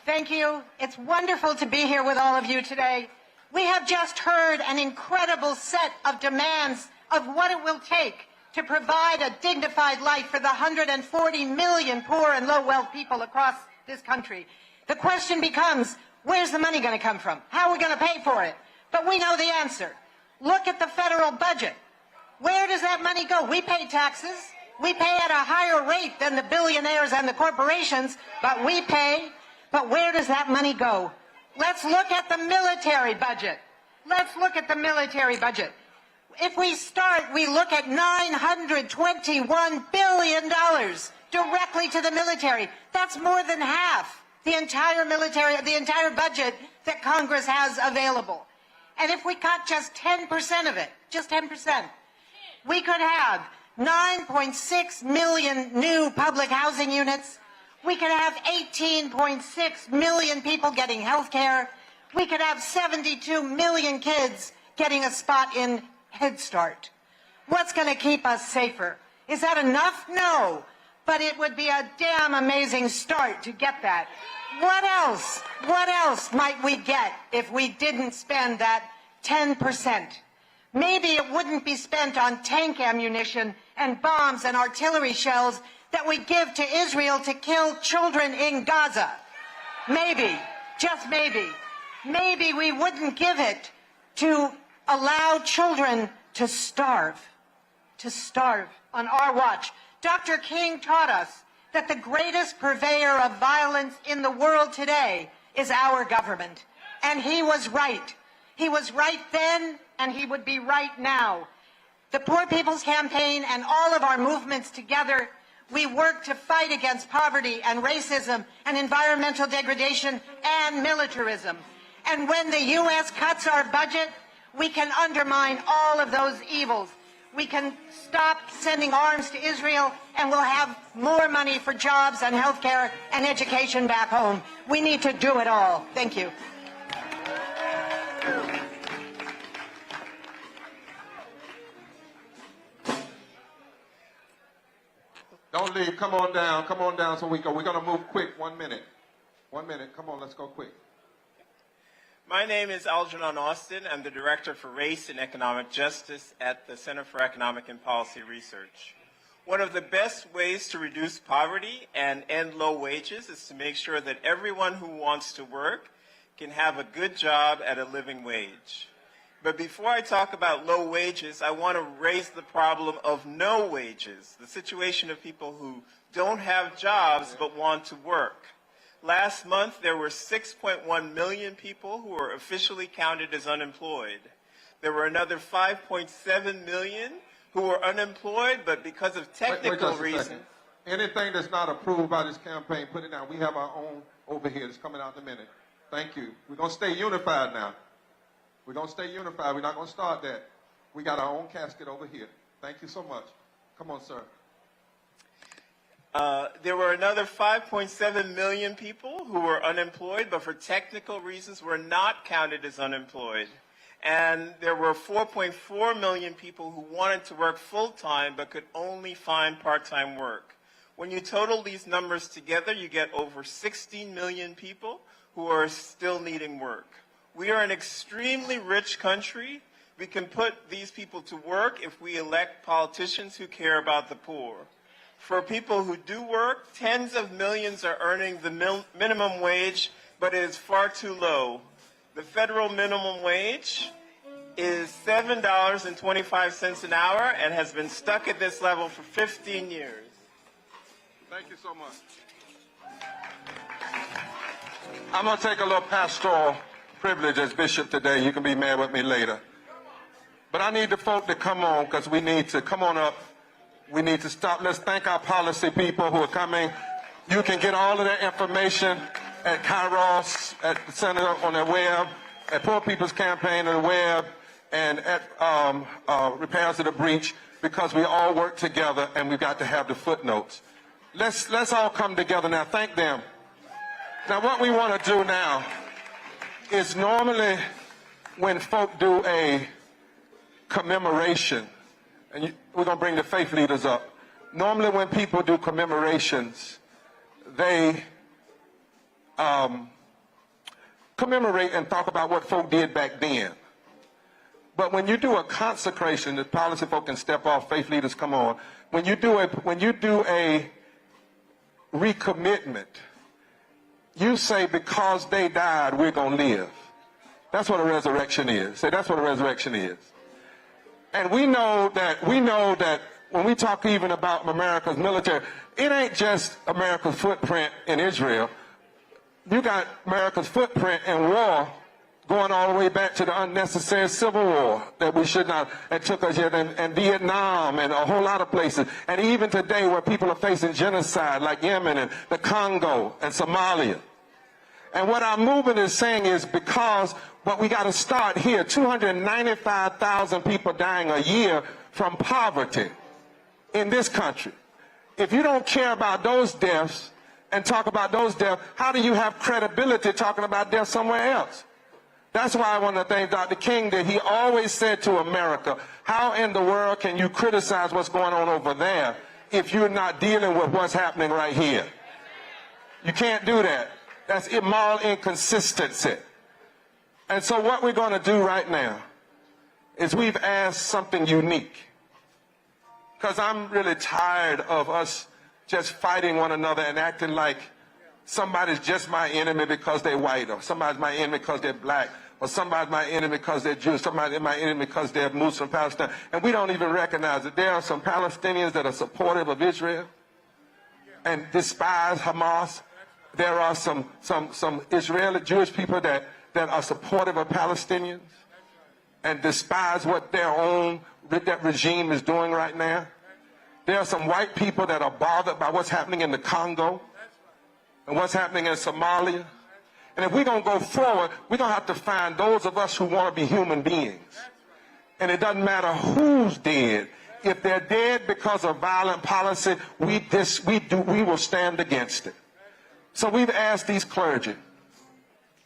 Thank you. It's wonderful to be here with all of you today. We have just heard an incredible set of demands of what it will take to provide a dignified life for the 140 million poor and low-wealth people across this country. The question becomes, where's the money going to come from? How are we going to pay for it? But we know the answer. Look at the federal budget. Where does that money go? We pay taxes. We pay at a higher rate than the billionaires and the corporations, but we pay. But where does that money go? Let's look at the military budget. Let's look at the military budget. If we start, we look at $921 billion directly to the military. That's more than half the entire military, the entire budget that Congress has available. And if we cut just 10% of it, just 10%, we could have 9.6 million new public housing units. We could have 18.6 million people getting health care. We could have 72 million kids getting a spot in Head Start. What's going to keep us safer? Is that enough? No. But it would be a damn amazing start to get that. What else? What else might we get if we didn't spend that 10%? Maybe it wouldn't be spent on tank ammunition and bombs and artillery shells that we give to Israel to kill children in Gaza. Maybe, just maybe. Maybe we wouldn't give it to allow children to starve on our watch. Dr. King taught us that the greatest purveyor of violence in the world today is our government. And he was right. He was right then, and he would be right now. The Poor People's Campaign and all of our movements together, we work to fight against poverty and racism and environmental degradation and militarism. And when the U.S. cuts our budget, we can undermine all of those evils. We can stop sending arms to Israel, and we'll have more money for jobs and health care and education back home. We need to do it all. Thank you. Don't leave. Come on down. Come on down so we go. We're going to move quick. 1 minute. 1 minute. Come on, let's go quick. My name is Algernon Austin. I'm the Director for Race and Economic Justice at the Center for Economic and Policy Research. One of the best ways to reduce poverty and end low wages is to make sure that everyone who wants to work can have a good job at a living wage. But before I talk about low wages, I want to raise the problem of no wages, the situation of people who don't have jobs but want to work. Last month, there were 6.1 million people who were officially counted as unemployed. There were another 5.7 million who were unemployed, but because of technical reasons. Anything that's not approved by this campaign, put it down. We have our own over here that's coming out in a minute. Thank you. We're going to stay unified now. We're going to stay unified. We're not going to start that. We got our own casket over here. Thank you so much. Come on, sir. There were another 5.7 million people who were unemployed, but for technical reasons were not counted as unemployed. And there were 4.4 million people who wanted to work full-time but could only find part-time work. When you total these numbers together, you get over 16 million people who are still needing work. We are an extremely rich country. We can put these people to work if we elect politicians who care about the poor. For people who do work, tens of millions are earning the minimum wage, but it is far too low. The federal minimum wage is $7.25 an hour and has been stuck at this level for 15 years. Thank you so much. I'm going to take a little pastoral privilege as bishop today. You can be mad with me later. But I need the folk to come on because we need to come on up. We need to stop. Let's thank our policy people who are coming. You can get all of their information at Kairos, at the Center on their web, at Poor People's Campaign on the web, and at Repairs of the Breach, because we all work together and we've got to have the footnotes. Let's all come together now. Thank them. Now what we want to do now is normally when folk do a commemoration, and we're going to bring the faith leaders up. Normally when people do commemorations, they commemorate and talk about what folk did back then. But when you do a consecration, the policy folk can step off, faith leaders come on. When you do a recommitment, you say because they died, we're going to live. That's what a resurrection is. Say that's what a resurrection is. And we know that when we talk even about America's military, it ain't just America's footprint in Israel. You got America's footprint in war going all the way back to the unnecessary civil war that we should not, that took us here, and Vietnam and a whole lot of places. And even today where people are facing genocide like Yemen and the Congo and Somalia. And what our movement is saying is but we got to start here. 295,000 people dying a year from poverty in this country. If you don't care about those deaths and talk about those deaths, how do you have credibility talking about deaths somewhere else? That's why I want to thank Dr. King that he always said to America, how in the world can you criticize what's going on over there if you're not dealing with what's happening right here? You can't do that. That's immoral inconsistency. And so what we're going to do right now is we've asked something unique. Because I'm really tired of us just fighting one another and acting like somebody's just my enemy because they're white, or somebody's my enemy because they're black, or somebody's my enemy because they're Jewish, somebody's my enemy because they're Muslim, Palestine. And we don't even recognize that there are some Palestinians that are supportive of Israel. and despise Hamas. There are some Israeli Jewish people that are supportive of Palestinians and despise what that regime is doing right now. There are some white people that are bothered by what's happening in the Congo and what's happening in Somalia. And if we're going to go forward, we're going to have to find those of us who want to be human beings. And it doesn't matter who's dead. If they're dead because of violent policy, we will stand against it. So we've asked these clergy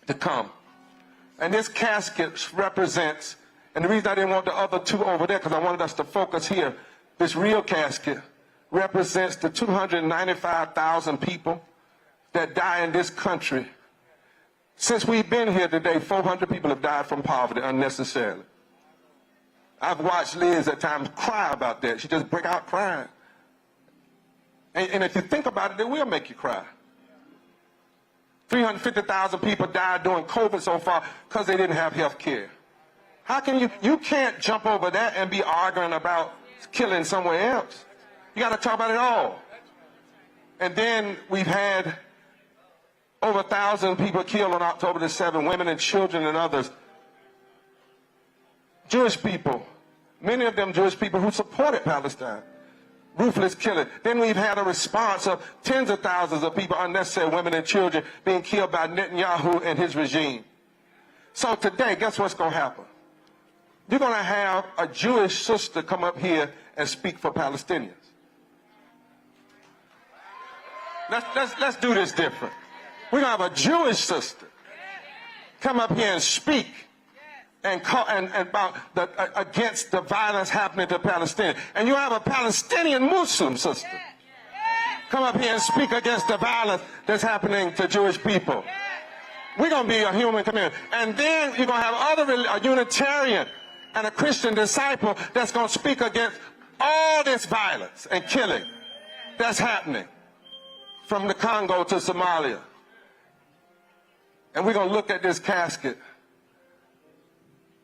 to come. And this casket represents, and the reason I didn't want the other two over there, because I wanted us to focus here, this real casket represents the 295,000 people that die in this country. Since we've been here today, 400 people have died from poverty unnecessarily. I've watched Liz at times cry about that. She just break out crying. And if you think about it, it will make you cry. 350,000 people died during COVID so far because they didn't have health care. How can you can't jump over that and be arguing about killing somewhere else. You got to talk about it all. And then we've had over 1,000 people killed on October the 7th, women and children and others. Jewish people, many of them Jewish people who supported Palestine. Ruthless killing. Then we've had a response of tens of thousands of people, unnecessary women and children, being killed by Netanyahu and his regime. So today, guess what's going to happen? You're going to have a Jewish sister come up here and speak for Palestinians. Let's do this different. We're going to have a Jewish sister come up here and speak and about against the violence happening to Palestinians. And you have a Palestinian Muslim sister come up here and speak against the violence that's happening to Jewish people. We're going to be a human community. And then you're going to have a Unitarian and a Christian disciple that's going to speak against all this violence and killing that's happening from the Congo to Somalia. And we're going to look at this casket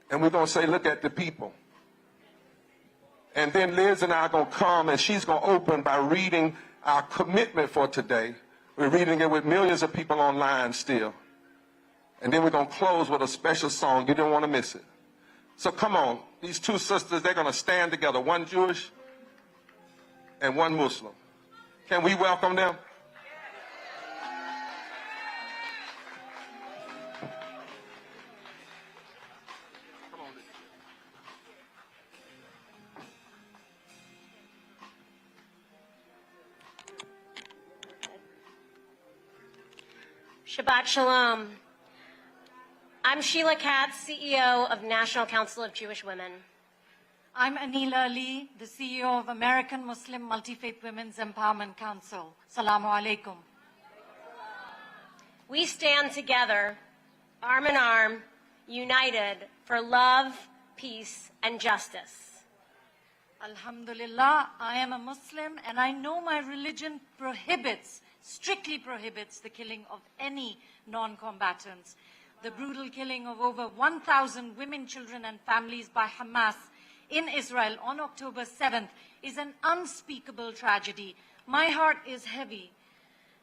and we're going to say, look at the people. And then Liz and I are going to come and she's going to open by reading our commitment for today. We're reading it with millions of people online still. And then we're going to close with a special song. You didn't want to miss it. So come on. These two sisters, they're going to stand together. One Jewish and one Muslim. Can we welcome them? Shabbat Shalom. I'm Sheila Katz, CEO of National Council of Jewish Women. I'm Anila Ali, the CEO of American Muslim Multi-Faith Women's Empowerment Council. Salamu alaikum. We stand together, arm in arm, united for love, peace, and justice. Alhamdulillah, I am a Muslim and I know my religion strictly prohibits the killing of any non-combatants. The brutal killing of over 1,000 women, children, and families by Hamas in Israel on October 7th is an unspeakable tragedy. My heart is heavy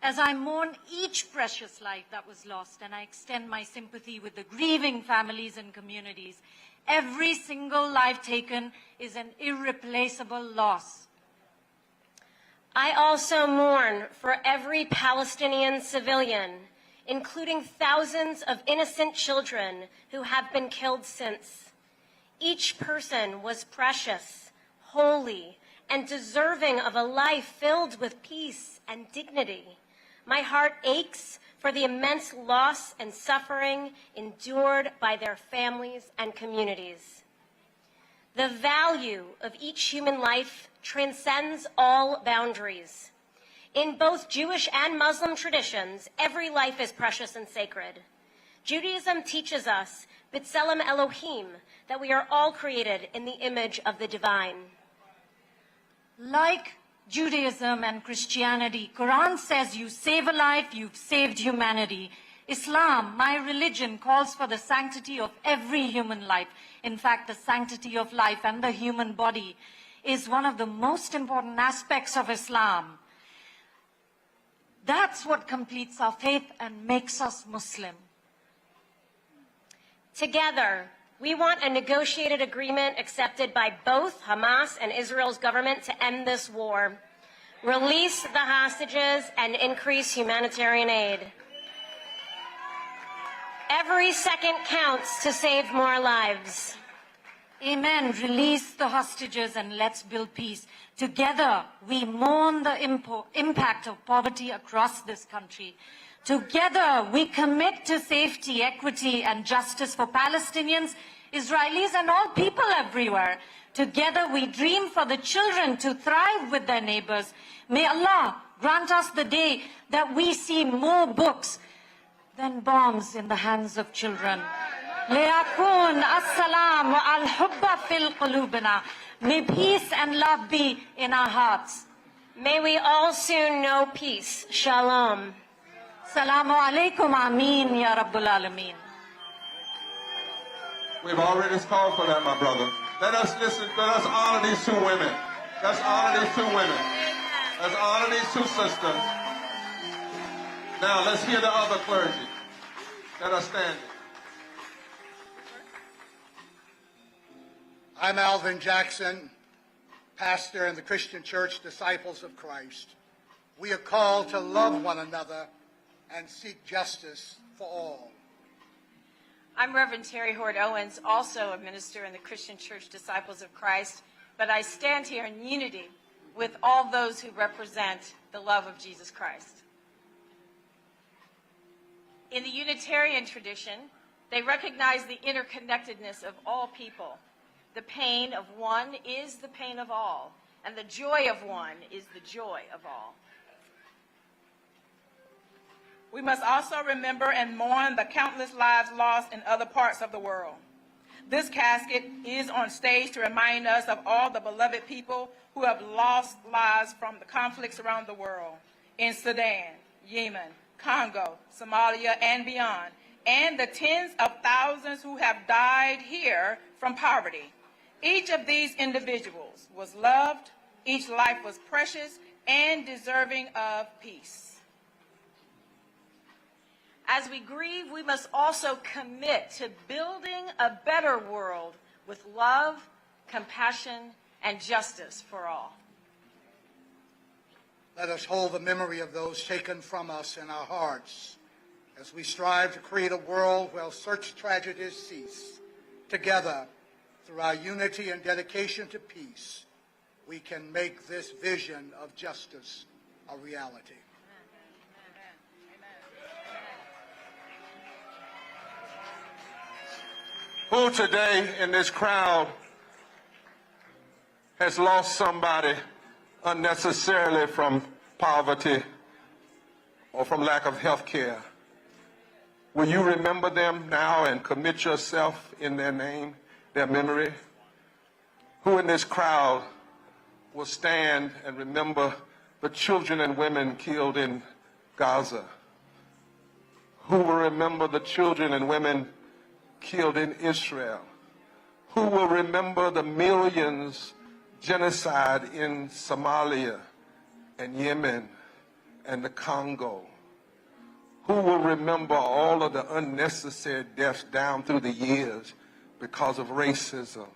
as I mourn each precious life that was lost, and I extend my sympathy with the grieving families and communities. Every single life taken is an irreplaceable loss. I also mourn for every Palestinian civilian, including thousands of innocent children who have been killed since. Each person was precious, holy, and deserving of a life filled with peace and dignity. My heart aches for the immense loss and suffering endured by their families and communities. The value of each human life transcends all boundaries. In both Jewish and Muslim traditions, every life is precious and sacred. Judaism teaches us, B'Tselem Elohim, that we are all created in the image of the divine. Like Judaism and Christianity, Quran says you save a life, you've saved humanity. Islam, my religion, calls for the sanctity of every human life. In fact, the sanctity of life and the human body is one of the most important aspects of Islam. That's what completes our faith and makes us Muslim. Together, we want a negotiated agreement accepted by both Hamas and Israel's government to end this war, release the hostages, and increase humanitarian aid. Every second counts to save more lives. Amen. Release the hostages and let's build peace. Together, we mourn the impact of poverty across this country. Together, we commit to safety, equity, and justice for Palestinians, Israelis, and all people everywhere. Together, we dream for the children to thrive with their neighbors. May Allah grant us the day that we see more books than bombs in the hands of children. ليكون السلام والحب في قلوبنا. May peace and love be in our hearts. May we all soon know peace. Shalom. Salamu alaikum. Ameen ya Rabbul Alameen. We've already called for that, my brother. Let us listen. Let us honor these two women. Let's honor these two women. Let's honor these two sisters. Now let's hear the other clergy that are standing. I'm Alvin Jackson, pastor in the Christian Church Disciples of Christ. We are called to love one another and seek justice for all. I'm Reverend Terry Hord Owens, also a minister in the Christian Church Disciples of Christ, but I stand here in unity with all those who represent the love of Jesus Christ. In the Unitarian tradition, they recognize the interconnectedness of all people. The pain of one is the pain of all, and the joy of one is the joy of all. We must also remember and mourn the countless lives lost in other parts of the world. This casket is on stage to remind us of all the beloved people who have lost lives from the conflicts around the world, in Sudan, Yemen, Congo, Somalia, and beyond, and the tens of thousands who have died here from poverty. Each of these individuals was loved, each life was precious and deserving of peace. As we grieve, we must also commit to building a better world with love, compassion, and justice for all. Let us hold the memory of those taken from us in our hearts as we strive to create a world where such tragedies cease. Together, through our unity and dedication to peace, we can make this vision of justice a reality. Who today in this crowd has lost somebody unnecessarily from poverty or from lack of health care? Will you remember them now and commit yourself in their name, their memory? Who in this crowd will stand and remember the children and women killed in Gaza? Who will remember the children and women killed in Israel? Who will remember the millions genocide in Somalia and Yemen and the Congo? Who will remember all of the unnecessary deaths down through the years because of racism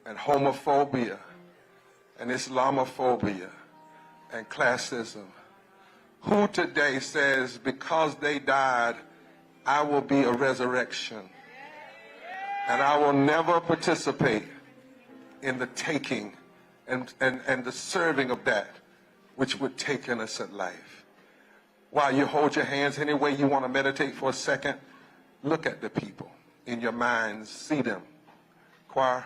and homophobia and Islamophobia and classism? Who today says, because they died, I will be a resurrection, and I will never participate in the taking and the serving of that which would take innocent life? While you hold your hands any way you want to meditate for a second, look at the people in your minds, see them. Choir.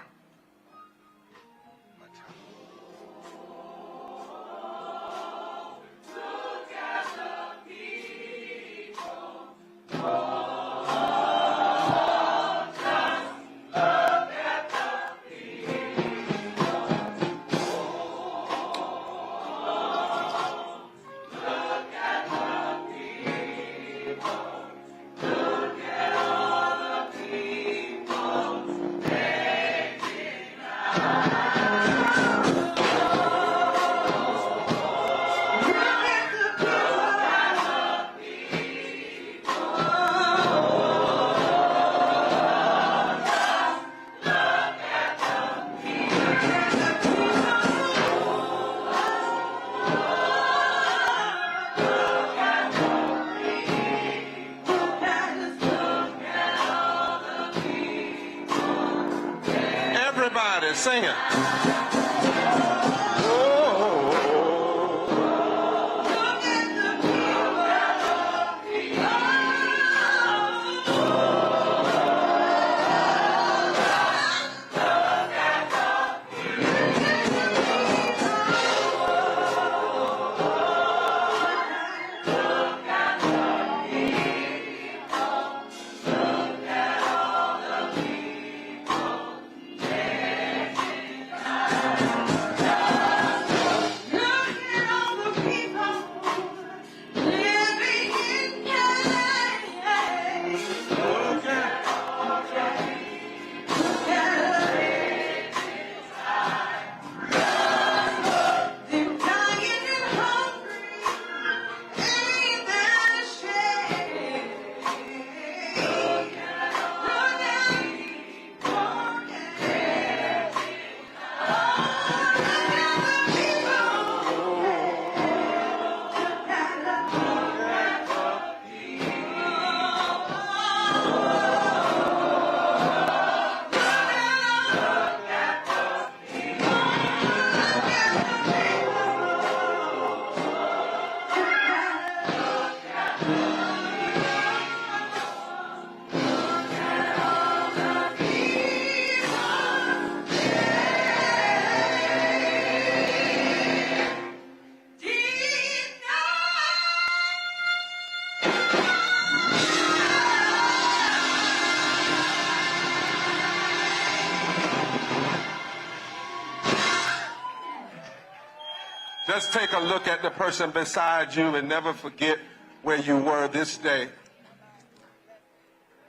Just take a look at the person beside you and never forget where you were this day.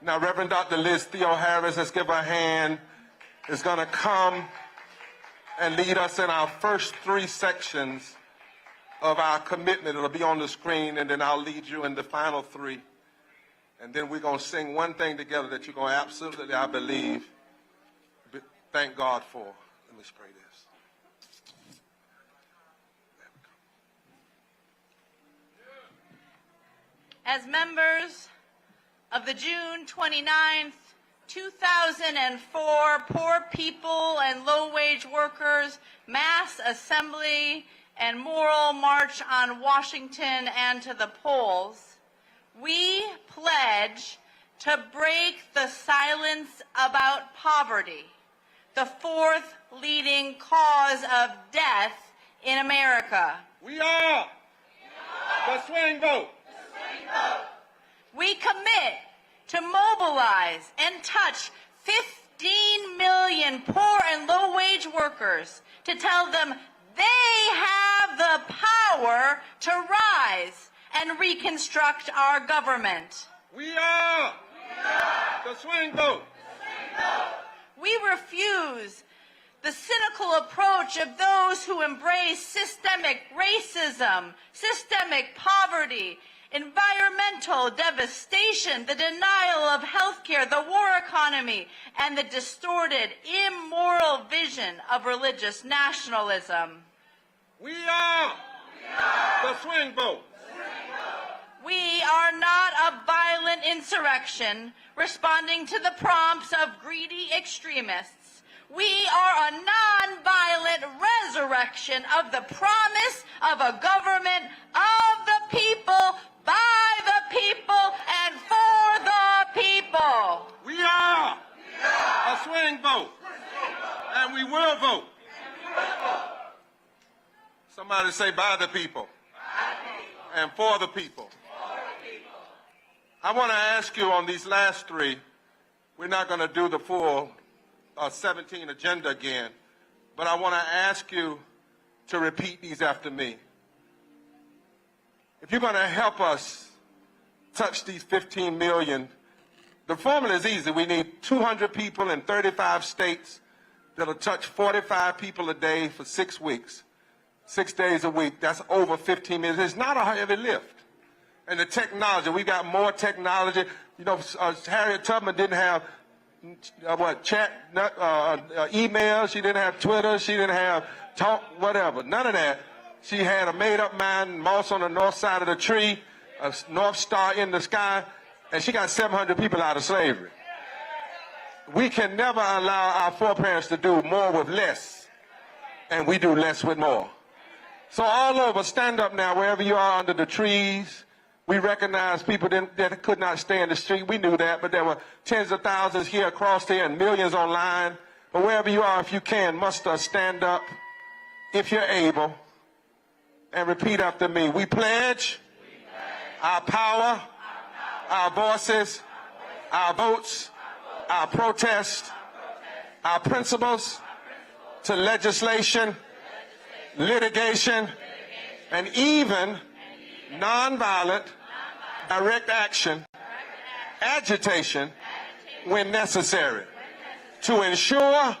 Now, Reverend Dr. Liz Theo Harris, let's give her a hand, is going to come and lead us in our first 3 sections of our commitment. It'll be on the screen, and then I'll lead you in the final 3. And then we're going to sing one thing together that you're going to absolutely, I believe, thank God for. Let me spray this. As members of the June 29th, 2004 Poor People and Low-Wage Workers Mass Assembly and Moral March on Washington and to the polls, we pledge to break the silence about poverty, the 4th leading cause of death in America. We are the swing vote. We commit to mobilize and touch 15 million poor and low-wage workers to tell them they have the power to rise and reconstruct our government. We are the swing vote. We refuse the cynical approach of those who embrace systemic racism, systemic poverty, environmental devastation, the denial of health care, the war economy, and the distorted, immoral vision of religious nationalism. We are the swing vote. We are not a violent insurrection responding to the prompts of greedy extremists. We are a nonviolent resurrection of the promise of a government of the people, by the people, and for the people. We are a swing vote, and we will vote. Somebody say by the people, and for the people. I want to ask you on these last 3, we're not going to do the full 17 agenda again, but I want to ask you to repeat these after me. If you're going to help us touch these 15 million, the formula is easy. We need 200 people in 35 states that'll touch 45 people a day for 6 weeks, 6 days a week. That's over 15 million. It's not a heavy lift. And the technology, we got more technology. You know, Harriet Tubman didn't have email. She didn't have Twitter. She didn't have talk, whatever. None of that. She had a made-up mind, moss on the north side of the tree, a North Star in the sky, and she got 700 people out of slavery. We can never allow our foreparents to do more with less, and we do less with more. So all over, stand up now, wherever you are under the trees. We recognize people that could not stay in the street. We knew that, but there were tens of thousands here across here and millions online. But wherever you are, if you can, muster, stand up, if you're able, and repeat after me. We pledge our power, our voices, our votes, our protest, our principles to legislation, litigation, and even nonviolent direct action, agitation when necessary, to ensure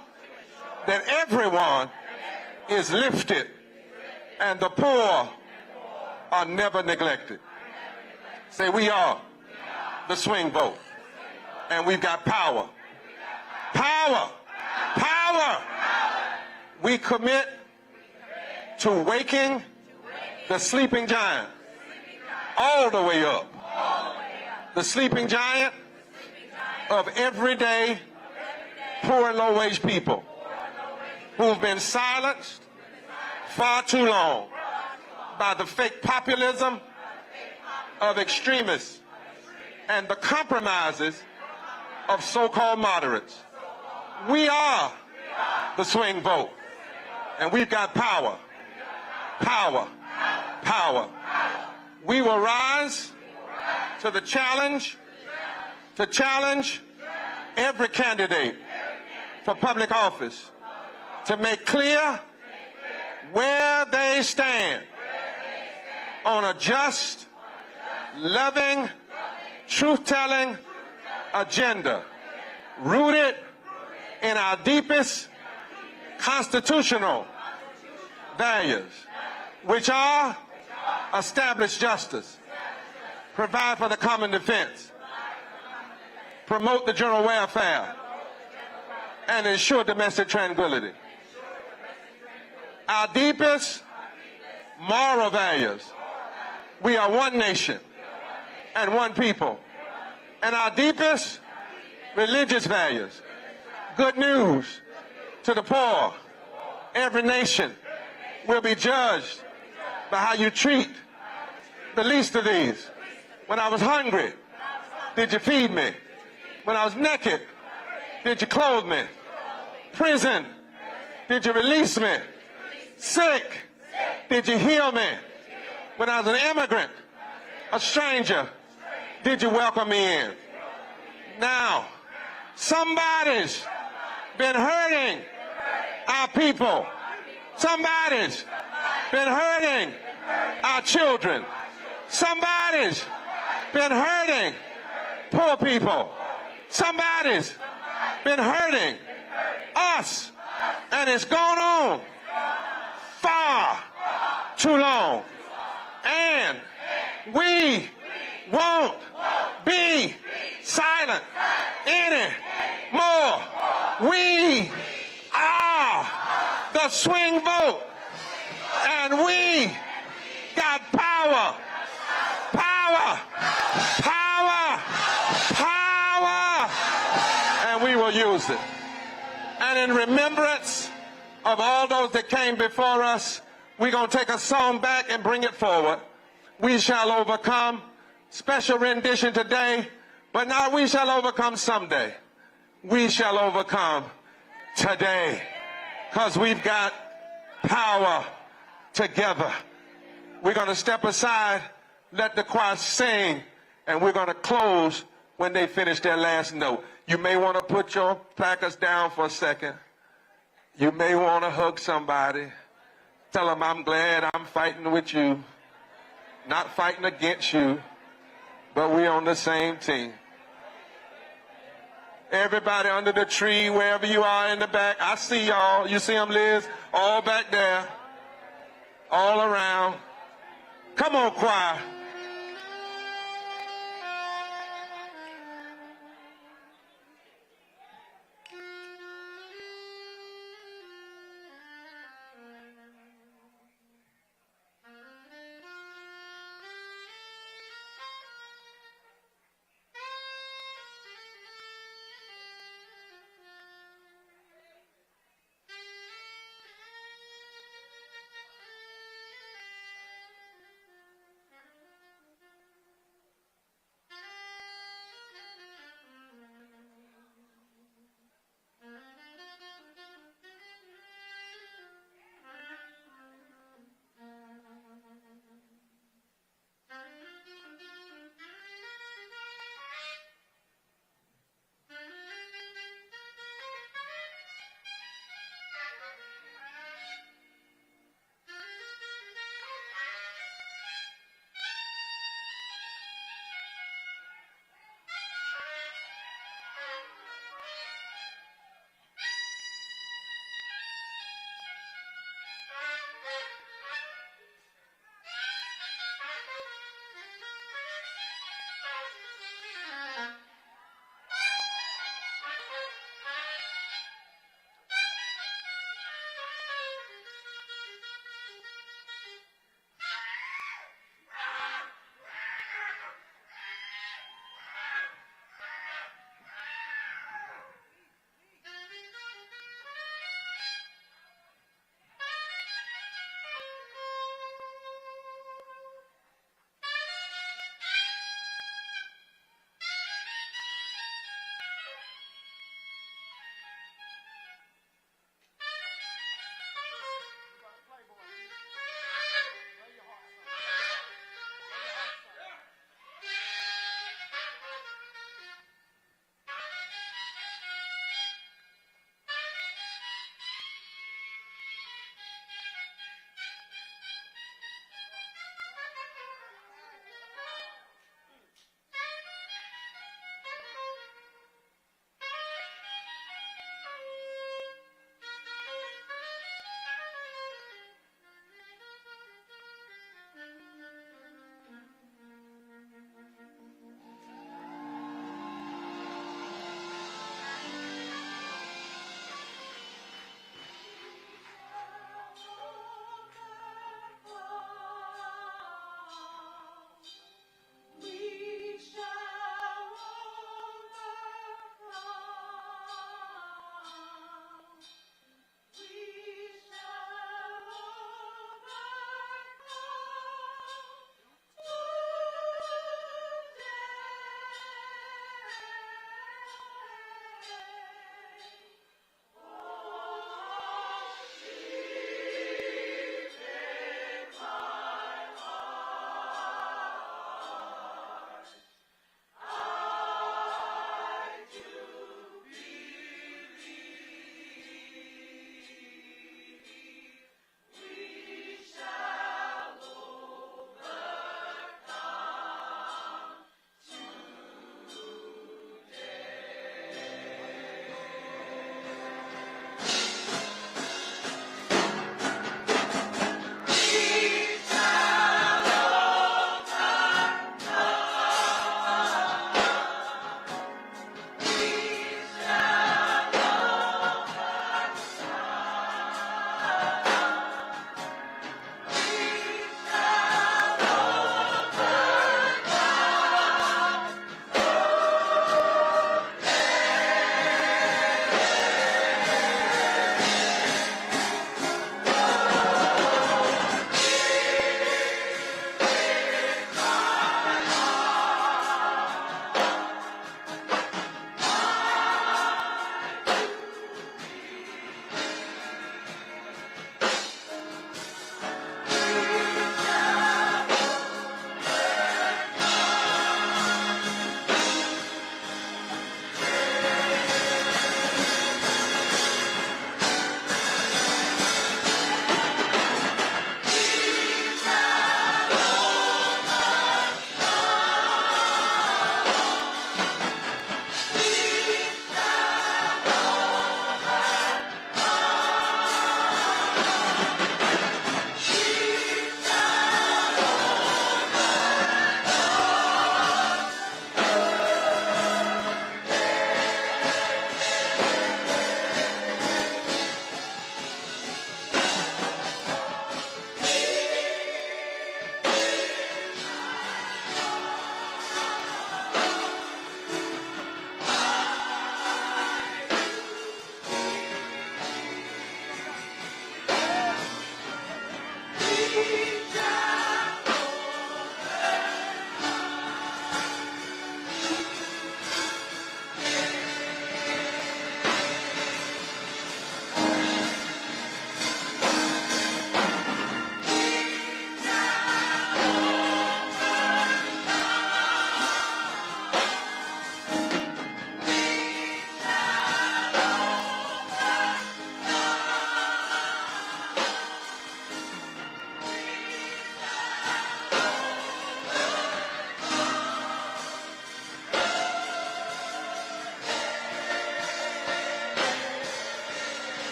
that everyone is lifted and the poor are never neglected. Say, we are the swing vote, and we've got power. Power. Power. We commit to waking the sleeping giant all the way up. The sleeping giant of everyday poor and low-wage people who've been silenced far too long by the fake populism of extremists and the compromises of so-called moderates. We are the swing vote, and we've got power. Power. Power. We will rise to the challenge to challenge every candidate for public office to make clear where they stand on a just, loving, truth-telling agenda rooted in our deepest constitutional values, which are establish justice, provide for the common defense, promote the general welfare, and ensure domestic tranquility. Our deepest moral values. We are one nation and one people. And our deepest religious values. Good news to the poor. Every nation will be judged by how you treat the least of these. When I was hungry, did you feed me? When I was naked, did you clothe me? Prison, did you release me? Sick, did you heal me? When I was an immigrant, a stranger, did you welcome me in? Now, somebody's been hurting our people. Somebody's been hurting our children. Somebody's been hurting poor people. Somebody's been hurting us. And it's gone on far too long. And we won't be silent anymore. We are the swing vote. And we got power. Power. Power. Power. And we will use it. And in remembrance of all those that came before us, we're going to take a song back and bring it forward. We shall overcome. Special rendition today, but not we shall overcome someday. We shall overcome today, because we've got power together. We're going to step aside, let the choir sing, and we're going to close when they finish their last note. You may want to put your placards down for a second. You may want to hug somebody. Tell them, I'm glad I'm fighting with you, not fighting against you, but we're on the same team. Everybody under the tree, wherever you are in the back, I see y'all. You see them, Liz? All back there, all around. Come on, choir.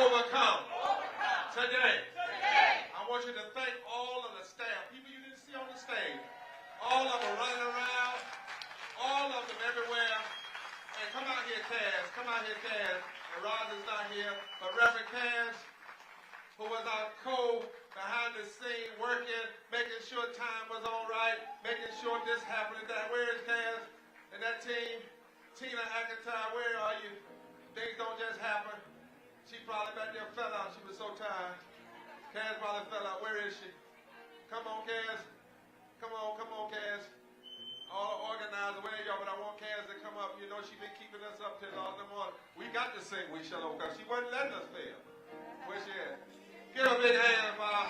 overcome. Today. I want you to thank all of the staff, people you didn't see on the stage. All of them running around, all of them everywhere. And come out here, Cass. Come out here, Cass. And Roger's not here, but Reverend Cass, who was our behind the scene, working, making sure time was all right, making sure this happened and that. Where is Cass? And that team, Tina Akatai, where are you? Things don't just happen. She probably back there fell out. She was so tired. Cass probably fell out. Where is she? Come on, Cass. Come on, Cass. All organized, where y'all? But I want Cass to come up. You know she been keeping us up till all the morning. We got to sing We Shall Overcome. She wasn't letting us fail. Where she at? Give her a big hand, Bob.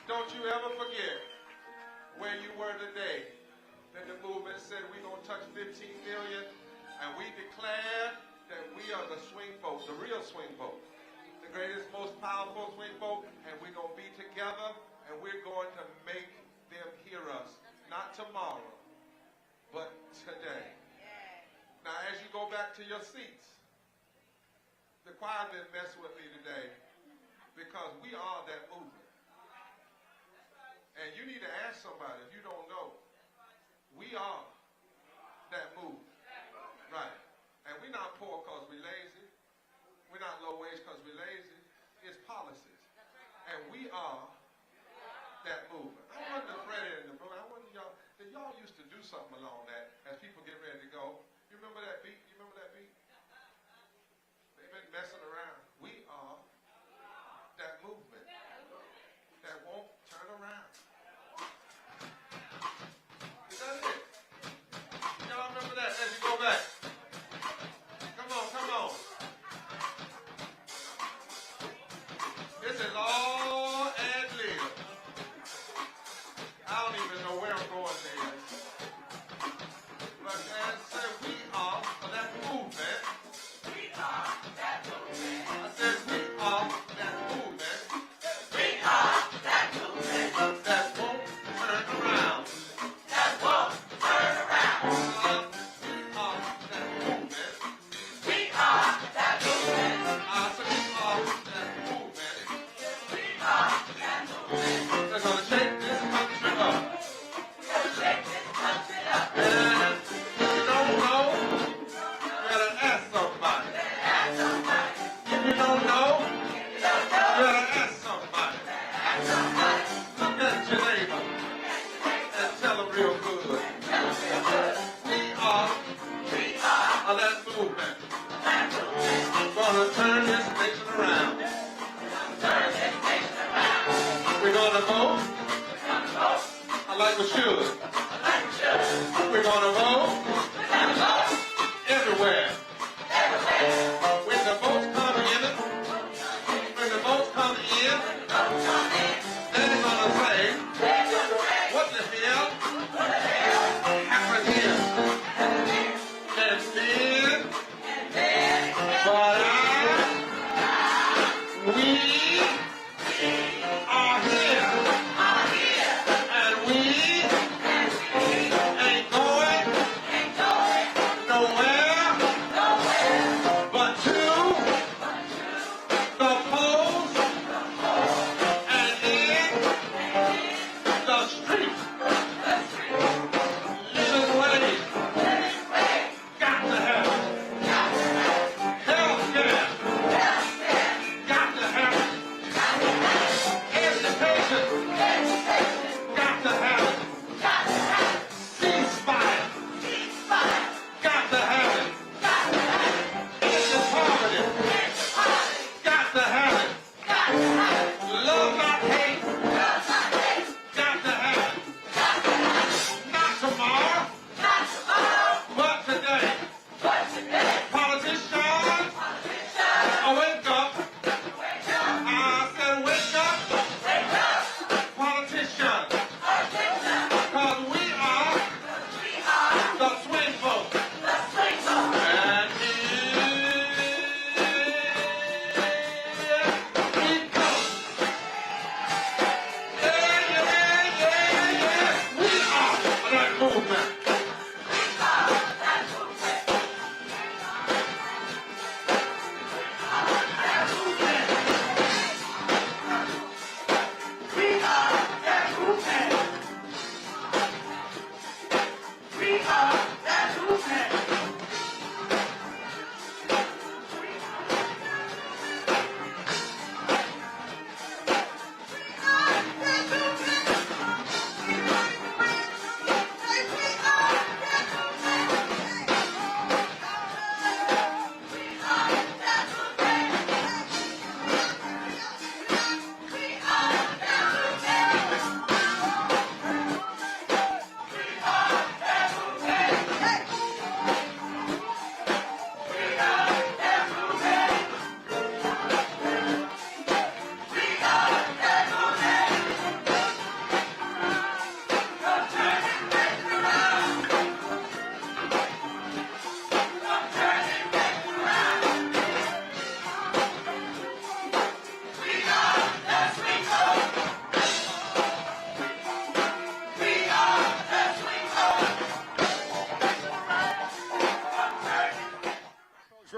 Don't you ever forget where you were today. That the movement said we're going to touch 15 million, and we declared that we are the swing vote, the real swing vote, the greatest, most powerful swing vote, and we're going to be together, and we're going to make them hear us, not tomorrow, but today. Now, as you go back to your seats, the choir didn't mess with me today because we are that movement. And you need to ask somebody if you don't know. We are that movement. Right. And we're not poor because we're lazy. We're not low wage because we're lazy. It's policies. And we are that movement. I wonder, Freddie and the brother, I wonder y'all used to do something along that as people get ready to go. You remember that beat? You remember that beat? They've been messing around. We are that movement that won't turn around. Is that it? Y'all remember that as you go back? Come on, come on. This is all ad-lib. I don't even know where I'm going there. But as I said, we are that movement. We are that movement. I said we are that movement. We are that movement. That won't turn around. That won't turn around. We are that movement. We are that movement. I said we are that movement. We are that movement. They're going to shake this country up. We're going to shake this country up. And if you don't know, you better ask somebody. If you don't know, you better ask somebody. Look at your neighbor and tell them real good. We are that movement. We're going to turn this nation around. We're going to vote. I like we should. We're going to vote everywhere. When the votes come in, they're going to say, what the hell happened here? And then, but we are here. And we ain't going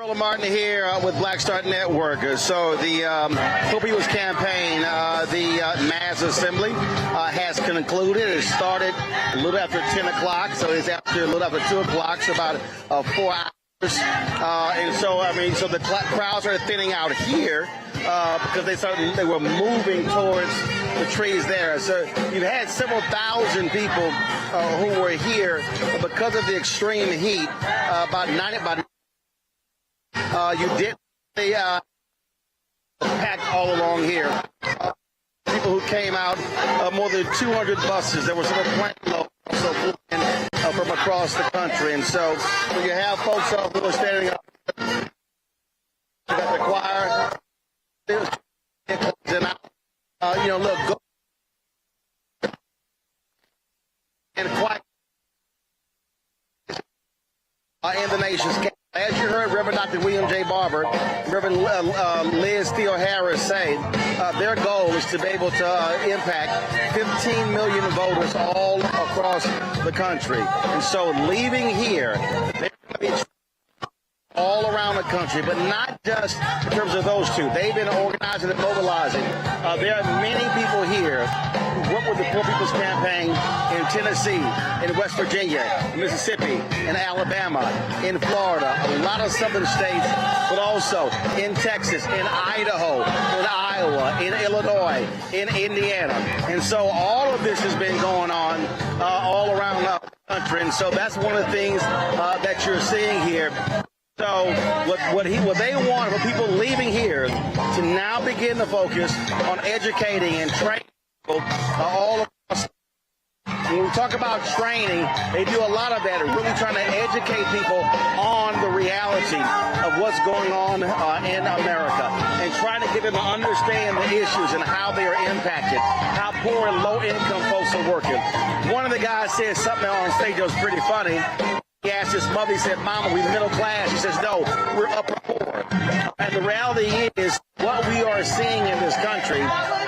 Roland Martin here with Black Start Network. So the Poor People's Campaign, the mass assembly has concluded. It started a little after 10 o'clock, so it's after a little after 2 o'clock, so about 4 hours. And so, so the crowds are thinning out here because they were moving towards the trees there. So you've had several thousand people who were here because of the extreme heat. You did packed all along here. People who came out, more than 200 buses. There were some plane loads also flew in from across the country. And so you have folks who are standing up. You got the choir. Look, go and quiet in the nation's capital. As you heard Reverend Dr. William J. Barber, Reverend Liz Theo Harris say, their goal is to be able to impact 15 million voters all across the country. And so leaving here, they're going to be all around the country, but not just in terms of those two. They've been organizing and mobilizing. There are many people here who work with the Poor People's Campaign in Tennessee, in West Virginia, in Mississippi, in Alabama, in Florida, a lot of southern states, but also in Texas, in Idaho, in Iowa, in Illinois, in Indiana. And so all of this has been going on all around the country. And so that's one of the things that you're seeing here. So what they want for people leaving here to now begin to focus on educating and training people all across. When we talk about training, they do a lot of that, really trying to educate people on the reality of what's going on in America and trying to get them to understand the issues and how they are impacted, how poor and low-income folks are working. One of the guys said something on stage that was pretty funny. He asked his mother, he said, "Mama, we're middle class." She says, "No, we're upper poor." And the reality is, what we are seeing in this country,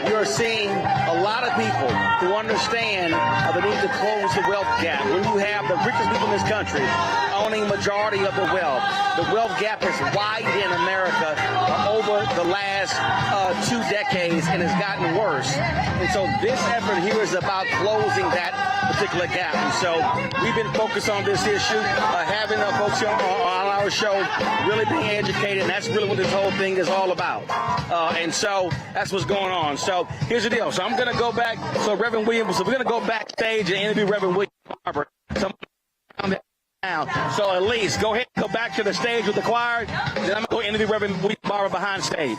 we are seeing a lot of people who understand the need to close the wealth gap. When you have the richest people in this country owning majority of the wealth gap has widened in America over the last 2 decades and has gotten worse. And so this effort here is about closing that particular gap. And so we've been focused on this issue, having folks here on our show really being educated, and that's really what this whole thing is all about. And so that's what's going on. So here's the deal. So I'm going to go back. So Reverend Williams, so we're going to go backstage and interview Reverend William Barber. So at least go ahead and go back to the stage with the choir. Then I'm going to go interview Reverend William Barber behind stage.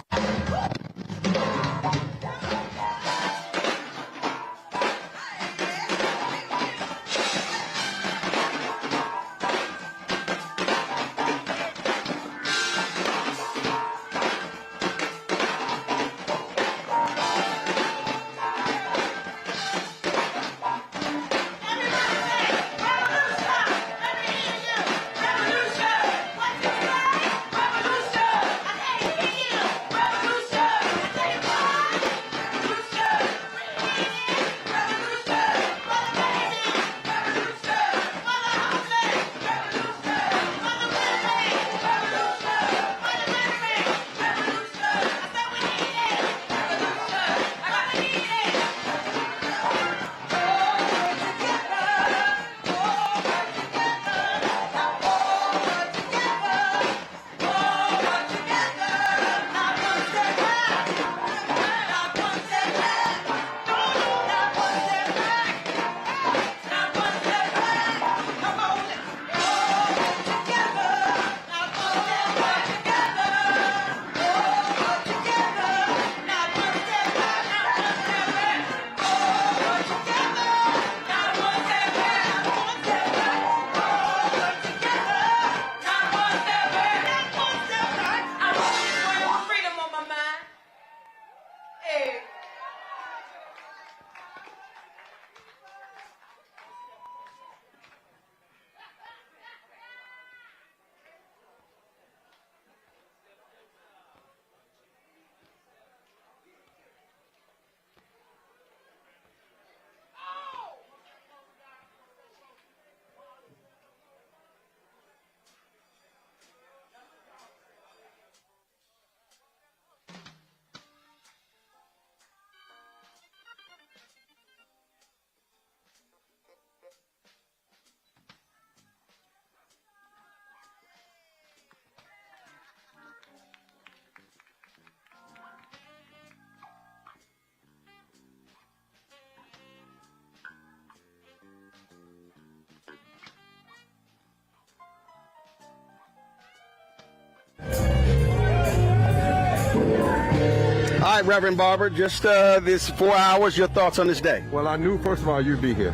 right, Reverend Barber, just this 4 hours, your thoughts on this day? Well, I knew, first of all, you'd be here.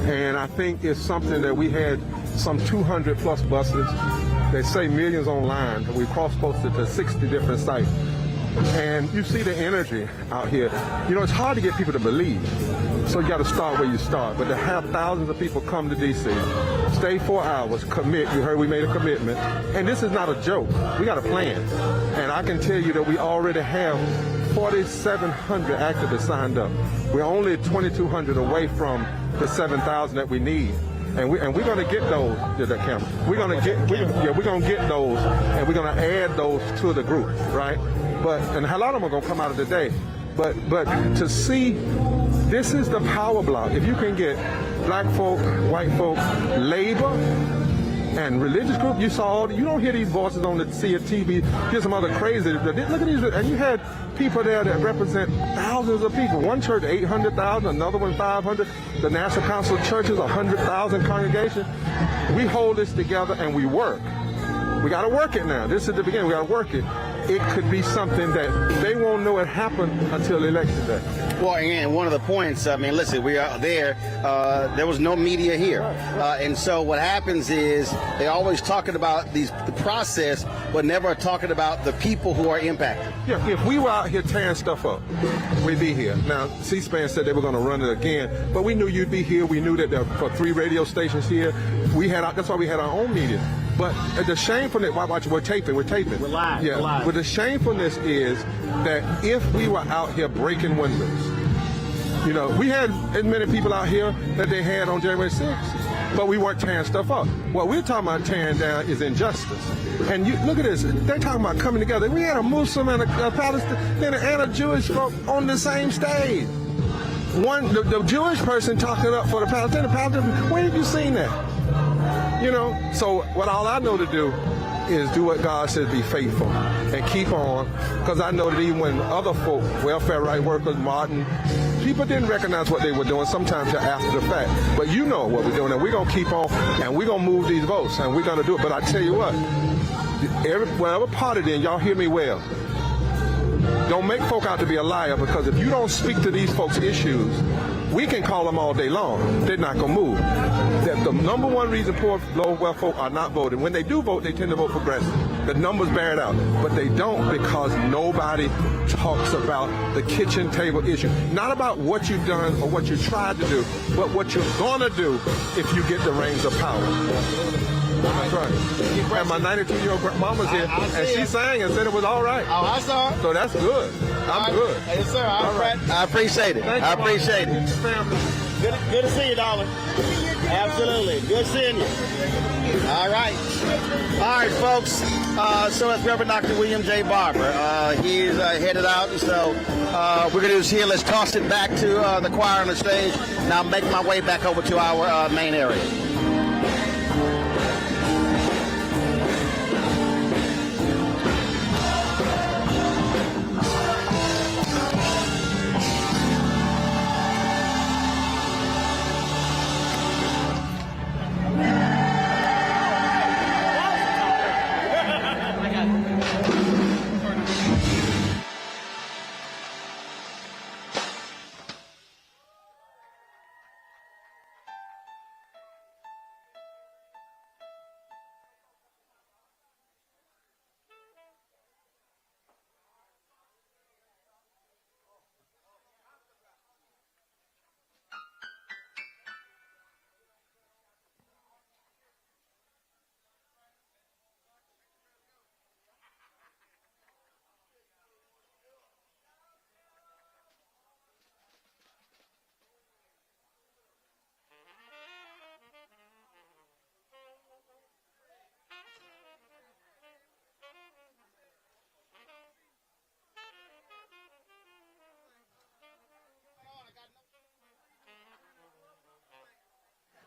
And I think it's something that we had some 200 plus buses. They say millions online. We cross-posted to 60 different sites. And you see the energy out here. You know, it's hard to get people to believe. So you got to start where you start. But to have thousands of people come to D.C., stay 4 hours, commit. You heard we made a commitment. And this is not a joke. We got a plan. And I can tell you that we already have 4,700 activists signed up. We're only 2,200 away from the 7,000 that we need. And we're going to get those to the camera. We're going to get those, and we're going to add those to the group, right? And a lot of them are going to come out of the day. But to see, this is the power block. If you can get black folk, white folk, labor, and religious group, you don't hear these voices on the TV. Here's some other crazy. Look at these, and you had people there that represent thousands of people. One church, 800,000, another one, 500. The National Council of Churches, 100,000 congregation. We hold this together and we work. We got to work it now. This is the beginning. We got to work it. It could be something that they won't know it happened until election day. Well, and one of the points, I mean, listen, we are there. There was no media here. And so what happens is they always talking about the process, but never talking about the people who are impacted. Yeah, if we were out here tearing stuff up, we'd be here. Now, C-SPAN said they were going to run it again, but we knew you'd be here. We knew that there were 3 radio stations here. That's why we had our own media. But the shamefulness, we're taping. We're live. Yeah. We're live. But the shamefulness is that if we were out here breaking windows, you know, we had as many people out here that they had on January 6th, but we weren't tearing stuff up. What we're talking about tearing down is injustice. And you look at this, they're talking about coming together. We had a Muslim and a Palestinian and a Jewish folk on the same stage. The Jewish person talking up for the Palestinian. Where have you seen that? You know, so all I know to do is do what God says, be faithful and keep on, because I know that even when other folk, welfare right workers, Martin, people didn't recognize what they were doing sometimes after the fact. But you know what we're doing, and we're going to keep on, and we're going to move these votes, and we're going to do it. But I tell you what, whatever party then, y'all hear me well, don't make folk out to be a liar, because if you don't speak to these folks' issues, we can call them all day long. They're not going to move. That's the number one reason poor, low-wealth folk are not voting. When they do vote, they tend to vote progressive. The numbers bear it out. But they don't, because nobody talks about the kitchen table issue. Not about what you've done or what you tried to do, but what you're going to do if you get the reins of power. That's right. And my 92-year-old mama's here, and she sang and said it was all right. Oh, I saw her. So that's good. I'm good. Yes, sir. I appreciate it. I appreciate it. Good to see you, darling. Absolutely. Good seeing you. All right. All right, folks. So that's Reverend Dr. William J. Barber. He's headed out, and so we're going to do this here. Let's toss it back to the choir on the stage. Now make my way back over to our main area.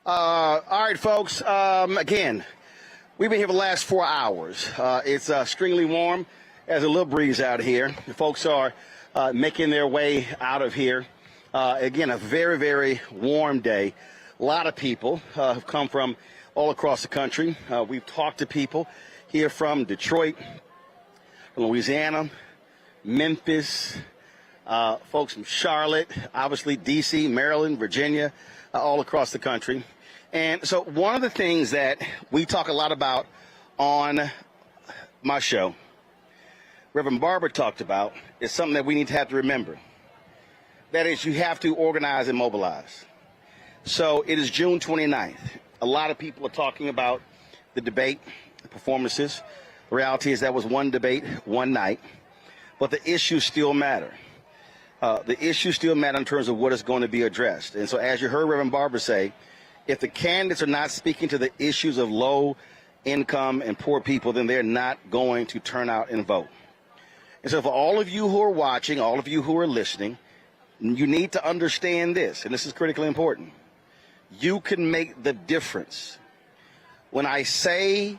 All right, folks. Again, we've been here for the last 4 hours. It's extremely warm. There's a little breeze out here. The folks are making their way out of here. Again, a very, very warm day. A lot of people have come from all across the country. We've talked to people here from Detroit, from Louisiana, Memphis, folks from Charlotte, obviously D.C., Maryland, Virginia, all across the country. And so one of the things that we talk a lot about on my show, Reverend Barber talked about, is something that we need to have to remember. That is, you have to organize and mobilize. So it is June 29th. A lot of people are talking about the debate, the performances. The reality is that was one debate, one night. But the issues still matter. The issues still matter in terms of what is going to be addressed. And so as you heard Reverend Barber say, if the candidates are not speaking to the issues of low income and poor people, then they're not going to turn out and vote. And so for all of you who are watching, all of you who are listening, you need to understand this, and this is critically important. You can make the difference. When I say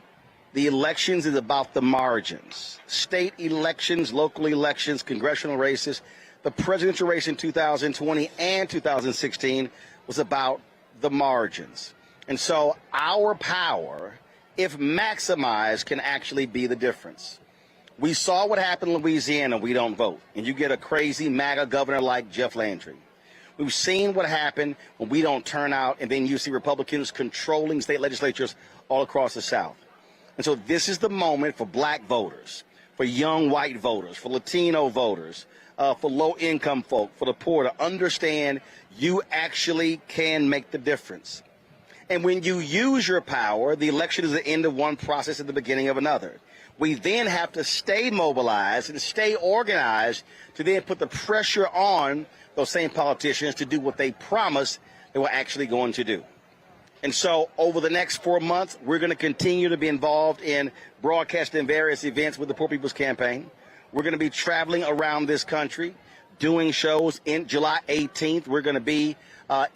the elections is about the margins, state elections, local elections, congressional races, the presidential race in 2020 and 2016 was about the margins. And so our power, if maximized, can actually be the difference. We saw what happened in Louisiana. We don't vote. And you get a crazy MAGA governor like Jeff Landry. We've seen what happened when we don't turn out, and then you see Republicans controlling state legislatures all across the South. And so this is the moment for black voters, for young white voters, for Latino voters, for low-income folk, for the poor, to understand you actually can make the difference. And when you use your power, the election is the end of one process and the beginning of another. We then have to stay mobilized and stay organized to then put the pressure on those same politicians to do what they promised they were actually going to do. And so over the next 4 months, we're going to continue to be involved in broadcasting various events with the Poor People's Campaign. We're going to be traveling around this country, doing shows. In July 18th, we're going to be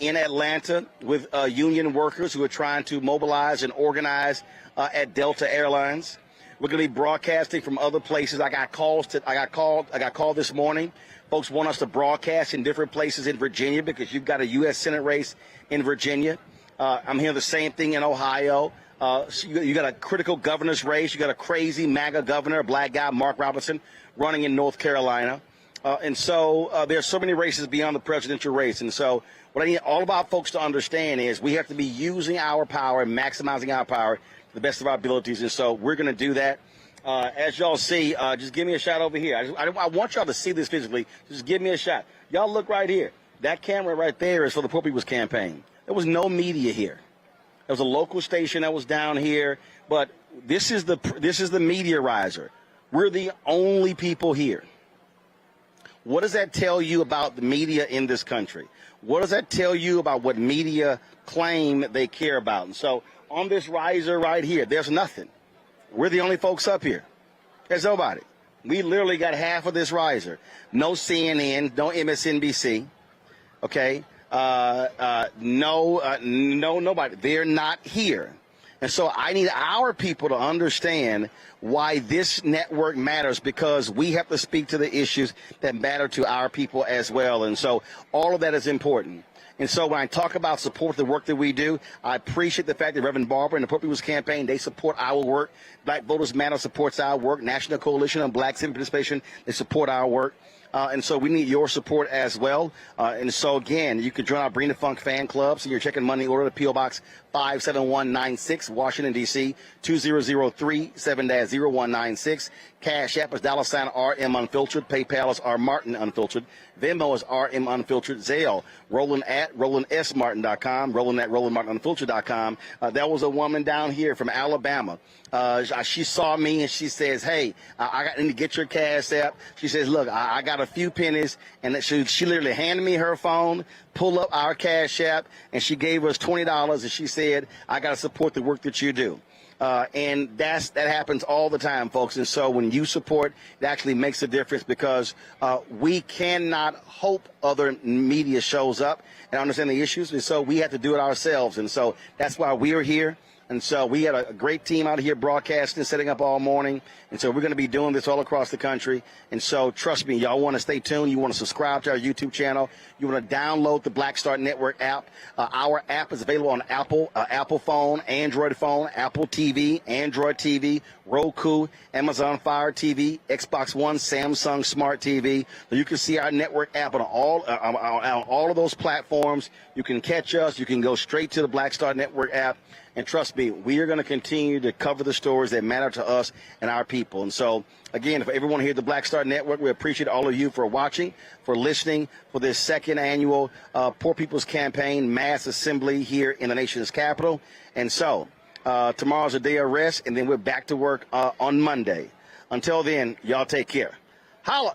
in Atlanta with union workers who are trying to mobilize and organize at Delta Airlines. We're going to be broadcasting from other places. I got called this morning. Folks want us to broadcast in different places in Virginia because you've got a U.S. Senate race in Virginia. I'm hearing the same thing in Ohio. So you got a critical governor's race. You got a crazy MAGA governor, a black guy, Mark Robertson, running in North Carolina. And so there are so many races beyond the presidential race. And so what I need all of our folks to understand is we have to be using our power and maximizing our power to the best of our abilities. And so we're going to do that. As y'all see, just give me a shot over here. I want y'all to see this physically. Just give me a shot. Y'all look right here. That camera right there is for the Poor People's Campaign. There was no media here. There was a local station that was down here, but this is the media riser. We're the only people here. What does that tell you about the media in this country? What does that tell you about what media claim they care about? And so on this riser right here, there's nothing. We're the only folks up here. There's nobody. We literally got half of this riser. No CNN, no MSNBC, okay? Nobody. They're not here. And so I need our people to understand why this network matters, because we have to speak to the issues that matter to our people as well. And so all of that is important. And so when I talk about support the work that we do, I appreciate the fact that Reverend Barber and the Poor People's Campaign, they support our work. Black Voters Matter supports our work. National Coalition on Black Civic Participation, they support our work. And so we need your support as well. And so, again, you can join our Bring the Funk fan club. So you're checking money order to P.O. Box 57196, Washington, D.C., 2003-7-0196. Cash App is $RM Unfiltered. PayPal is R Martin Unfiltered. Venmo is RM Unfiltered. Zelle, Roland at RolandSMartin.com, Roland at RolandMartinUnfiltered.com. There was a woman down here from Alabama. She saw me and she says, hey, I need to get your Cash App. She says, look, I got a few pennies. And she literally handed me her phone, pulled up our Cash App, and she gave us $20. And she said, I got to support the work that you do. And that happens all the time, folks. And so when you support, it actually makes a difference, because we cannot hope other media shows up and understand the issues. And so we have to do it ourselves. And so that's why we are here. And so we had a great team out here broadcasting, setting up all morning. And so we're going to be doing this all across the country. And so trust me, y'all want to stay tuned. You want to subscribe to our YouTube channel. You want to download the Black Star Network app. Our app is available on Apple phone, Android phone, Apple TV, Android TV, Roku, Amazon Fire TV, Xbox One, Samsung Smart TV. So you can see our network app on all of those platforms. You can catch us. You can go straight to the Black Star Network app. And trust me, we are going to continue to cover the stories that matter to us and our people. And so, again, for everyone here at the Black Star Network, we appreciate all of you for watching, for listening, for this second annual Poor People's Campaign mass assembly here in the nation's capital. And so, tomorrow's a day of rest, and then we're back to work on Monday. Until then, y'all take care. Holla!